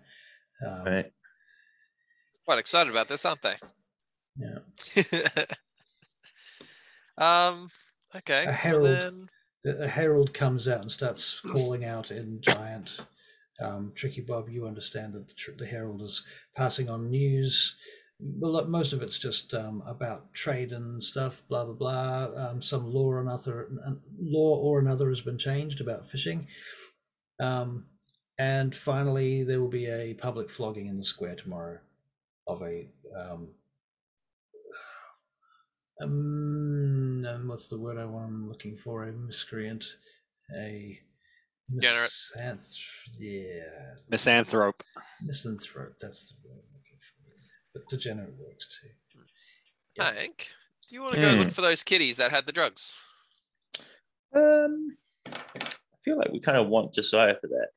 Right. Quite excited about this, aren't they? Yeah. Okay. A herald comes out and starts calling out in giant. Tricky Bob, you understand that the herald is passing on news. Well, most of it's just about trade and stuff, blah blah blah. Some law or another has been changed about fishing, and finally there will be a public flogging in the square tomorrow of a What's the word I'm looking for? A miscreant, a Misanthrope. Misanthrope. That's the word I'm looking for. But degenerate works too. Hank, do you want to go look for those kitties that had the drugs? I feel like we kind of want Josiah for that.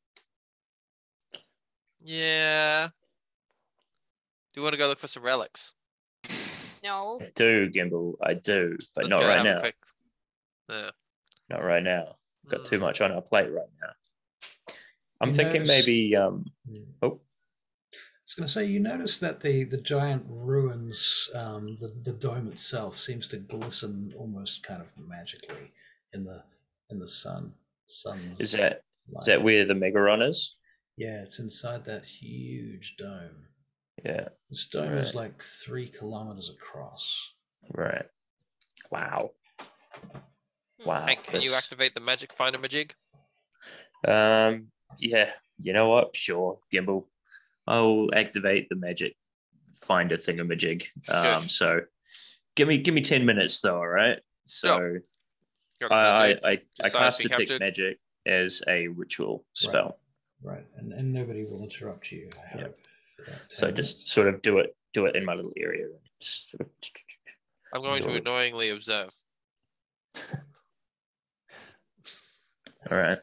Yeah. Do you want to go look for some relics? No. I do, Gimbal. I do, but Let's not go right have a now. quick- Yeah. Not right now. Got too much on our plate right now. I'm You thinking notice- maybe. I was going to say, you notice that the giant ruins, the dome itself seems to glisten almost kind of magically in the sun's. Is that light. where the Megaron is? Yeah, it's inside that huge dome. Yeah. This dome is like 3 kilometers across. Right. Wow. Wow. Hank, can you activate the magic finder majig? Yeah. You know what? Sure, Gimbal. I'll activate the magic finder thingamajig. So give me 10 minutes though, all right? So I cast detect magic as a ritual spell. Right. And nobody will interrupt you. I hope. So just sort of do it in my little area. Just sort of I'm going to annoyingly observe. All right.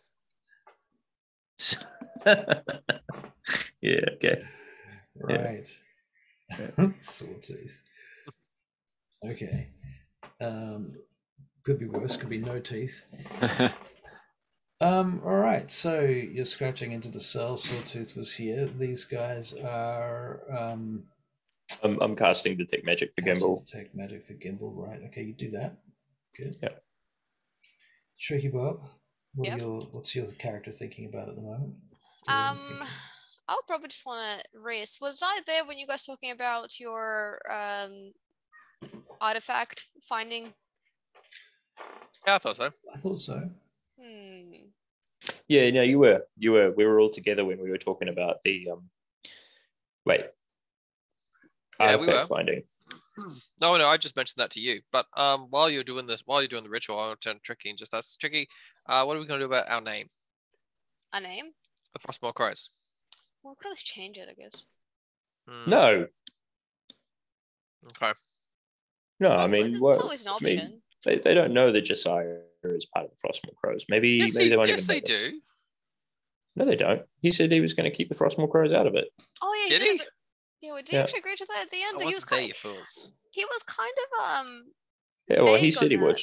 Yeah, okay. Right. Sawtooth. Okay. Could be worse, could be no teeth. All right, so you're scratching into the cell. Sawtooth was here. These guys are I'm casting detect magic for Gimbal. Detect magic for Gimbal, right? Okay, you do that. Good. Yeah. Tricky Bob, what's your character thinking about at the moment? I'll probably just want to rest. Was I there when you guys talking about your artifact finding? Yeah, I thought so. I thought so. Yeah, no, you were. We were all together when we were talking about the artifact finding. No, I just mentioned that to you. But while you're doing the ritual, I'll turn Tricky and just ask Tricky, what are we going to do about our name? A name? The Frostmoor Crows. Well, we could always change it, I guess. No. Okay. No, I mean, it's always an option. They don't know that Josiah is part of the Frostmoor Crows. Maybe they won't even they do. No, they don't. He said he was going to keep the Frostmoor Crows out of it. Oh yeah, did he? Yeah, we did actually agree to that at the end. He was kind of Yeah, well, he said he would.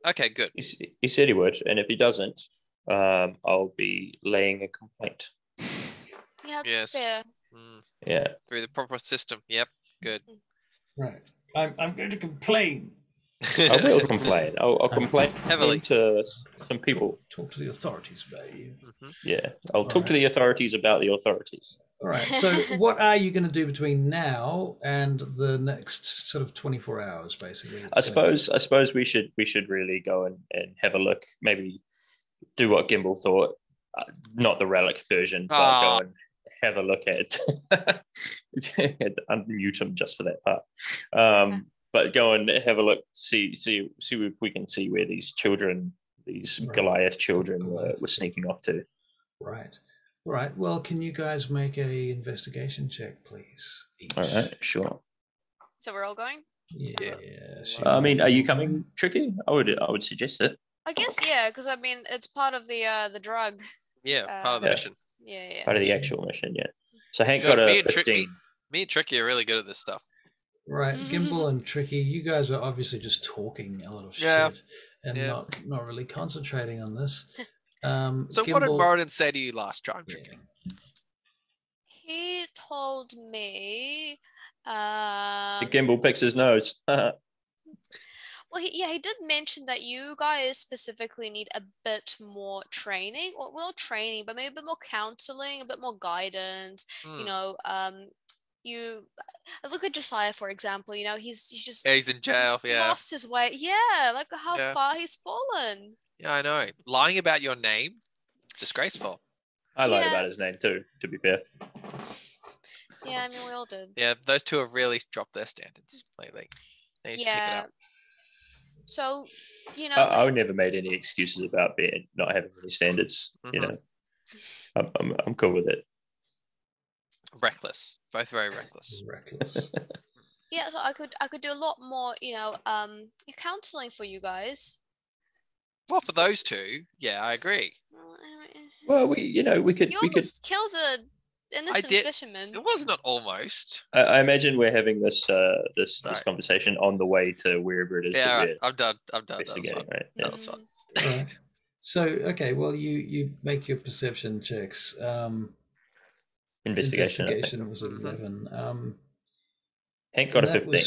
Okay, good. He said he would, and if he doesn't, I'll be laying a complaint. Yeah, that's fair. Yeah. Through the proper system. Yep. Good. Right. I'm going to complain. I will complain. I'll complain heavily to some people. Talk to the authorities about you. Yeah, I'll talk to the authorities about the authorities. All right. So, what are you going to do between now and the next sort of 24 hours, basically? I suppose we should really go and have a look. Maybe do what Gimbal thought, not the relic version, but go and have a look at. Unmute him just for that part. But go and have a look, see if we can see where these children, Goliath children, were sneaking off to. Right. Right. Well, can you guys make a investigation check, please? Each. All right, sure. So we're all going? Yeah. I mean, are you coming, Tricky? I would suggest it. I guess because I mean it's part of the drug. Yeah, part of the mission. Yeah. Part of the actual mission, yeah. So Hank got a 15. Me and Tricky are really good at this stuff. Right, Gimbal and Tricky, you guys are obviously just talking a lot of shit and not really concentrating on this. So Gimbal, what did Moradin say to you last time, Tricky? He told me The Gimbal picks his nose. well, he did mention that you guys specifically need a bit more training, or well, training, but maybe a bit more counseling, a bit more guidance. You know, you look at Josiah, for example. You know, he's just he's in jail. Yeah, lost his way. Yeah, like how far he's fallen. Yeah, I know. Lying about your name, it's disgraceful. I lied about his name too, to be fair. Yeah, I mean we all did. Yeah, those two have really dropped their standards lately. They need to pick it up. So, I never made any excuses about not having any standards. I'm cool with it. Reckless, both very reckless. Reckless. Yeah, so I could do a lot more, counseling for you guys. Well, for those two, yeah, I agree. Well, we could. You We could. almost killed an innocent fisherman. It was not almost. I imagine we're having this Right. conversation on the way to wherever it is. Yeah, that right. we're I'm done. That was fun. right? Yeah, that was fun. All right. So, okay, well, you make your perception checks. Investigation was 11. Hank got a 15.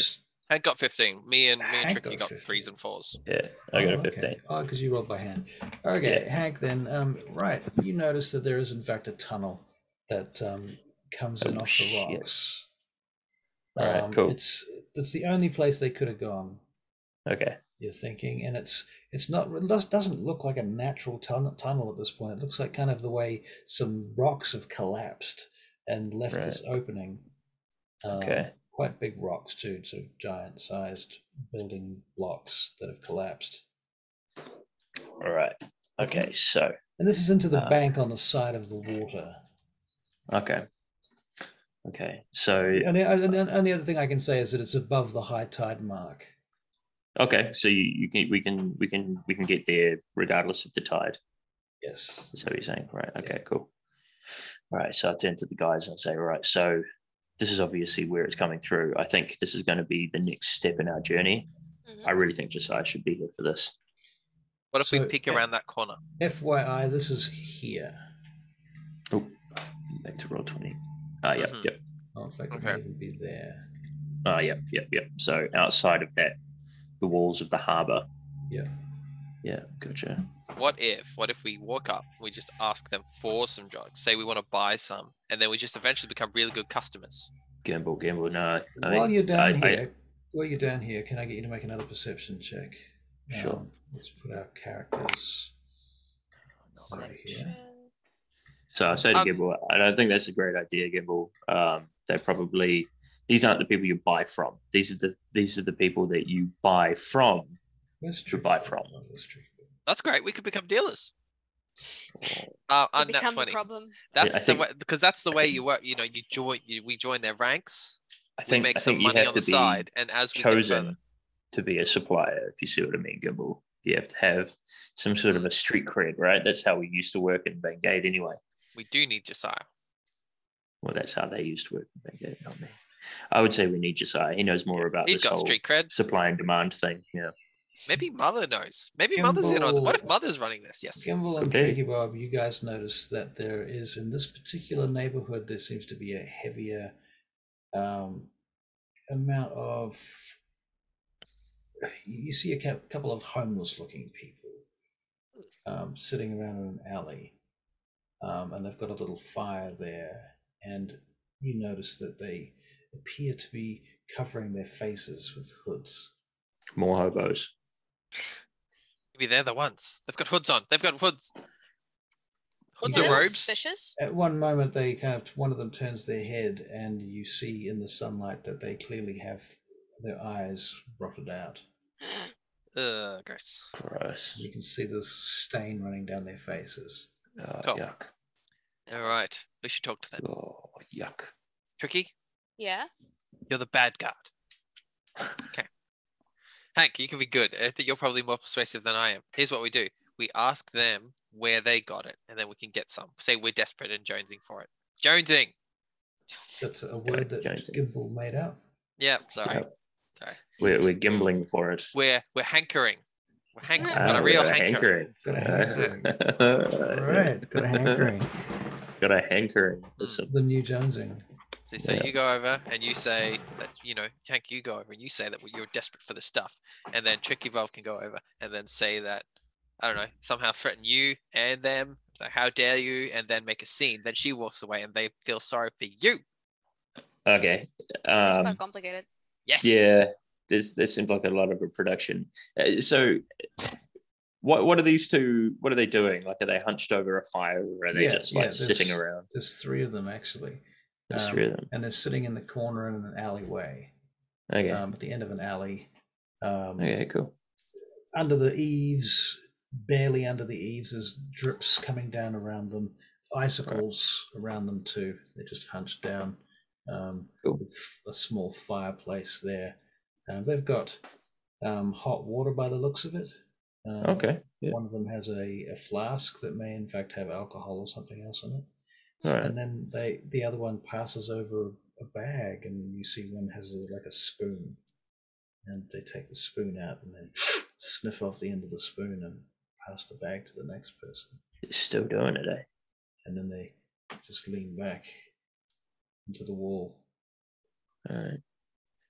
Hank got 15. Me and Hank Tricky got 15. 3s and 4s. Yeah, I got a 15. Okay. Oh, because you rolled by hand. Okay, Yeah. Hank, then, right, you notice that there is, in fact, a tunnel that comes in off the rocks. All right, cool. It's the only place they could have gone. Okay. You're thinking, and it doesn't look like a natural tunnel at this point. It looks like kind of the way some rocks have collapsed and left this opening. Okay. Quite big rocks too, so giant-sized building blocks that have collapsed. All right. Okay, so. And this is into the bank on the side of the water. Okay. Okay, so. And the only other thing I can say is that it's above the high tide mark. Okay, so we can get there regardless of the tide. Yes. Is that what you're saying? Right. Okay. Cool. All right. So I turn to the guys and say, all right. So this is obviously where it's coming through. I think this is going to be the next step in our journey. I really think Josiah should be here for this. What if we peek around that corner? FYI, this is here. Oh, back to roll 20. Yep. Oh, in fact, it might even be there. Yep. So outside of that, the walls of the harbour. Yeah. Yeah, gotcha. What if we walk up, we just ask them for some drugs, say we want to buy some, and then we just eventually become really good customers? Gamble, no. While you're down here, can I get you to make another perception check? Sure. Let's put our characters over here. So I say to Gimble, I don't think that's a great idea, Gimble. These aren't the people you buy from. These are the people that you buy from. To buy from. That's great. We could become dealers. Become a problem. That's the way, because that's the way you work. We join their ranks. We make some money on the side, and as we chosen to be a supplier, if you see what I mean, Gimble, you have to have some sort of a street cred, right? That's how we used to work in Bangade, anyway. We do need Josiah. Well, that's how they used to work in Bangade, not me. I would say we need Josiah. He knows more about this whole street cred, supply and demand thing. Yeah. Maybe Mother knows. Maybe Mother's in on. What if Mother's running this? Yes. Gimble and Tricky Bob, you guys notice that there is, in this particular neighborhood, there seems to be a heavier amount of. You see a couple of homeless-looking people sitting around in an alley, and they've got a little fire there. And you notice that they appear to be covering their faces with hoods. More hobos. Maybe they're the ones. They've got hoods on. They've got hoods. Hoods or robes. Suspicious. At one moment, one of them turns their head, and you see in the sunlight that they clearly have their eyes rotted out. Gross. Gross. You can see the stain running down their faces. Cool. Yuck. All right. We should talk to them. Oh, yuck. Tricky? Yeah? You're the bad guard. Okay. Hank, you can be good. I think you're probably more persuasive than I am. Here's what we do. We ask them where they got it, and then we can get some. Say we're desperate and jonesing for it. Jonesing! That's a word that Gimble made up. Yeah, sorry. Yep. We're gimbling for it. We're hankering. We're hankering. Got a real hankering. Got a hankering. Right, got a hankering. Got a hankering. The new jonesing. So you go over and you say that, Hank, you go over and you say that you're desperate for the stuff. And then Tricky Valve can go over and then say that, I don't know, somehow threaten you and them. So how dare you? And then make a scene. Then she walks away and they feel sorry for you. Okay. It's quite complicated. Yes. Yeah. This seems like a lot of a production. So what are these two? What are they doing? Like, are they hunched over a fire, or are they just sitting around? There's three of them actually. There's three of them, and they're sitting in the corner in an alleyway. Okay. At the end of an alley. Okay, cool. under the eaves, barely under the eaves, there's drips coming down around them, icicles around them too. They're just hunched down with a small fireplace there. They've got hot water by the looks of it. Okay. Yeah. One of them has a flask that may in fact have alcohol or something else in it. All right. And then the other one passes over a bag, and you see one has like a spoon. And they take the spoon out and then sniff off the end of the spoon and pass the bag to the next person. They're still doing it, eh? And then they just lean back into the wall. All right.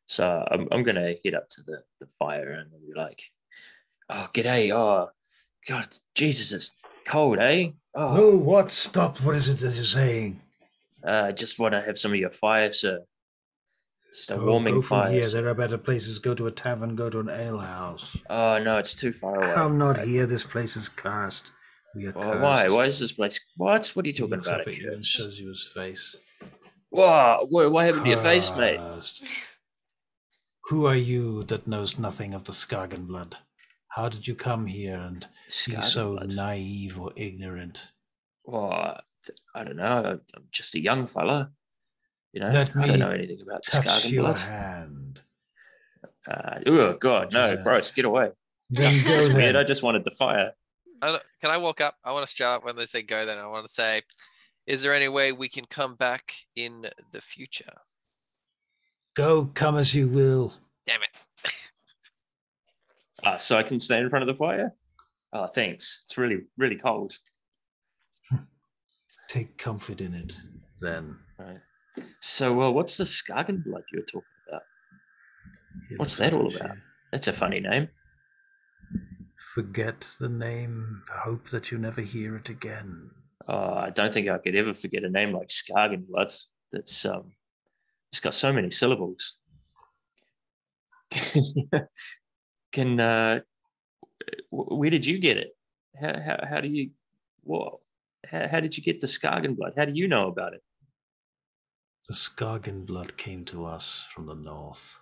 So I'm gonna head up to the fire and be like, "Oh, g'day! Oh, God, Jesus, it's cold, eh? Oh, No, what? Stop! What is it that you're saying? I just want to have some of your fire, sir. Just a warming go from fire. here. Sir. There are better places. Go to a tavern. Go to an alehouse. Oh no, it's too far away. Come not here. This place is cursed. We are cursed. Why? Why is this place? What? What are you He talking looks about? up at you and shows you his face. What happened to your face, mate? Cursed. Who are you that knows nothing of the Skagen blood? How did you come here and be so naive or ignorant? Well, I don't know. I'm just a young fella. You know, Let I don't know anything about the touch Skagen your blood. hand. Oh God, no, bros, get away. Then go It's weird. then. I just wanted the fire. Can I walk up? I want to start when they say go. Then I want to say, is there any way we can come back in the future? Go, come as you will. Damn it! So I can stand in front of the fire. Oh, thanks. It's really, really cold. Take comfort in it, then. Right. So, what's the Skagen blood you're talking about? What's that all about? That's a funny name. Forget the name. Hope that you never hear it again. I don't think I could ever forget a name like Skagen blood. That's it's got so many syllables. Where did you get it? How do you what? How did you get the Skagen blood? How do you know about it? The Skagen blood came to us from the north.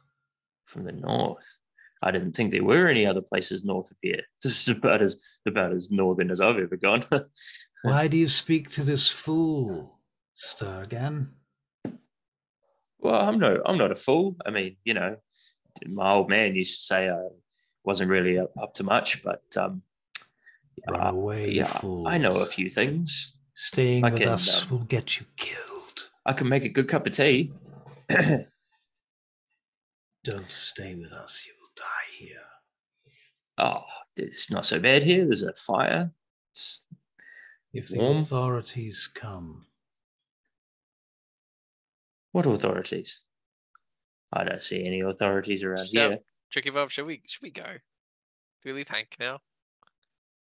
From the north. I didn't think there were any other places north of here. This is about as northern as I've ever gone. Why do you speak to this fool, Stargan? Well, I'm not a fool. I mean, you know, my old man used to say I wasn't really up to much, but Run away, fool. I know a few things. Staying with us will get you killed. I can make a good cup of tea. Don't stay with us. You will die here. Oh, it's not so bad here. There's a fire. It's if the warm. Authorities come. What authorities? I don't see any authorities around here. Tricky Bob, should we go? Do we leave Hank now?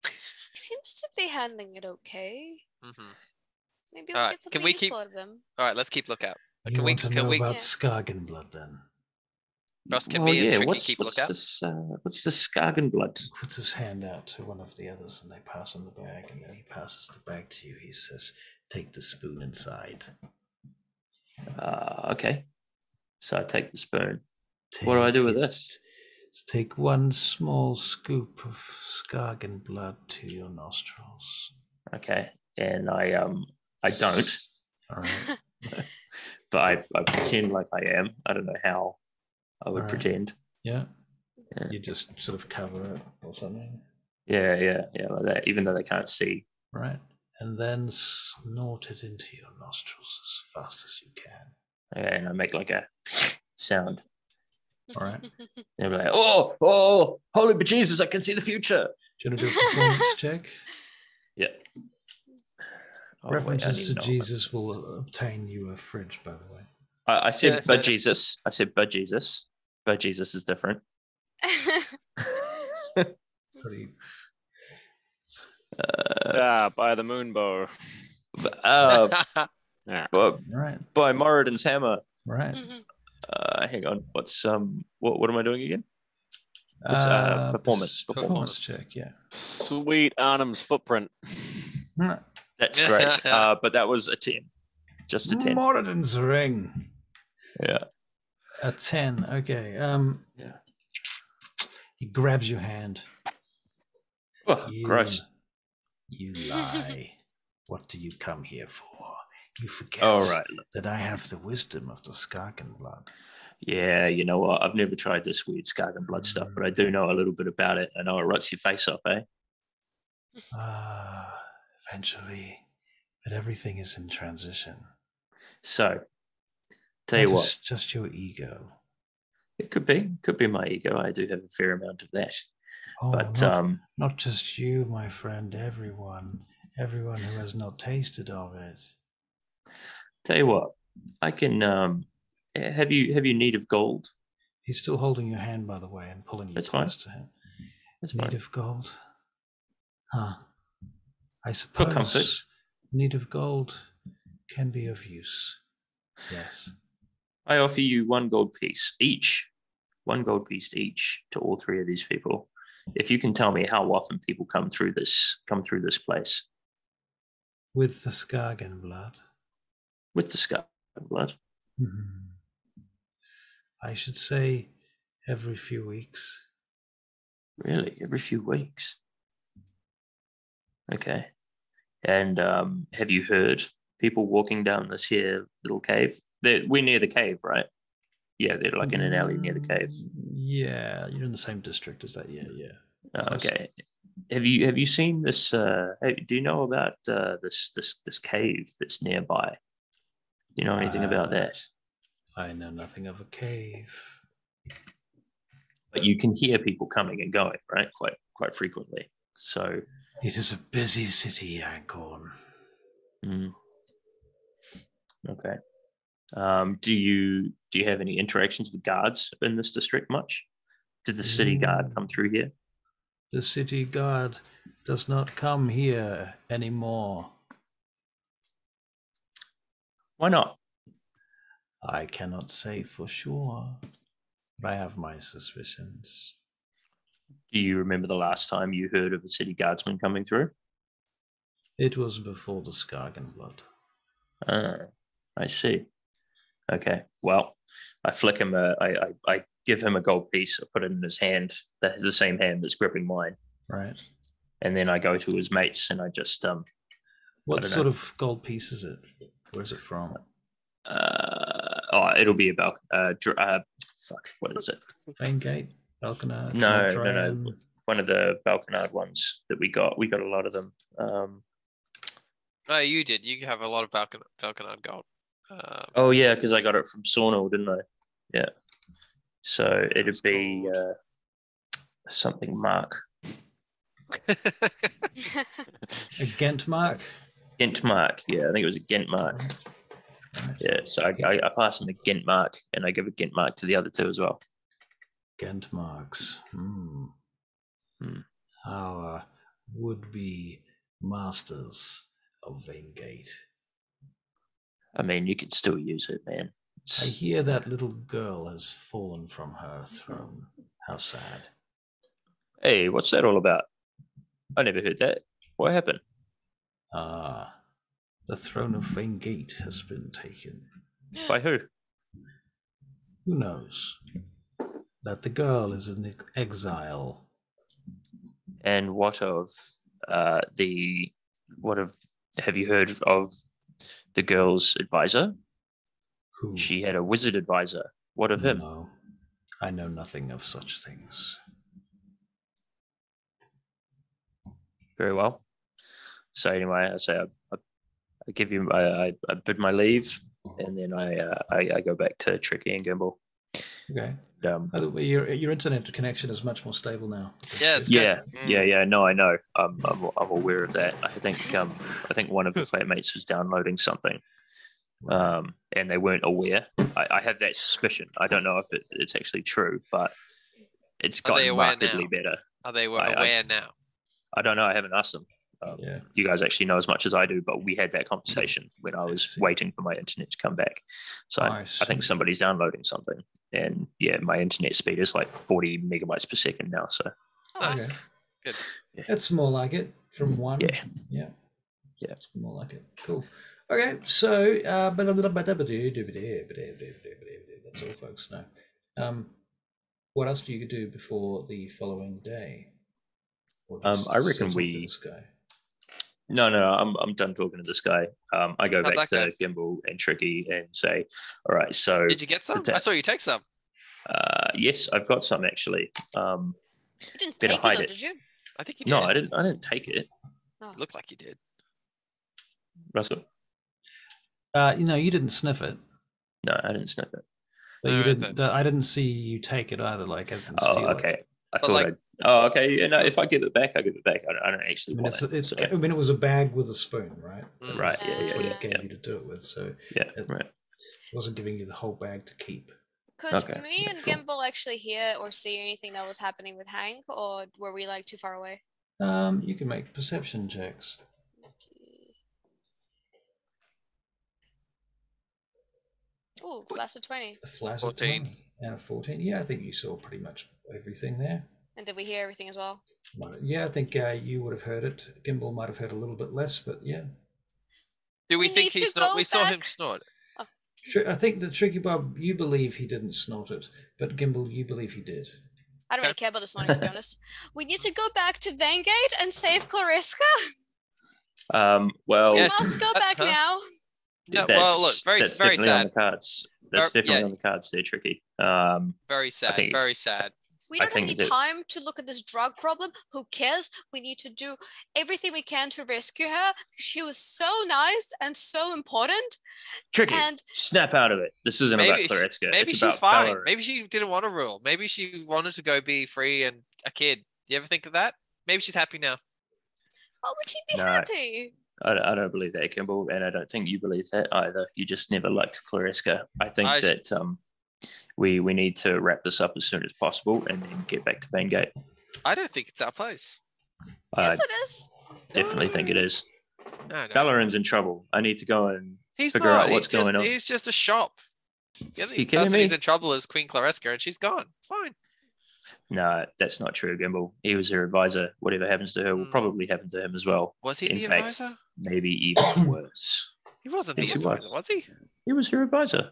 He seems to be handling it okay. Mm-hmm. Maybe we'll get something useful out of him. All right, let's keep lookout. Can we know about Skagen blood then? Ross, can me and Tricky keep lookout? What's the Skagen blood? He puts his hand out to one of the others and they pass him the bag, and then he passes the bag to you. He says, take the spoon inside. Okay. So I take the spoon. What do I do with this? Take one small scoop of Skagen blood to your nostrils. Okay. And I don't. All right. But I pretend like I am. I don't know how I would pretend. Yeah. You just sort of cover it or something. Yeah, like that, even though they can't see. Right. And then snort it into your nostrils as fast as you can. Okay, and I make like a sound. All right. And I'm like, oh, holy bejesus, I can see the future. Do you want to do a performance check? Yeah. References to Jesus will obtain you a fridge, by the way. I said, but Jesus. I said, but Jesus. But Jesus is different. Pretty. By the moon bow. By Moradin's hammer. Right. Hang on. What's what am I doing again? Performance check. Yeah. Sweet Arnhem's footprint. That's great. But that was a 10. Just a 10. Moradin's ring. Yeah. A 10. Okay. Yeah. He grabs your hand Oh, gross. You lie. What do you come here for? You forget that I have the wisdom of the Skagen blood. Yeah, you know what? I've never tried this weird Skagen blood stuff, but I do know a little bit about it. I know it rots your face off, eh? Eventually. But everything is in transition. So, tell you what. It's just your ego. It could be my ego. I do have a fair amount of that. Oh, but not just you, my friend. Everyone who has not tasted of it. Tell you what, I can. Have you need of gold? He's still holding your hand, by the way, and pulling you close to him. That's need fine. of gold, huh? I For comfort. suppose need of gold can be of use. Yes. I offer you 1 gold piece each. 1 gold piece each to all 3 of these people. If you can tell me how often people come through this place. With the Skagen blood. With the Skagen blood. Mm-hmm. I should say every few weeks. Really? Every few weeks? Okay. And have you heard people walking down this here little cave? We're near the cave, right? Yeah, they're like in an alley near the cave. Yeah, you're in the same district as that. Yeah. Oh, okay. Have you seen this? Do you know about this cave that's nearby? Do you know anything about that? I know nothing of a cave. But you can hear people coming and going, right? Quite frequently. So it is a busy city, Ankhorn. Okay. Do you have any interactions with guards in this district much? Did the city guard come through here? The city guard does not come here anymore. Why not? I cannot say for sure, but I have my suspicions. Do you remember the last time you heard of a city guardsman coming through? It was before the Skagen blood. I see. Okay. Well, I flick him I give him a gold piece. I put it in his hand, the same hand that's gripping mine. Right. And then I go to his mates and I just What sort of gold piece is it? Where is it from? It'll be about what is it? Veingate? Balconard? No. One of the Balconard ones that we got. We got a lot of them. Oh, you did. You have a lot of Balconard gold. Oh yeah, because I got it from Sawnell, didn't I? Yeah. So it'd be something mark. A Ghent mark? Ghent mark, yeah. I think it was a Ghent mark. Yeah, so I pass him a Ghent mark, and I give a Ghent mark to the other 2 as well. Ghent marks. Our would-be masters of Veingate. I mean, you could still use it, man. I hear that little girl has fallen from her throne. How sad. Hey, what's that all about? I never heard that. What happened? The throne of Veingate has been taken. By who? Who knows? That the girl is in exile. And have you heard of the girl's advisor? Who? She had a wizard advisor. What of him? No, I know nothing of such things. Very well. So anyway, I say I give you I bid my leave, and then I go back to Tricky and Gimbal. Okay. Your internet connection is much more stable now. Yeah. No, I know. I'm aware of that. I think one of the flatmates was downloading something, and they weren't aware. I have that suspicion. I don't know if it's actually true, but it's gotten markedly better. Are they aware now? I don't know. I haven't asked them. You guys actually know as much as I do, but we had that conversation when I was waiting for my internet to come back. So I think somebody's downloading something, and my internet speed is like 40 megabytes per second now. So nice. Good. Yeah. That's more like it from 1. Yeah. It's more like it. Cool. Okay, so that's all, folks. No. What else do you do before the following day? I reckon we. No, I'm done talking to this guy. I go back to Gimbal and Tricky and say, all right, so... Did you get some? I saw you take some. Yes, I've got some, actually. You didn't take it, though, did you? I think you did. No, I didn't take it. Oh. It looked like you did. Russell? You didn't sniff it. No, I didn't sniff it. But you didn't. I didn't see you take it either. Like, as in steal okay. It. I thought. Okay. Yeah, no, if I give it back, I give it back. I don't actually want it. I mean, it was a bag with a spoon, right? Right. That's what it gave you to do it with. So right. It wasn't giving you the whole bag to keep. Could me and Gimbal actually hear or see anything that was happening with Hank, or were we like too far away? You can make perception checks. Ooh, flash of 20. A flash of 20 and a 14. Yeah, I think you saw pretty much everything there. And did we hear everything as well? Yeah, I think you would have heard it. Gimbal might have heard a little bit less, but yeah. Do we think he snorted? We saw him snort. Oh. I think that Tricky Bob, you believe he didn't snort it, but Gimbal, you believe he did. I don't really care about the snorting, to be honest. We need to go back to Vangate and save Clariska. Well, we must go back now. Yeah, well, look, very sad. On the cards. That's definitely on the cards there, Tricky. Very sad. Very sad. We don't have any time to look at this drug problem. Who cares? We need to do everything we can to rescue her. She was so nice and so important. Tricky, snap out of it. This isn't about Clariska. Maybe she's fine. Valor. Maybe she didn't want to rule. Maybe she wanted to go be free and a kid. You ever think of that? Maybe she's happy now. Why would she be happy? I don't believe that, Kimball, and I don't think you believe that either. You just never liked Clariska. I think that we need to wrap this up as soon as possible and then get back to Vangate. I don't think it's our place. Yes, it is. Definitely think it is. No. Valoran's in trouble. I need to go and figure out what's going on. He's just a shop. The only person who's in trouble is Queen Clariska, and she's gone. It's fine. No, that's not true, Gimbal. He was her advisor. Whatever happens to her will probably happen to him as well. Was he the advisor? Maybe even worse. He wasn't the advisor, was he? He was her advisor.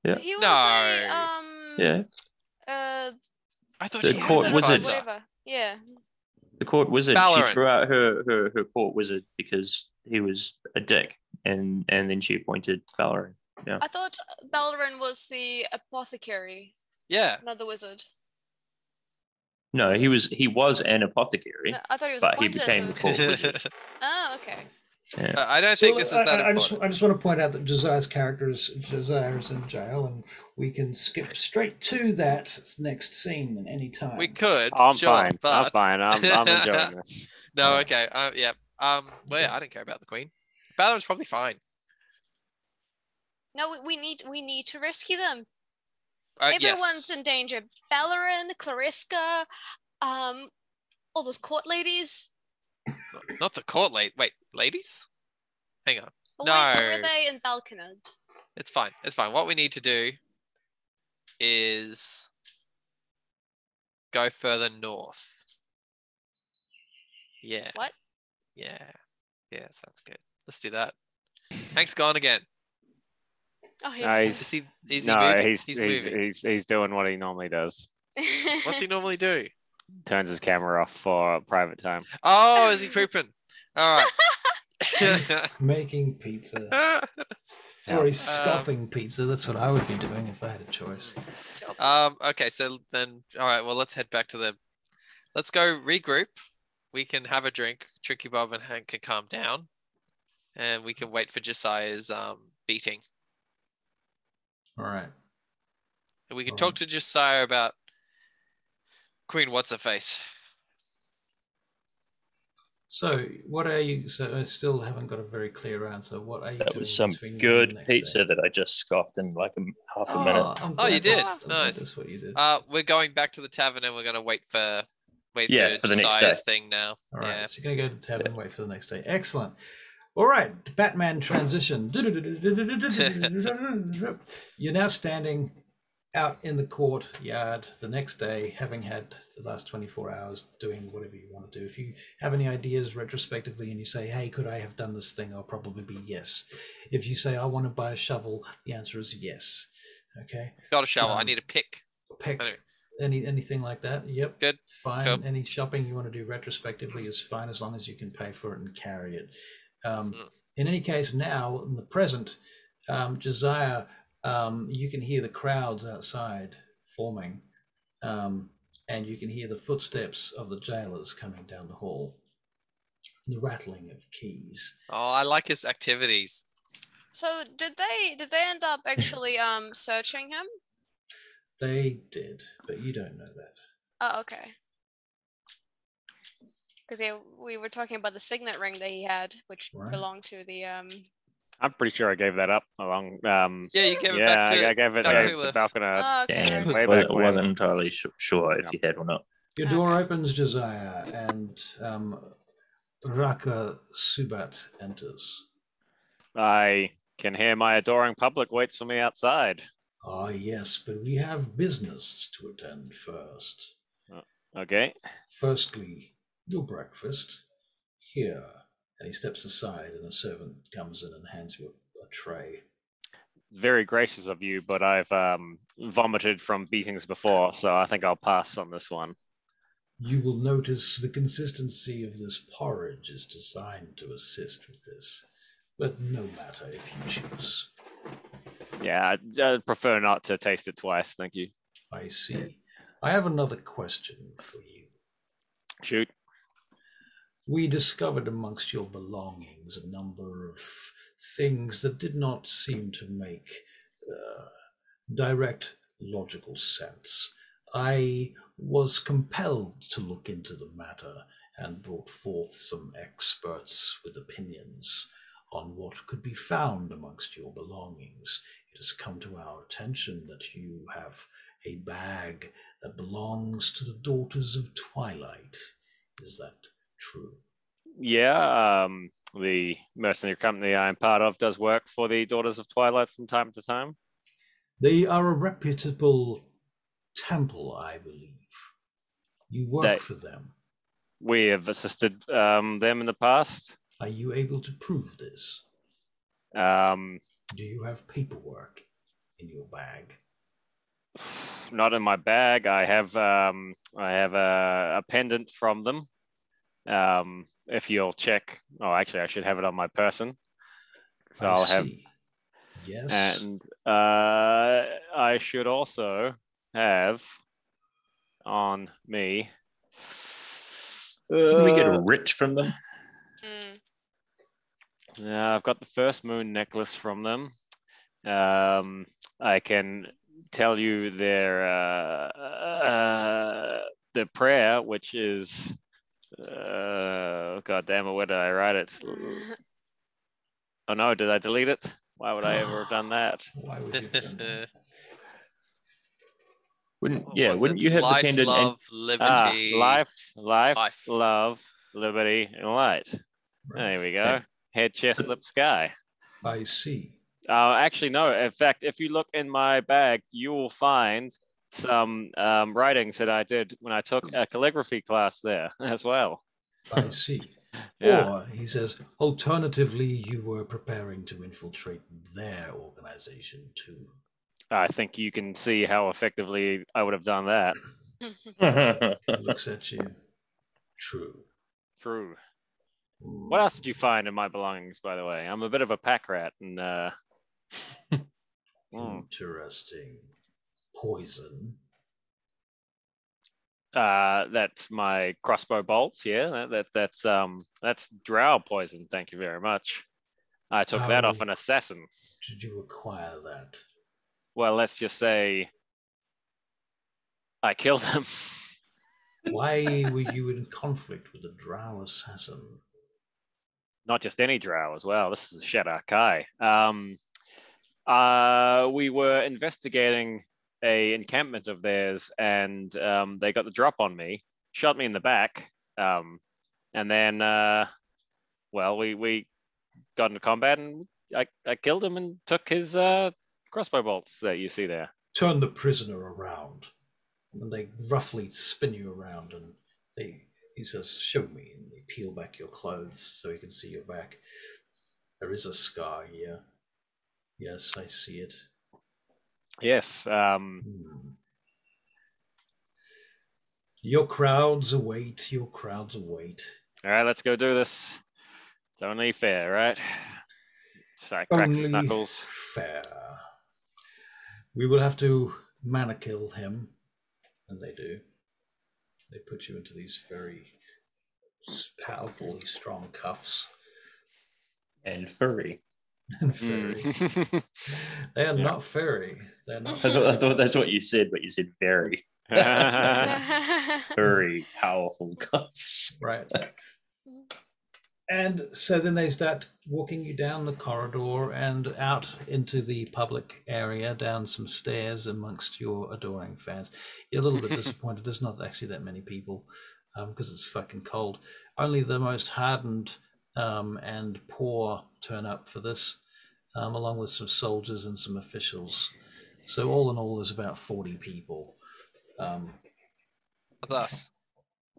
Yeah. He was yeah. I thought the court wizard. Yeah. The court wizard. Valoran. She threw out her court wizard because he was a dick, and then she appointed Valoran. Yeah. I thought Valoran was the apothecary. Yeah. Not the wizard. No, he was an apothecary. No, I thought he was but he became the court wizard. Oh, okay. Yeah. I don't think this is that important. I just want to point out that Josiah's character is in jail, and we can skip straight to that next scene at any time. We could. I'm fine. I'm enjoying this. No, okay. Yeah. Well, I don't care about the Queen. Valoran's probably fine. No, we need to rescue them. Everyone's in danger. Valoran, Clariska, all those court ladies. Not the court Wait, ladies? Hang on. No. Where were they in Balkanad? It's fine. It's fine. What we need to do is go further north. Yeah. What? Yeah. Yeah, sounds good. Let's do that. Hank's gone again. Oh, he's moving. He's doing what he normally does. What's he normally do? Turns his camera off for private time. Oh, is he pooping? All right. He's making pizza. Or he's scoffing pizza. That's what I would be doing if I had a choice. Okay, so then, all right, well, let's head back to let's go regroup. We can have a drink. Tricky Bob and Hank can calm down. And we can wait for Josiah's beating. All right. And we can talk to Josiah about Queen What's-Her-Face. So, what are you? So, I still haven't got a very clear answer. What are you doing? That was some good pizza that I just scoffed in like half a minute. You did? Nice. That's what you did. We're going back to the tavern and we're going to wait for the next day. Thing now. All right. So, you're going to go to the tavern and wait for the next day. Excellent. All right, Batman transition. You're now standing out in the courtyard the next day, having had the last 24 hours doing whatever you want to do. If you have any ideas retrospectively and you say, hey, could I have done this thing? I'll probably be yes. If you say, I want to buy a shovel, the answer is yes. Okay. Got a shovel. I need a pick. Pick. Anything like that? Yep. Good. Fine. Cool. Any shopping you want to do retrospectively is fine as long as you can pay for it and carry it. In any case, now in the present, Josiah, you can hear the crowds outside forming, and you can hear the footsteps of the jailers coming down the hall. The rattling of keys. Oh, I like his activities. So did they end up actually searching him? They did, but you don't know that. Oh, okay. Because we were talking about the signet ring that he had, which belonged to the I'm pretty sure I gave that up along. Yeah, you gave it back to. I gave it to Balconard. Oh, okay. Damn, Way I back when. wasn't entirely sure if you had or not. Your door opens, Josiah, and Raka Subat enters. I can hear my adoring public waits for me outside. Ah, yes, but we have business to attend first. Okay. Firstly, your breakfast. Here. And he steps aside, and a servant comes in and hands you a tray. Very gracious of you, but I've vomited from beatings before, so I think I'll pass on this one. You will notice the consistency of this porridge is designed to assist with this, but no matter if you choose. Yeah, I'd prefer not to taste it twice, thank you. I see. I have another question for you. Shoot. We discovered amongst your belongings a number of things that did not seem to make direct logical sense. I was compelled to look into the matter and brought forth some experts with opinions on what could be found amongst your belongings. It has come to our attention that you have a bag that belongs to the Daughters of Twilight. Is that true? Yeah, the mercenary company I'm part of does work for the Daughters of Twilight from time to time. They are a reputable temple, I believe. You work for them. We have assisted them in the past. Are you able to prove this? Do you have paperwork in your bag? Not in my bag. I have a pendant from them. If you'll check, actually, I should have it on my person. So I'll have. Yes. And I should also have on me. Didn't we get a writ from them? Yeah, I've got the first moon necklace from them. I can tell you their prayer, which is God damn it, where did I write it? Oh no, did I delete it? Why would I ever have done that? Why would you have done that? Wouldn't you have light, the pendant? love, liberty. Life, love, liberty, and light. Right. There we go. Head, chest, lip, sky. I see. Actually, no. In fact, if you look in my bag, you will find some writings that I did when I took a calligraphy class there as well. I see. Yeah. Or, he says, alternatively, you were preparing to infiltrate their organization too. I think you can see how effectively I would have done that. He looks at you. True. True. What else did you find in my belongings, by the way? I'm a bit of a pack rat, and Interesting. Poison. That's my crossbow bolts. Yeah, that's drow poison. Thank you very much. I took that off an assassin. Did you acquire that? Well, let's just say I killed him. Why were you in conflict with a drow assassin? Not just any drow as well. This is Shadow Kai. We were investigating a encampment of theirs, and they got the drop on me, shot me in the back, and then we got into combat, and I killed him and took his crossbow bolts that you see there. Turn the prisoner around, and they roughly spin you around, and he says, "Show me," and they peel back your clothes so you can see your back. There is a scar here. Yes, I see it. Yes. Your crowds await. Your crowds await. All right, let's go do this. It's only fair, right? Just cracks his Only knuckles. fair. We will have to mana kill him, and they do. They put you into these very powerfully strong cuffs. And furry. And furry. They are not furry. They're not. I thought that's what you said, but you said very. Furry, powerful cuffs. Right. And so then they start walking you down the corridor and out into the public area, down some stairs amongst your adoring fans. You're a little bit disappointed. There's not actually that many people because it's fucking cold. Only the most hardened and poor turn up for this, along with some soldiers and some officials. So all in all, there's about 40 people. That's us.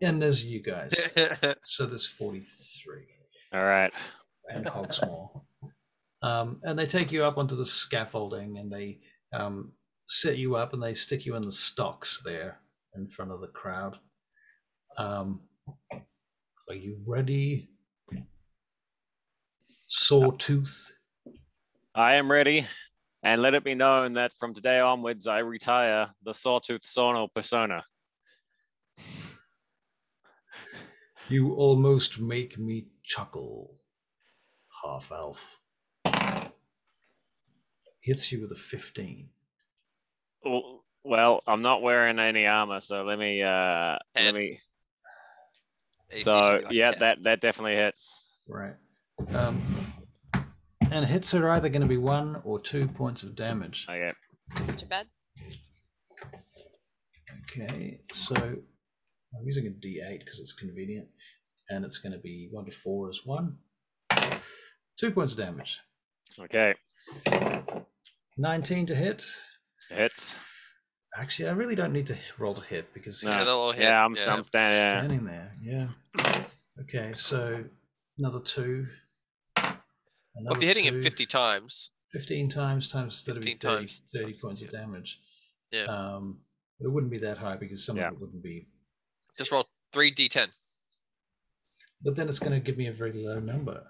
And there's you guys. So there's 43. All right. And Hogsmoor. And they take you up onto the scaffolding and they set you up and they stick you in the stocks there in front of the crowd. Are you ready? Sawtooth? I am ready. And let it be known that from today onwards, I retire the Sawtooth Sono persona. You almost make me chuckle. Half elf. Hits you with a 15. Well, I'm not wearing any armor, so let me. So yeah, 10. that definitely hits. Right. And hits are either going to be 1 or 2 points of damage. Okay. It's not too bad. Okay, so I'm using a D8 because it's convenient, and it's going to be 1 to 4 is 1. 2 points of damage. Okay. 19 to hit. Hits. Actually, I really don't need to roll to hit because I'm standing there. Yeah. Okay, so another 2. Well, if you're hitting him 50 times. 15 times that'd be 30 points of damage. Yeah. But it wouldn't be that high because some of it wouldn't be. Just roll 3d10. But then it's going to give me a very low number.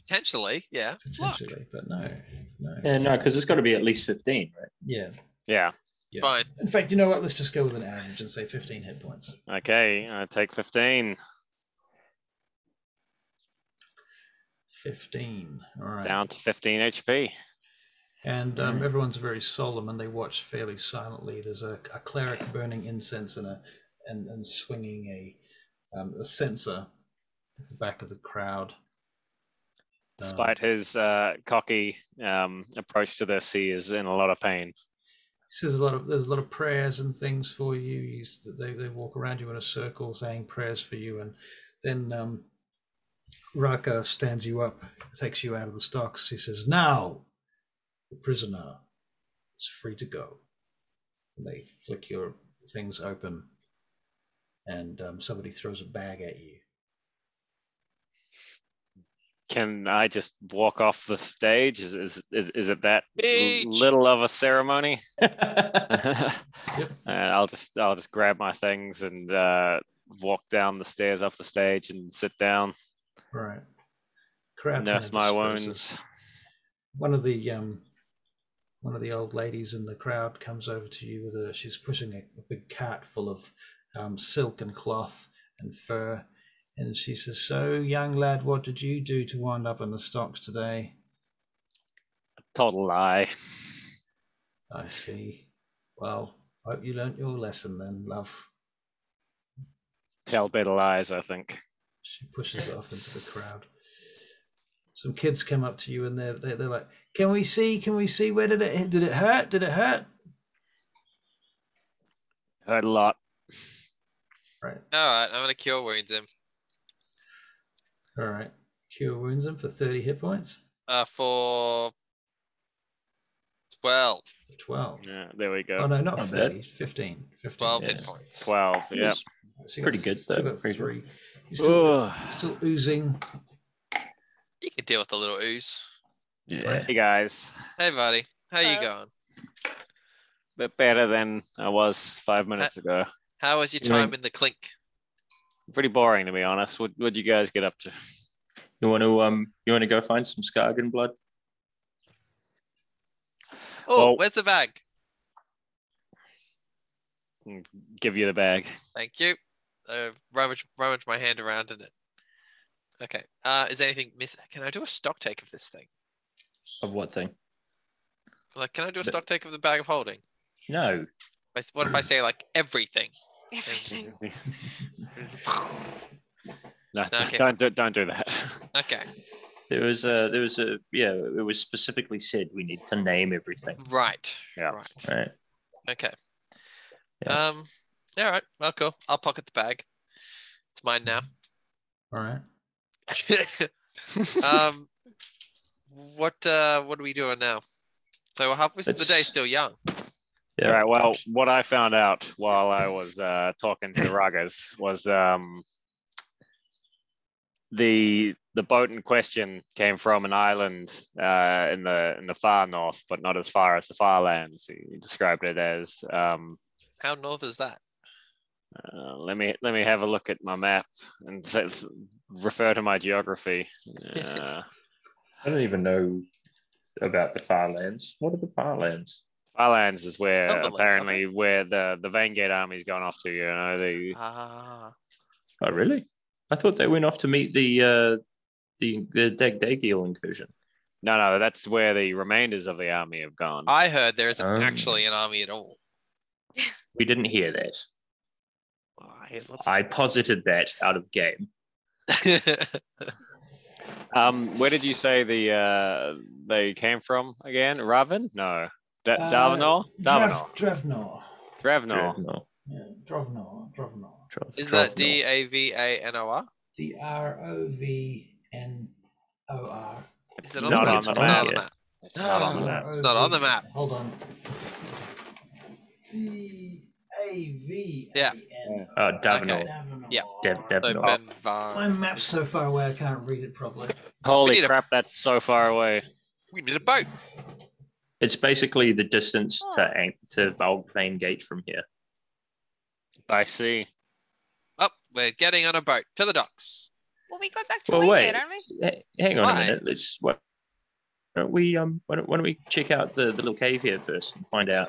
Potentially, yeah. Potentially, but no. Yeah, no, because it's got to be at least 15, right? Yeah. Yeah. Fine. In fact, you know what? Let's just go with an average and say 15 hit points. Okay, I take 15. 15. All right. Down to 15 HP. And everyone's very solemn and they watch fairly silently. There's a cleric burning incense and swinging a censer at the back of the crowd. Despite his cocky approach to this, he is in a lot of pain. He says there's a lot of prayers and things for you. They walk around you in a circle saying prayers for you, and then Raka stands you up, takes you out of the stocks. He says, "Now, the prisoner is free to go." And they flick your things open, and somebody throws a bag at you. Can I just walk off the stage? Is it that Beach. Little of a ceremony? Yep. I'll just grab my things and walk down the stairs off the stage and sit down. Right. Crowd nurse my wounds. One of the old ladies in the crowd comes over to you she's pushing a big cart full of silk and cloth and fur. And she says, "So, young lad, what did you do to wind up in the stocks today?" A total lie. I see. Well, hope you learnt your lesson then, love. Tell better lies, I think. She pushes off into the crowd. Some kids come up to you and they're like, Can we see? Where did it hit? Did it hurt? Hurt a lot. Right. All right, I'm going to cure wounds him. All right. Cure wounds him for 30 hit points? For 12. 12. Yeah, there we go. Oh, no, not 30. 15. 12 hit points. 12, yeah. So pretty good, still though. got 3. He's still oozing. You can deal with a little ooze. Yeah. Hey, guys. Hey, buddy. How you going? Bit better than I was 5 minutes ago. How was your time in the clink? Pretty boring, to be honest. What'd you guys get up to? You want to go find some Skagen blood? Oh, Well, where's the bag? Give you the bag. Thank you. Rummage my hand around in it. Okay. Is anything missing? Can I do a stock take of this thing? Of what thing? Like, can I do a stock take of the bag of holding? No. What if I say like everything? Everything. No, Okay. don't do that. Okay. It was specifically said we need to name everything. Right. Yeah. Right. Okay. Yeah. All right. Well, cool. I'll pocket the bag. It's mine now. All right. What are we doing now? So the day's still young. Yeah. All right. Well, what I found out while I was talking to Ruggers was the boat in question came from an island in the far north, but not as far as the far lands. He described it as. How north is that? Let me have a look at my map and refer to my geography. I don't even know about the Farlands. What are the Farlands? Farlands is where Overland, apparently where the Vanguard army's gone off to. Oh, really? I thought they went off to meet the Dagdagiel incursion. No, that's where the remainders of the army have gone. I heard there isn't actually an army at all. We didn't hear that. Oh, I posited that out of game. Where did you say they came from again? Raven? No. Darvanor? Darvanor. Drevnor. Drevnor. Yeah, Drevnor. Is that Davanor? Drovnor. Is it on the map? It's not on the map. It's not on the map. It's not on the map. Hold on. Davan. Yeah. Davanor. Okay. Yeah. Davanor. My map's so far away I can't read it properly. Holy crap, that's so far away. We need a boat. It's basically the distance to Valvane Gate from here. I see. Oh, we're getting on a boat to the docks. Well, we go back to Wait, Wingate, aren't we? Hang on Why? a minute. Why don't we check out the little cave here first and find out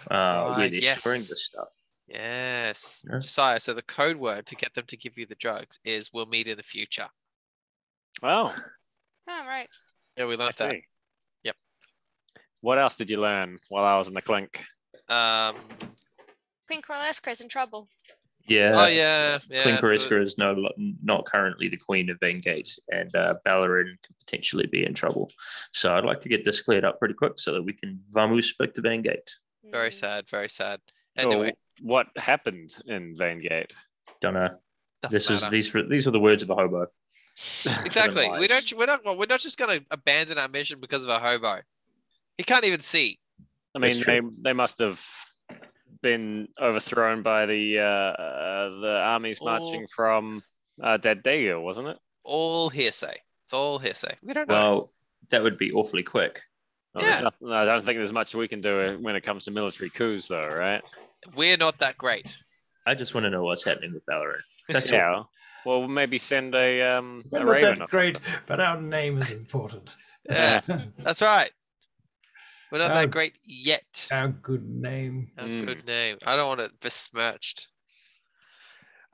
where they're storing this stuff? Yes. Yes. Josiah, so the code word to get them to give you the drugs is "we'll meet in the future." Oh, Oh, right. Yeah, we I learned that. see. Yep. What else did you learn while I was in the clink? Queen Corleska's in trouble. Yeah. Oh yeah. Queen Coriska is not currently the Queen of Vangate, and Ballarin could potentially be in trouble. So I'd like to get this cleared up pretty quick so that we can vamos back to Vangate. Very sad. Very sad. Anyway, what happened in Vangate? Don't know. doesn't matter. These are the words of a hobo. Exactly. Otherwise- We're not just going to abandon our mission because of a hobo. He can't even see. I That's mean, true. they must have been overthrown by the armies marching from Dead Dago, wasn't it? All hearsay. It's all hearsay. We don't know. Well, that would be awfully quick. Well, Yeah. I don't think there's much we can do when it comes to military coups, though, right? We're not that great. I just want to know what's happening with Ballarin. That's all. Yeah. Well, maybe send a We're not raven that or great, something. but our name is important. Yeah, that's right. We're not Oh. that great yet. Our good name. A good name. I don't want it besmirched.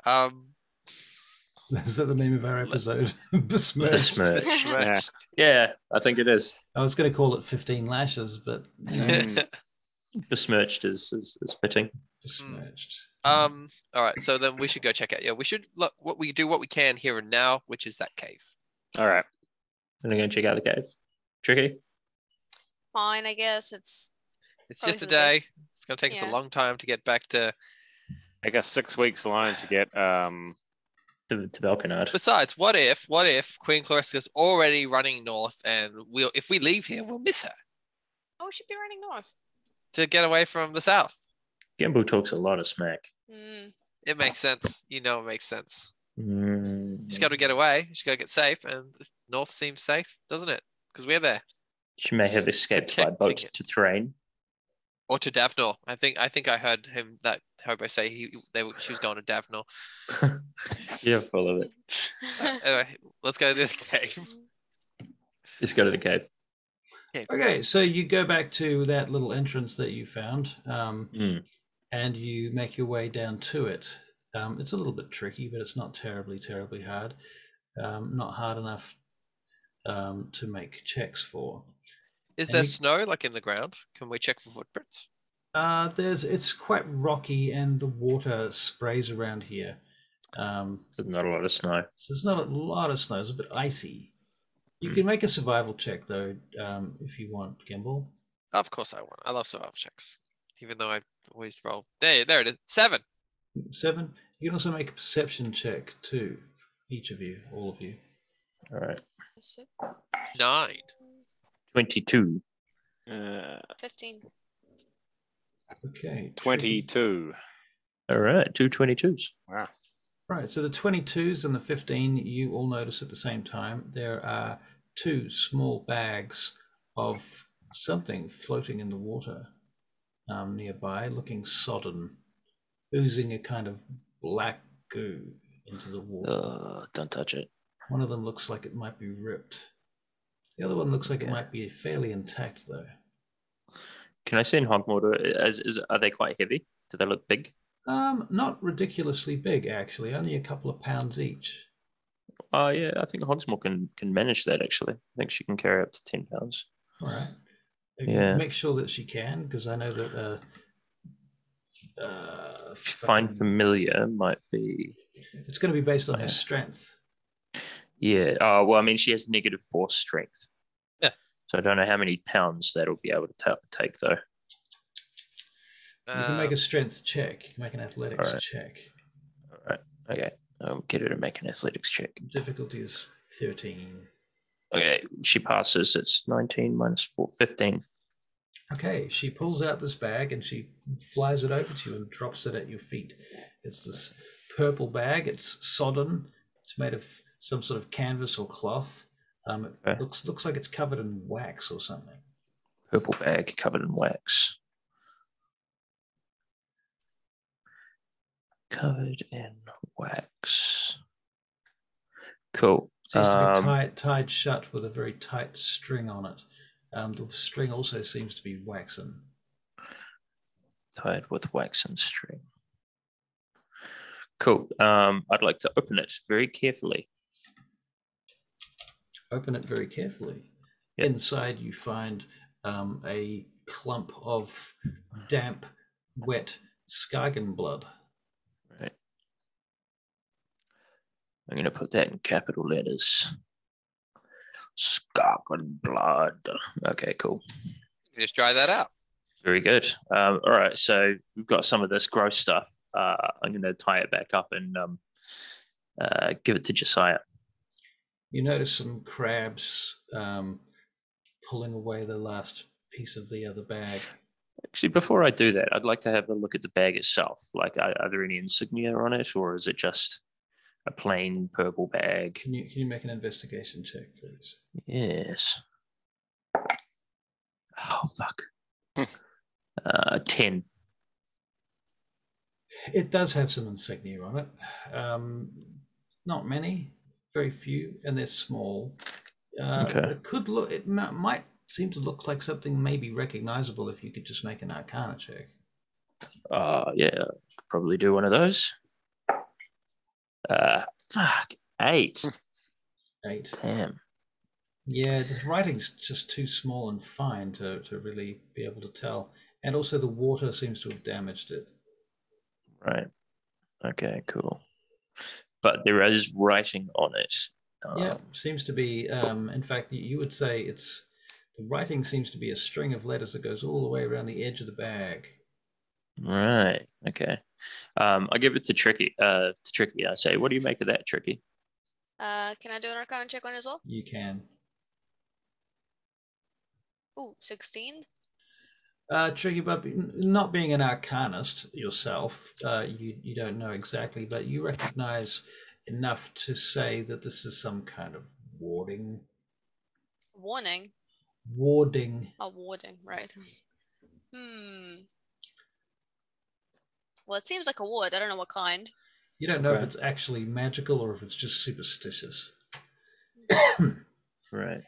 Um, Is that the name of our episode? Besmirched. Besmirched. besmirched. Yeah, I think it is. I was going to call it 15 lashes, but Besmirched is fitting. besmirched. All right. So then we should go check out. Yeah, we should look what we can here and now, which is that cave. All right. I'm gonna go check out the cave. Tricky. Fine, I guess. It's Just a Probably the day. best. It's gonna take us a Yeah. long time to get back to. I guess 6 weeks alone to get To Belcanard. Besides, what if Queen Clarissa's already running north, and if we leave here, we'll miss her Oh, we should be running north. to get away from the south. Gembo talks a lot of smack. It makes sense. You know, it makes sense. Mm, She's got to get away. She's got to get safe, and the north seems safe, doesn't it? Because we're there. she may have escaped by Protecting boat it. to Thrain. Or to Davnor. I think I heard him that hobo say she was going to Davnor. You're full of it. Anyway, let's go to the cave. Let's go to the cave. Okay, so you go back to that little entrance that you found, and you make your way down to it. It's a little bit tricky, but it's not terribly hard. Not hard enough to make checks for. Is there snow like in the ground? Can we check for footprints? It's quite rocky, and the water sprays around here. There's not a lot of snow. So there's not a lot of snow. It's a bit icy. You can make a survival check though, if you want, Gimbal. Of course I want. I love survival checks, even though I always roll. There it is. 7. 7. You can also make a perception check too. Each of you, all of you. All right. 9. 22. 15. Okay. 22. All right. 2 22s. Wow. Right, so the 22s and the 15, you all notice at the same time, there are 2 small bags of something floating in the water nearby, looking sodden, oozing a kind of black goo into the water. Don't touch it. One of them looks like it might be ripped. The other one looks like it might be fairly intact, though. Can I see in Hogwater, are they quite heavy? Do they look big? Not ridiculously big, actually. Only a couple of pounds each. Oh, yeah. I think Hogsmoor can manage that, actually. I think she can carry up to 10 pounds. All right. Yeah. Make sure that she can, because I know that... Find familiar might be... It's going to be based on her strength. Yeah. Oh, well, I mean, she has -4 strength. Yeah. So I don't know how many pounds that'll be able to take, though. You can make a strength check. You can make an athletics check. All right. Okay. I'll get her to make an athletics check. Difficulty is 13. Okay. She passes. It's 19 minus 4, 15. Okay. She pulls out this bag and she flies it over to you and drops it at your feet. It's this purple bag. It's sodden. It's made of some sort of canvas or cloth. It looks like it's covered in wax or something. Purple bag covered in wax. Covered in wax. Cool. Seems to be tied shut with a very tight string on it. The string also seems to be waxen. Tied with waxen string. Cool. I'd like to open it very carefully. Open it very carefully. Yep. Inside you find a clump of damp, wet Skagen blood. Right. I'm going to put that in capital letters. Skagen blood. Okay, cool. You just dry that out. Very good. All right, so we've got some of this gross stuff. I'm going to tie it back up and give it to Josiah. You notice some crabs pulling away the last piece of the other bag. Actually, before I do that, I'd like to have a look at the bag itself. Like, are there any insignia on it, or is it just a plain purple bag? Can you make an investigation check, please? Yes. Oh, fuck. 10. It does have some insignia on it. Not many, very few, and they're small. Okay. It might seem to look like something maybe recognizable if you could just make an Arcana check. Yeah, could probably do one of those. Fuck, 8. 8. Damn. Yeah, the writing's just too small and fine to really be able to tell. And also the water seems to have damaged it. Right. Okay, cool. But there is writing on it. Yeah, seems to be. In fact, you would say the writing seems to be a string of letters that goes all the way around the edge of the bag. Right. Okay. I give it to Tricky. I say, what do you make of that, Tricky? Can I do an Arcana check on it as well? You can. Ooh, 16. Tricky, but not being an arcanist yourself, you don't know exactly, but you recognize enough to say that this is some kind of warding. Warning? Warding. Oh, warding, right. Well, it seems like a wood. I don't know what kind. You don't know if it's actually magical or if it's just superstitious. Right.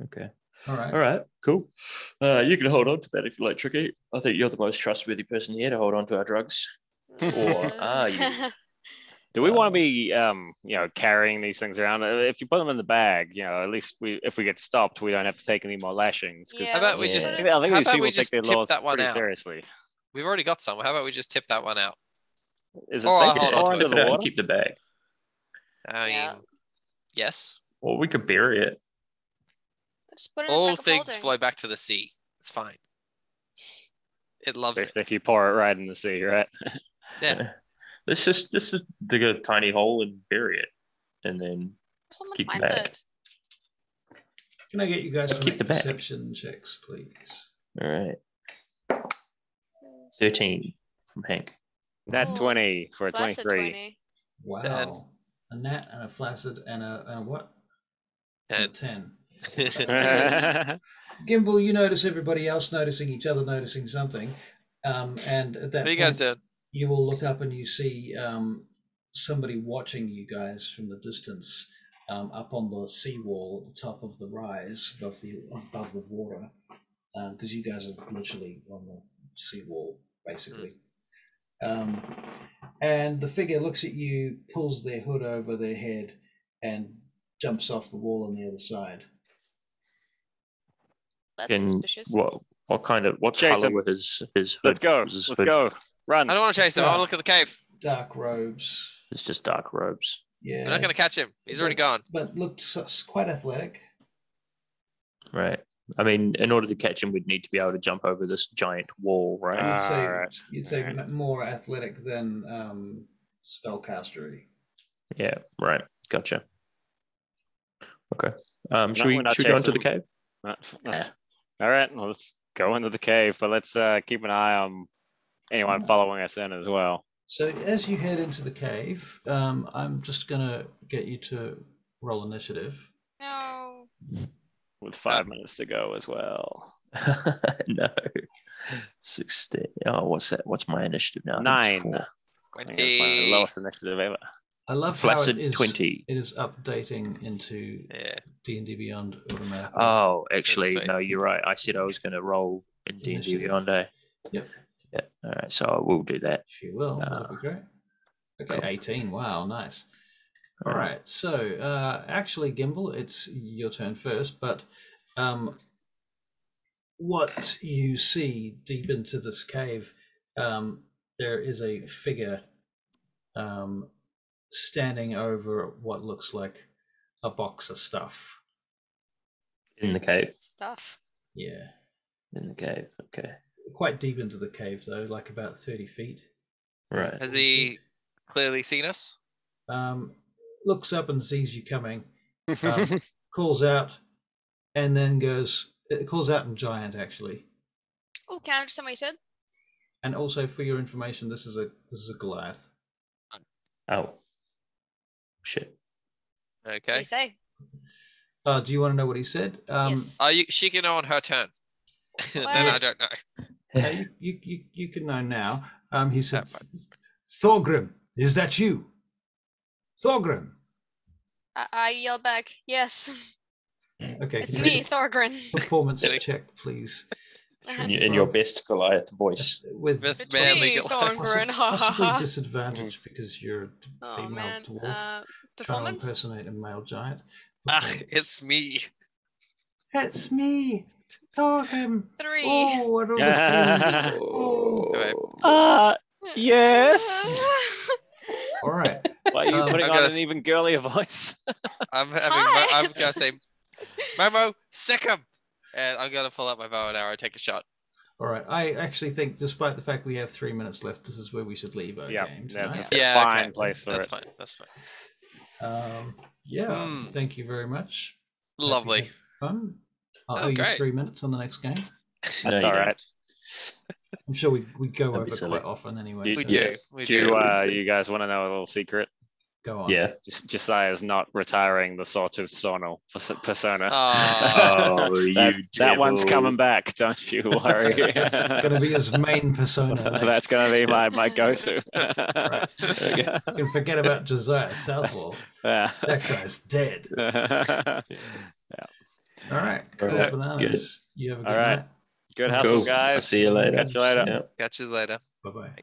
Okay. All right. All right. Cool. You can hold on to that if you like, Tricky. I think you're the most trustworthy person here to hold on to our drugs. Or are you? Do we want to be, carrying these things around? If you put them in the bag, at least if we get stopped, we don't have to take any more lashings. Yeah, How about let's we put just? it- I think How these about people we take just their tip laws that one pretty out? seriously. We've already got some. How about we just tip that one out? Is it Or safe I'll to hold pour on to into it. Tip it the out and water? keep the bag. I mean, Yeah. yes. Or we could bury it. Just put it in the All bag of things holding. flow back to the sea. It's fine. It loves it. Especially if you pour it right in the sea, right? Yeah. Let's just dig a tiny hole and bury it, and then Someone keep the finds bag. it. Can I get you guys to Keep make the bag. perception checks, please? All right. 13 from Hank. Nat Oh, 20 for a Flaccid 23. 20. Wow. A nat and a flaccid and a what? And a 10. Gimbal, you notice everybody else noticing each other noticing something. And at that What are you point, guys doing? you will look up and you see somebody watching you guys from the distance up on the seawall at the top of the rise above the water, because you guys are literally on the seawall, basically. And the figure looks at you, pulls their hood over their head, and jumps off the wall on the other side. That's suspicious. What Chase color him. were his hood? Let's go. Was his Let's hood? go. Run. I don't want to chase him. I want to look at the cave. Dark robes. It's just dark robes. Yeah. We're not going to catch him. He's already gone. But looked quite athletic. Right. I mean, in order to catch him, we'd need to be able to jump over this giant wall, right? You'd say more athletic than spellcastery. Yeah, right. Gotcha. Okay. Should we're we not go into chasing the cave? All right, well, let's go into the cave, but let's keep an eye on anyone following us in as well. So as you head into the cave, I'm just going to get you to roll initiative. No. With 5 minutes to go as well. No. 16. Oh, what's that? What's my initiative now? 9. I think that's my lowest initiative ever. I love Flaccid how it is, 20. It is updating into D&D Beyond automatically. Oh, actually, no, you're right. I said I was going to roll in D&D Initiative. Beyond, eh? Yep. Yeah. All right, so I will do that. If you will, that'd be great. Okay, cool. 18. Wow, nice. All right, so actually, Gimbal, it's your turn first, but what you see deep into this cave, there is a figure standing over what looks like a box of stuff. In the cave? Stuff. Yeah. In the cave, okay. Quite deep into the cave, though, like about 30 feet. Right. Has he clearly seen us? Looks up and sees you coming, calls out, and then goes, it calls out in giant, actually. Oh, can I understand what you said? And also, for your information, this is a Goliath. Oh. Shit. What do Okay. you say? Do you want to know what he said? Yes. She can know on her turn. Then I don't know. You can know now. He said, Thorgrim, is that you? Thorgrim. I yell back, yes. Okay. It's me, Thorgrim. Performance check, please. In your best Goliath voice. With Best It's manly me, Goliath. Thorgrim. possibly disadvantage because you're a Oh female man. dwarf. Trying to Performance? impersonate a male giant. It's me. It's me, Thorgrim. 3. Oh, what are the Anyway. Yes. All right. Why are you putting on an even girlier voice? I'm Hi. gonna say, Momo, sick him, and I'm gonna pull out my bow and arrow, take a shot. All right. I actually think, despite the fact we have 3 minutes left, this is where we should leave our game That's tonight. a fine place for That's it. fine. That's fine. Yeah. Thank you very much. Lovely. Fun. I'll That owe was you great. 3 minutes on the next game. That's No, all you right. I'm sure we go That'd over be silly. quite often anyway. Do so- We do. you guys want to know a little secret? Go on. Yeah. Josiah's not retiring the Sawtooth Sonal persona. Oh, that one's coming back. Don't you worry. That's going to be his main persona. That's going to be my go-to. Right. You can forget about Josiah Southwall. Yeah. That guy's dead. Yeah. All right. Cool. Bananas. You have a good night. Good hustle, guys. See you later. Catch you later. Yeah. Catch you later. Bye-bye.